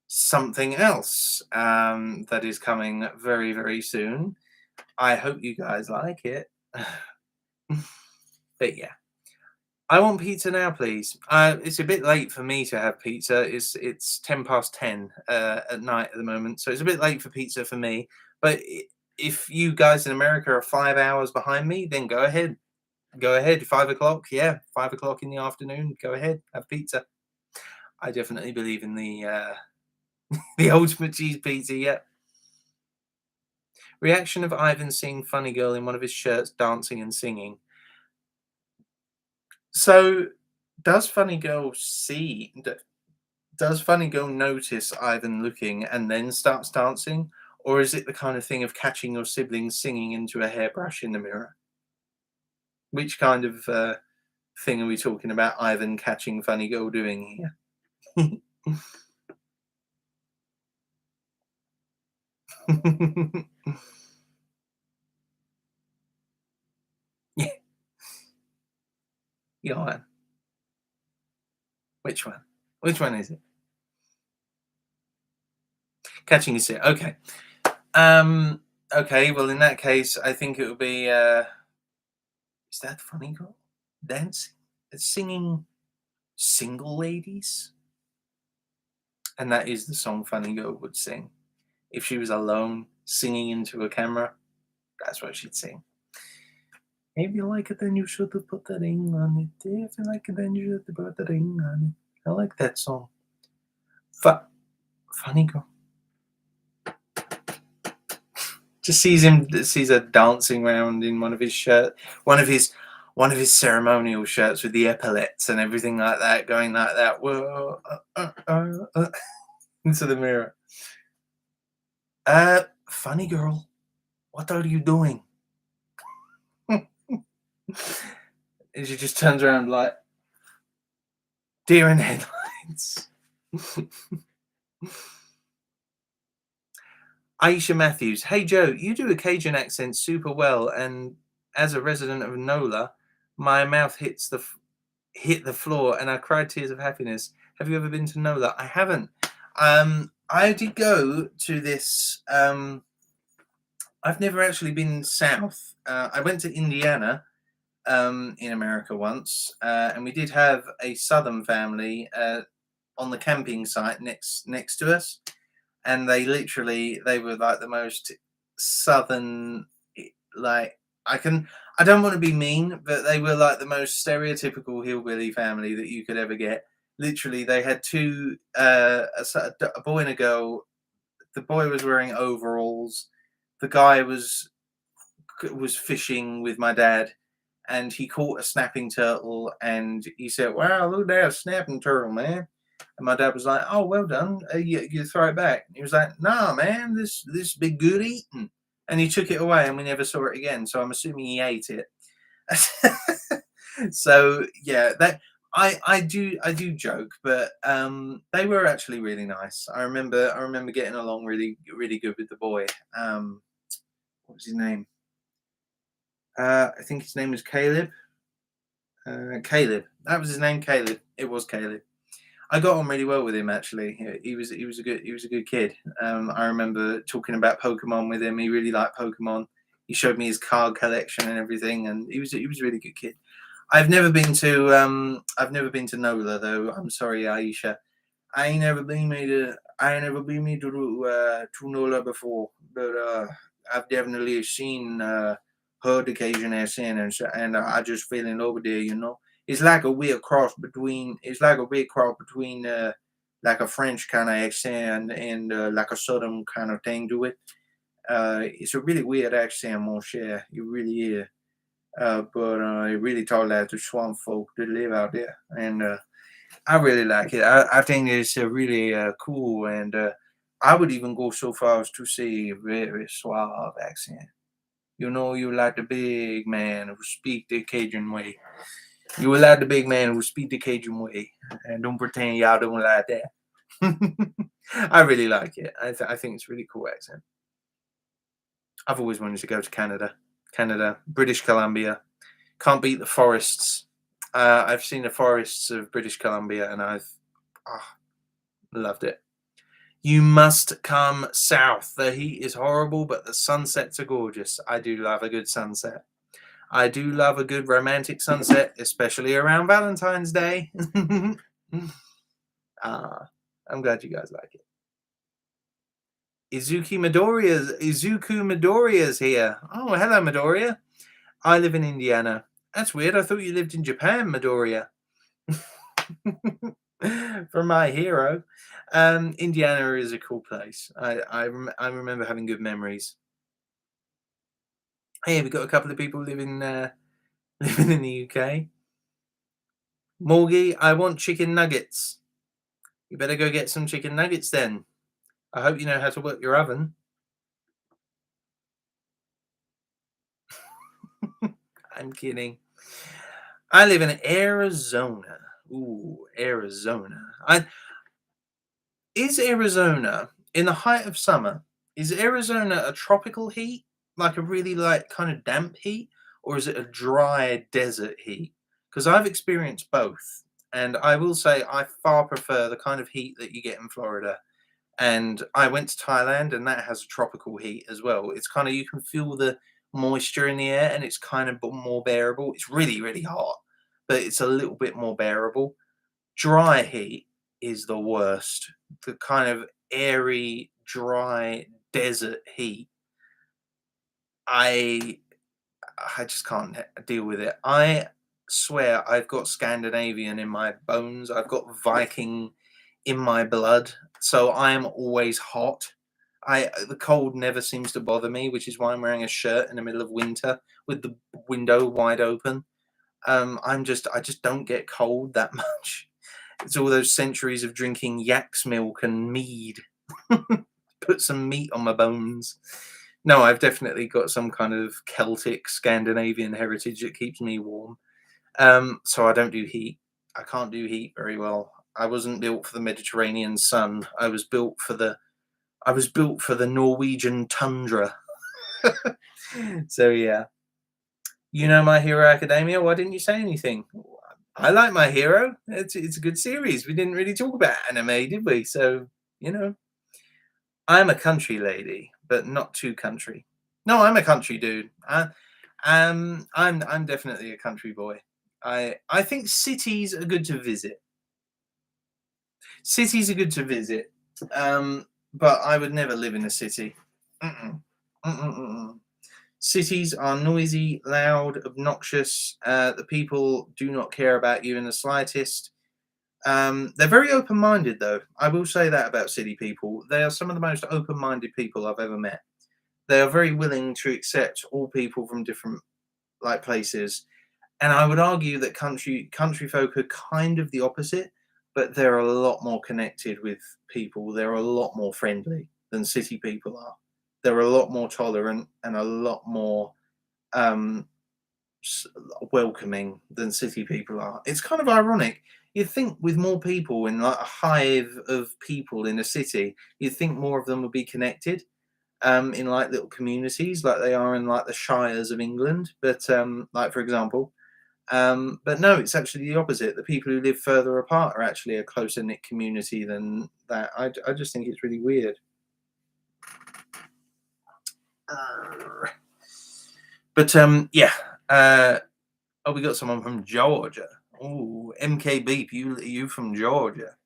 something else that is coming very, very soon. I hope you guys like it. But yeah, I want pizza now, please. It's a bit late for me to have pizza. It's 10 past 10 at night at the moment, so it's a bit late for pizza for me. But if you guys in America are 5 hours behind me, then go ahead. Go ahead. 5 o'clock. Yeah, 5 o'clock in the afternoon. Go ahead. Have pizza. I definitely believe in the the ultimate cheese pizza. Yeah. Reaction of Ivan seeing Funny Girl in one of his shirts dancing and singing. So, does Funny Girl see? Does Funny Girl notice Ivan looking and then starts dancing, or is it the kind of thing of catching your siblings singing into a hairbrush in the mirror? Which kind of thing are we talking about? Ivan catching Funny Girl doing here? Yeah. Yeah. Which one? Which one is it? Catching his sit. Okay. Okay. Well, in that case, I think it would be. Is that Funny Girl dancing, singing, single ladies? And that is the song Funny Girl would sing if she was alone singing into a camera. That's what she'd sing. If you like it, then you should have put the ring on it. If you like it, then you should have put the ring on it. I like that song. Funny Girl. Just sees her dancing around in one of his ceremonial shirts with the epaulets and everything like that, going like that. Whoa, into the mirror. Funny Girl, what are you doing? And she just turns around like deer in headlights. Aisha Matthews, hey Joe, you do a Cajun accent super well, and as a resident of NOLA, my mouth hit the floor, and I cried tears of happiness. Have you ever been to NOLA? I haven't. I did go to this. I've never actually been south. I went to Indiana in America once, and we did have a southern family on the camping site next to us, and they were like the most southern, like I don't want to be mean, but they were like the most stereotypical hillbilly family that you could ever get. Literally, they had two a boy and a girl. The boy was wearing overalls. The guy was fishing with my dad, and he caught a snapping turtle, and he said, "Wow, look at that snapping turtle, man." And my dad was like, "Oh, well done. You throw it back." And he was like, "Nah, man, this be good eating." And he took it away, and we never saw it again. So I'm assuming he ate it. So yeah, that I do joke, but they were actually really nice. I remember getting along really good with the boy. Um, what was his name? I think his name was Caleb. Caleb. That was his name. Caleb. It was Caleb. I got on really well with him actually. He was a good kid. I remember talking about Pokemon with him. He really liked Pokemon. He showed me his card collection and everything, and he was a really good kid. I've never been to NOLA though. I'm sorry, Aisha. I ain't never been me to NOLA before, but I've definitely seen heard occasion as sin, and I just fell in love with it. It's like a weird cross between. It's like a weird cross between like a French kind of accent and like a Southern kind of thing to it. It's a really weird accent, mon cher. It really is. But it really taught that to swamp folk that live out there, and I really like it. I think it's really cool, and I would even go so far as to say very suave accent. You like the big man who speak the Cajun way. You will like the big man who speak the Cajun way, and don't pretend y'all don't like that. I really like it. I think it's a really cool accent. I've always wanted to go to Canada. Canada, British Columbia. Can't beat the forests. I've seen the forests of British Columbia, and I've ah, loved it. You must come south. The heat is horrible, but the sunsets are gorgeous. I do love a good sunset. I do love a good romantic sunset, especially around Valentine's Day. I'm glad you guys like it. Izuku Midoriya's here. Oh, hello, Midoriya. I live in Indiana. That's weird. I thought you lived in Japan, Midoriya. From My Hero. Indiana is a cool place. I remember having good memories. Hey, we got a couple of people living living in the UK. Morgie, I want chicken nuggets. You better go get some chicken nuggets then. I hope you know how to work your oven. I'm kidding. I live in Arizona. Ooh, Arizona. Is Arizona in the height of summer? Is Arizona a tropical heat, like a really like kind of damp heat, or is it a dry desert heat? Because I've experienced both, and I will say I far prefer the kind of heat that you get in Florida. And I went to Thailand, and that has a tropical heat as well. It's kind of you can feel the moisture in the air, and it's kind of more bearable. It's really hot, but it's a little bit more bearable. Dry heat is the worst. The kind of airy, dry desert heat. I I just can't deal with it. I swear I've got Scandinavian in my bones. I've got Viking in my blood. So I am always hot. The cold never seems to bother me, which is why I'm wearing a shirt in the middle of winter with the window wide open. I just don't get cold that much. It's all those centuries of drinking yak's milk and mead. Put some meat on my bones. No, I've definitely got some kind of Celtic Scandinavian heritage that keeps me warm. So I don't do heat. I can't do heat very well. I wasn't built for the Mediterranean sun. I was built for the Norwegian tundra. So yeah. You know My Hero Academia? Why didn't you say anything? I like My Hero. It's a good series. We didn't really talk about anime, did we? So, you know, I'm a country lady, but not too country. No, I'm a country dude. I'm definitely a country boy. I think cities are good to visit. Cities are good to visit. But I would never live in a city. Mm-mm. Mm-mm-mm-mm. Cities are noisy, loud, obnoxious. The people do not care about you in the slightest. They're very open-minded, though. I will say that about city people. They are some of the most open-minded people I've ever met. They are very willing to accept all people from different like places. And I would argue that country folk are kind of the opposite, but they're a lot more connected with people. They're a lot more friendly than city people are. They're a lot more tolerant and a lot more um, welcoming than city people are. It's kind of ironic. You'd think with more people in like a hive of people in a city, you'd think more of them would be connected in like little communities like they are in like the shires of England. But like for example, but no, it's actually the opposite. The people who live further apart are actually a closer knit community than that. I just think it's really weird. But yeah. Oh, we got someone from Georgia. Oh, MK Beep, you from Georgia?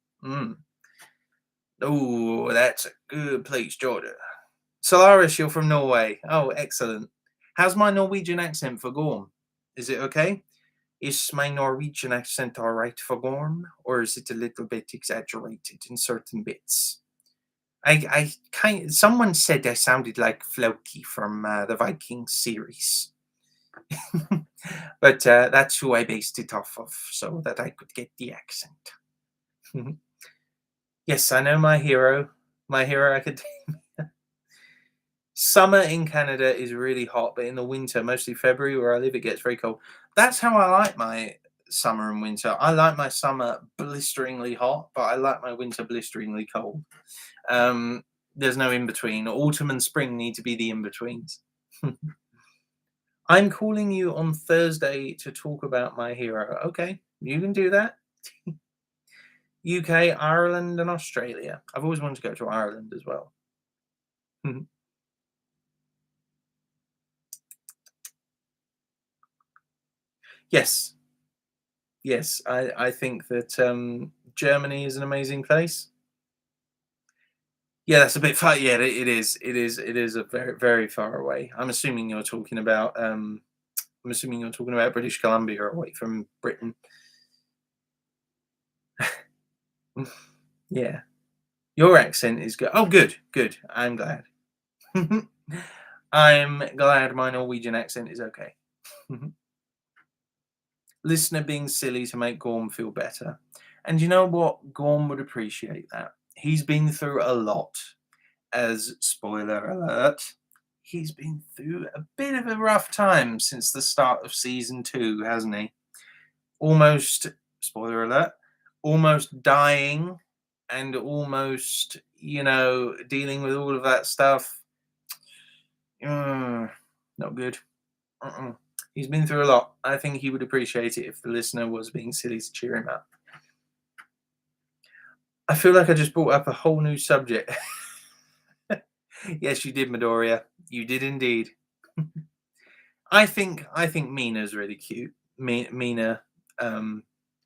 Oh, that's a good place, Georgia. Solaris, you're from Norway. Oh, excellent. How's my Norwegian accent for Gorm? Is it okay? Is my Norwegian accent all right for Gorm, or is it a little bit exaggerated in certain bits? Someone said I sounded like Floki from the Vikings series. But that's who I based it off of, so that I could get the accent. Yes, I know my hero. My hero academia. Summer in Canada is really hot, but in the winter, mostly February where I live, it gets very cold. That's how I like my summer and winter. I like my summer blisteringly hot, but I like my winter blisteringly cold. There's no in between. Autumn and spring need to be the in betweens. I'm calling you on Thursday to talk about my hero. Okay, you can do that. UK, Ireland, and Australia. I've always wanted to go to Ireland as well. Yes. Yes, I think that Germany is an amazing place. Yeah, that's a bit far. Yeah, it is. It is. It is a very, very far away. I'm assuming you're talking about. I'm assuming you're talking about British Columbia away from Britain. Yeah, your accent is good. Oh, good, good. I'm glad. I'm glad my Norwegian accent is okay. Listener being silly to make Gorm feel better. And you know what? Gorm would appreciate that. He's been through a lot. As spoiler alert, he's been through a bit of a rough time since the start of season 2, hasn't he? Almost, spoiler alert, almost dying and almost, dealing with all of that stuff. Not good. He's been through a lot. I think he would appreciate it if the listener was being silly to cheer him up. I feel like I just brought up a whole new subject. Yes, you did, Midoriya. You did indeed. I think Mina's really cute. Mina,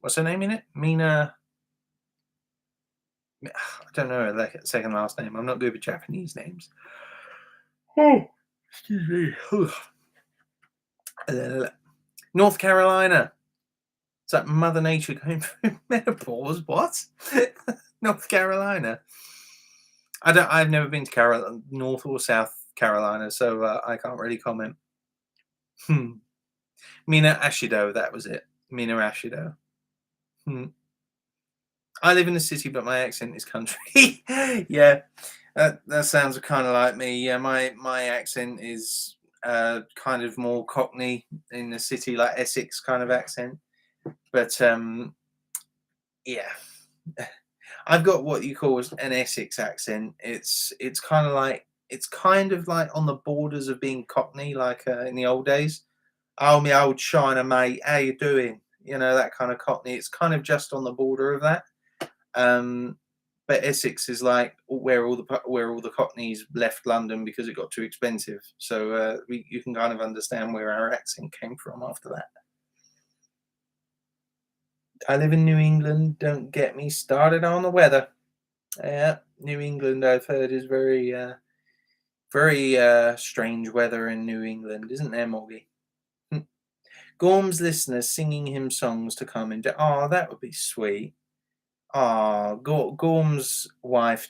what's her name in it? Mina. I don't know her second last name. I'm not good with Japanese names. Oh, excuse me. North Carolina. It's like Mother Nature going through menopause. What? North Carolina. I've never been to North or South Carolina, so I can't really comment. Mina Ashido, that was it. Mina Ashido. I live in a city, but my accent is country. Yeah, that sounds kind of like me. Yeah, my accent is kind of more Cockney in the city, like Essex kind of accent. But yeah, I've got what you call an Essex accent. It's kind of like on the borders of being Cockney, like in the old days. Oh, my old China mate, how you doing? That kind of Cockney. It's kind of just on the border of that. But Essex is like where all the Cockneys left London because it got too expensive. So you can kind of understand where our accent came from after that. I live in New England. Don't get me started on the weather. Yeah, New England, I've heard, is very, very strange weather in New England, isn't there, Morgie? Gorm's listeners singing him songs to calm him down. Oh, that would be sweet. Oh, Gorm's wife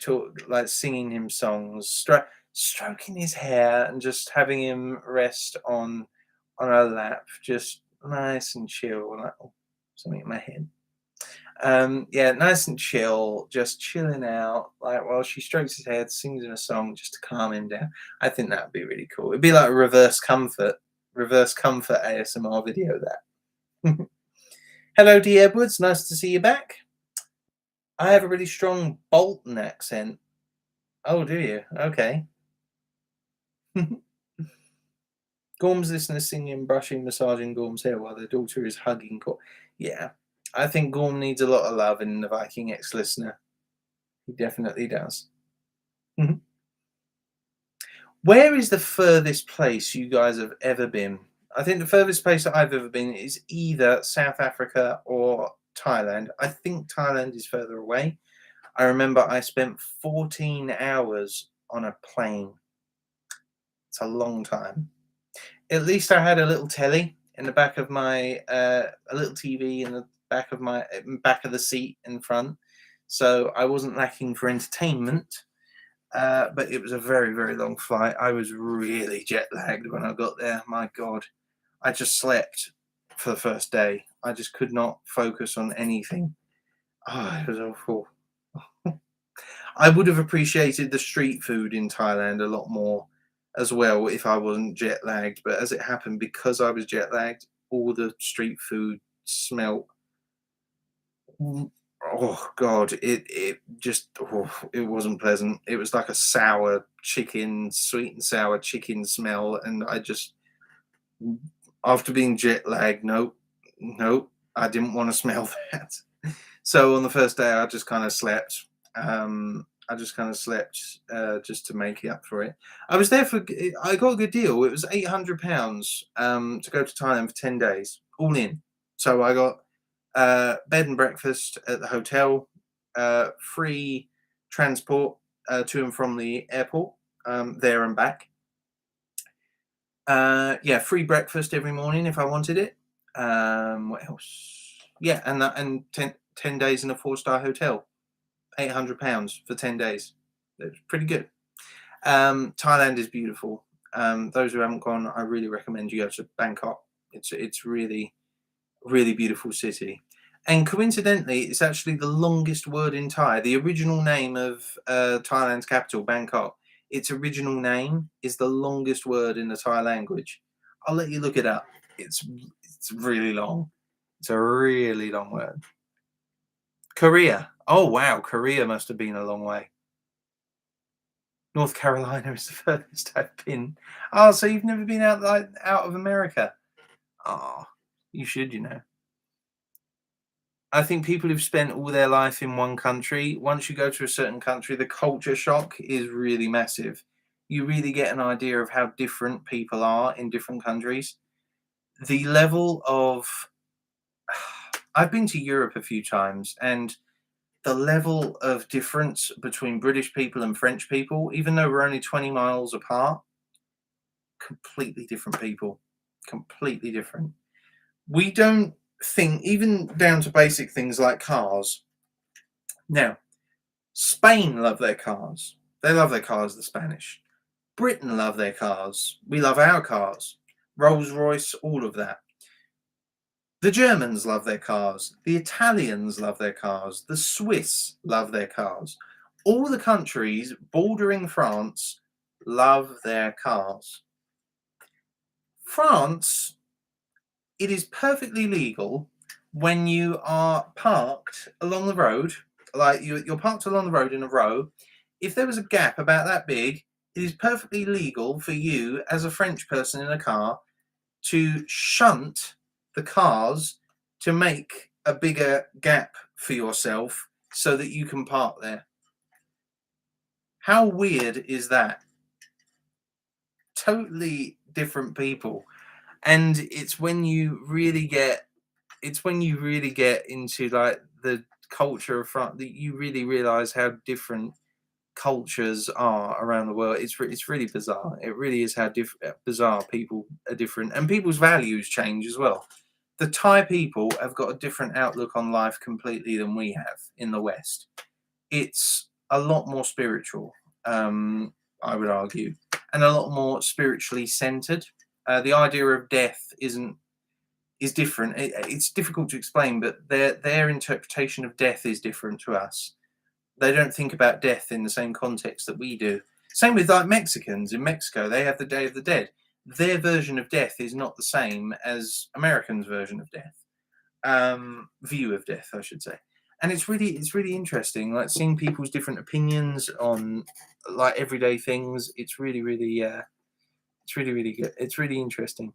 singing him songs, stroking his hair, and just having him rest on her lap, just nice and chill. Like, something in my head. Yeah, nice and chill, just chilling out, like while she strokes his head, sings him a song just to calm him down. I think that would be really cool. It'd be like a reverse comfort, reverse comfort ASMR video that. Hello, D. Edwards. Nice to see you back. I have a really strong Bolton accent. Oh, do you? Okay. Gorm's listener singing, brushing, massaging Gorm's hair while their daughter is hugging Gorm. Yeah, I think Gorm needs a lot of love in the Viking ex-listener. He definitely does. Where is the furthest place you guys have ever been? I think the furthest place that I've ever been is either South Africa or Thailand. I think Thailand is further away. I remember I spent 14 hours on a plane. It's a long time. At least I had a little telly in the back of my, a little TV in the back of my back of the seat in front, so I wasn't lacking for entertainment. But it was a very, very long flight. I was really jet lagged when I got there. My God, I just slept for the first day. I just could not focus on anything. Oh, it was awful. I would have appreciated the street food in Thailand a lot more as well if I wasn't jet lagged. But as it happened, because I was jet lagged, all the street food smelt. Oh God, it just it wasn't pleasant. It was like a sour chicken, sweet and sour chicken smell, and I just, after being jet lagged, nope, I didn't want to smell that. So on the first day, I just kind of slept. Just to make it up for it. I was there for. I got a good deal. It was £800 to go to Thailand for 10 days, all in. So I got bed and breakfast at the hotel, free transport to and from the airport, there and back. Yeah, free breakfast every morning if I wanted it. What else? Yeah, and 10 days in a 4-star hotel. £800 for 10 days. It's pretty good. Thailand is beautiful. Those who haven't gone, I really recommend you go to Bangkok. It's really, really beautiful city. And coincidentally, it's actually the longest word in Thai. The original name of Thailand's capital, Bangkok, its original name is the longest word in the Thai language. I'll let you look it up. It's really long. It's a really long word. Korea. Oh, wow. Korea must have been a long way. North Carolina is the furthest I've been. Oh, so you've never been out of America? Oh, you should, you know. I think people who've spent all their life in one country, once you go to a certain country, the culture shock is really massive. You really get an idea of how different people are in different countries. The level of... I've been to Europe a few times, and the level of difference between British people and French people, even though we're only 20 miles apart, completely different people. Completely different. We don't think, even down to basic things like cars. Now, Spain love their cars. They love their cars, the Spanish. Britain love their cars. We love our cars. Rolls-Royce, all of that. The Germans love their cars. The Italians love their cars. The Swiss love their cars. All the countries bordering France love their cars. France, it is perfectly legal when you are parked along the road, like you're parked along the road in a row. If there was a gap about that big, it is perfectly legal for you as a French person in a car to shunt the cars to make a bigger gap for yourself so that you can park there. How weird is that? Totally different people. And it's when you really get into like the culture of France that you really realize how different cultures are around the world. It's really bizarre. It really is how bizarre people are different, and people's values change as well. The Thai people have got a different outlook on life completely than we have in the West. It's a lot more spiritual, I would argue, and a lot more spiritually centered. The idea of death is different. It's difficult to explain, but their interpretation of death is different to us. They don't think about death in the same context that we do. Same with like Mexicans. In Mexico, they have the Day of the Dead. their version of death is not the same as Americans' version of death. View of death, I should say. And it's really interesting, like seeing people's different opinions on like everyday things. It's really good. It's really interesting.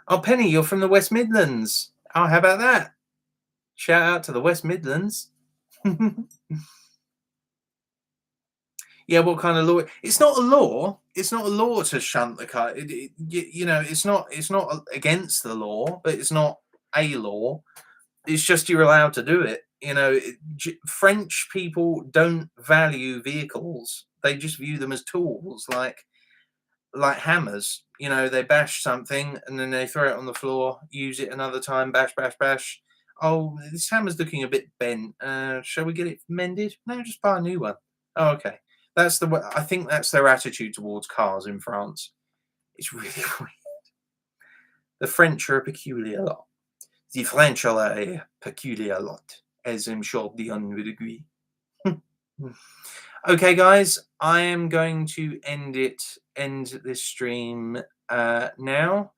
Oh, Penny, you're from the West Midlands. Oh, how about that? Shout out to the West Midlands. Yeah, what kind of law? It's not a law. It's not a law to shunt the car. You know, it's not against the law, but it's not a law. It's just you're allowed to do it. You know, French people don't value vehicles. They just view them as tools, like hammers. You know, they bash something and then they throw it on the floor, use it another time, bash, bash, bash. Oh, this hammer's looking a bit bent. Shall we get it mended? No, just buy a new one. Oh, okay. That's the way. I think that's their attitude towards cars in France. It's really weird. The French are a peculiar lot. The French are a peculiar lot, as I'm sure Dion would agree. Okay, guys, I am going to end this stream now.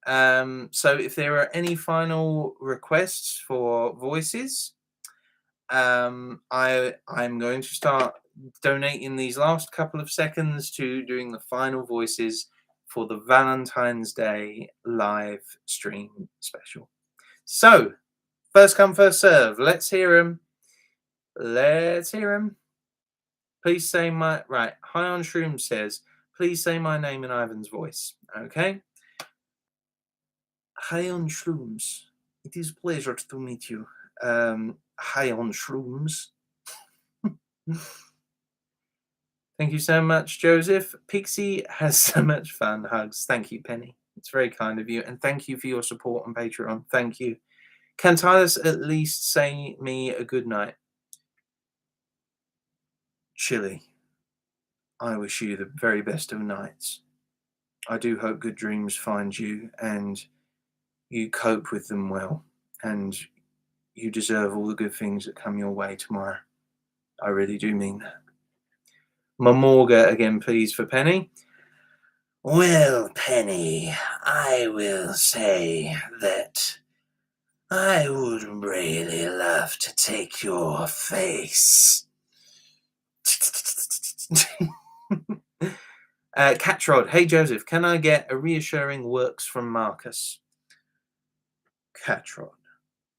So if there are any final requests for voices, I'm going to start donating these last couple of seconds to doing the final voices for the Valentine's Day live stream special. So, first come, first serve. Let's hear him. Let's hear him. Please say my... Right, High on Shroom says, please say my name in Ivan's voice. Okay? High on Shrooms. It is a pleasure to meet you. High on Shrooms. Thank you so much, Joseph. Pixie has so much fun. Hugs. Thank you, Penny. It's very kind of you. And thank you for your support on Patreon. Thank you. Can Titus at least say me a good night? Chili, I wish you the very best of nights. I do hope good dreams find you and you cope with them well. And you deserve all the good things that come your way tomorrow. I really do mean that. Mamorga again, please, for Penny. Well, Penny, I will say that I would really love to take your face. Catrod, hey Joseph, can I get a reassuring works from Marcus? Catrod,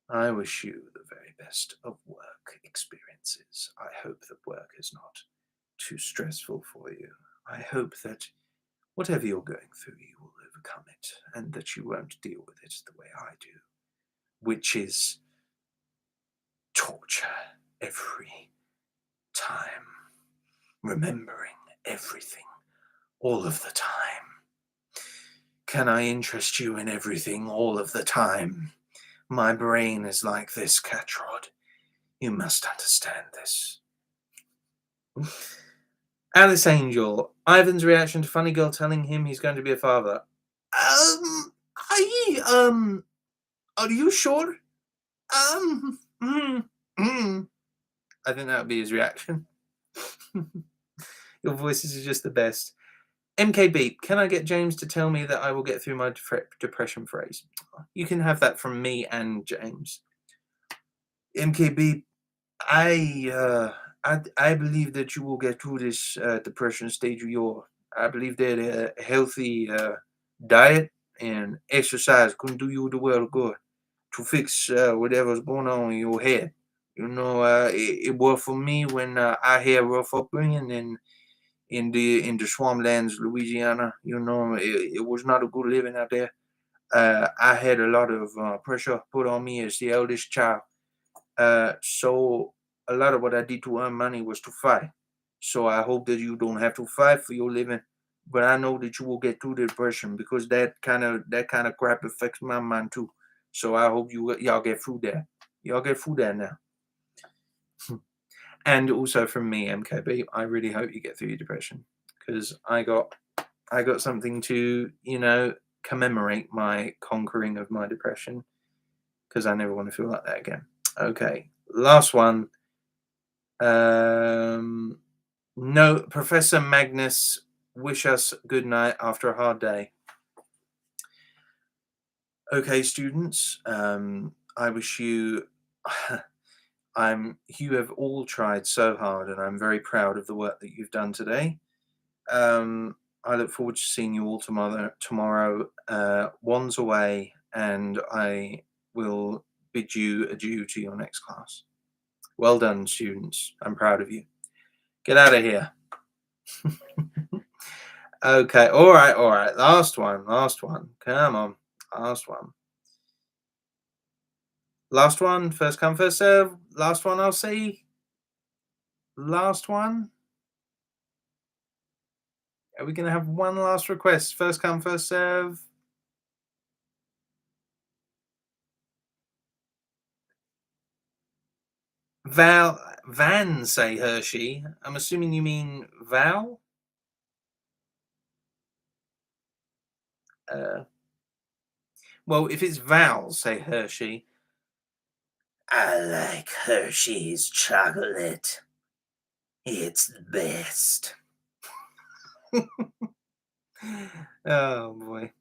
I wish you the very best of work experiences. I hope that work is not too stressful for you. I hope that whatever you're going through, you will overcome it, and that you won't deal with it the way I do, which is torture every time, remembering everything all of the time. Can I interest you in everything all of the time? My brain is like this, Catrod. You must understand this. Alice Angel, Ivan's reaction to Funny Girl telling him he's going to be a father. Are you sure? I think that would be his reaction. Your voices are just the best. MKB, can I get James to tell me that I will get through my depression phase? You can have that from me and James. MKB, I believe that you will get through this depression stage of yours. I believe that a healthy diet and exercise can do you the world of good to fix whatever's going on in your head. You know, it worked for me when I had a rough upbringing in the swamplands, Louisiana. You know, it was not a good living out there. I had a lot of pressure put on me as the eldest child. So a lot of what I did to earn money was to fight. So I hope that you don't have to fight for your living. But I know that you will get through the depression because that kind of crap affects my mind too. So I hope y'all get through that. Y'all get through that now. And also from me, MKB, I really hope you get through your depression because I got something to, you know, commemorate my conquering of my depression because I never want to feel like that again. Okay, last one. No, Professor Magnus, wish us good night after a hard day. Okay, students, I wish you. You have all tried so hard, and I'm very proud of the work that you've done today. I look forward to seeing you all tomorrow. One's away, and I will bid you adieu to your next class. Well done, students. I'm proud of you. Get out of here. Okay, all right, all right. Last one, last one. Come on, last one. Last one. First come, first serve. Last one, I'll see. Last one. Are we going to have one last request? First come, first serve. Van, say Hershey. I'm assuming you mean Val? Uh, well, if it's Val, say Hershey. I like Hershey's chocolate. It's the best. Oh boy.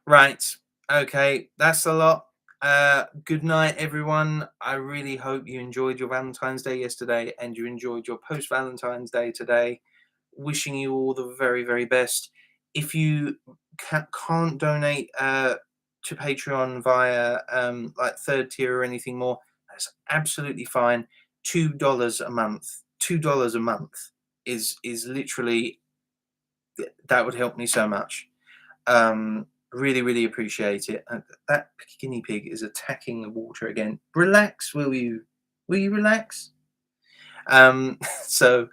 Right. Okay, that's a lot. Good night, everyone. I really hope you enjoyed your Valentine's Day yesterday and you enjoyed your post Valentine's Day today. Wishing you all the very, very best. If you can't donate to Patreon via like third tier or anything more, that's absolutely fine. $2 a month. $2 a month is literally, that would help me so much. Really, really appreciate it. That guinea pig is attacking the water again. Relax, will you? Will you relax? So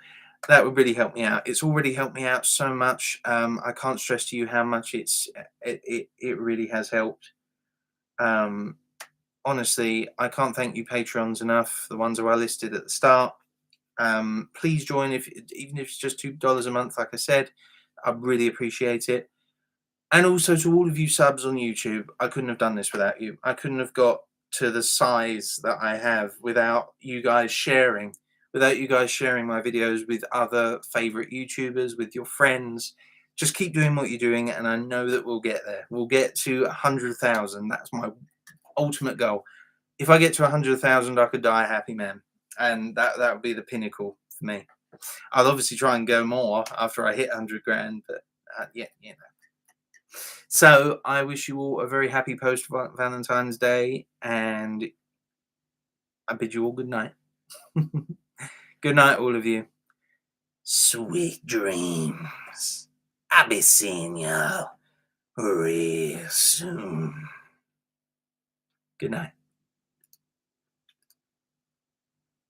that would really help me out. It's already helped me out so much. I can't stress to you how much it really has helped. Um, Honestly, I can't thank you Patreons enough. The ones who I listed at the start. Please join if even if it's just $2 a month. Like I said, I really appreciate it. And also to all of you subs on YouTube, I couldn't have done this without you. I couldn't have got to the size that I have without you guys sharing, my videos with other favorite YouTubers, with your friends. Just keep doing what you're doing, and I know that we'll get there. We'll get to 100,000. That's my ultimate goal. If I get to 100,000, I could die a happy man, and that would be the pinnacle for me. I'll obviously try and go more after I hit 100 grand, but yeah, you know. So I wish you all a very happy post Valentine's Day, and I bid you all good night. Good night, all of you. Sweet dreams. I'll be seeing you real soon. Good night.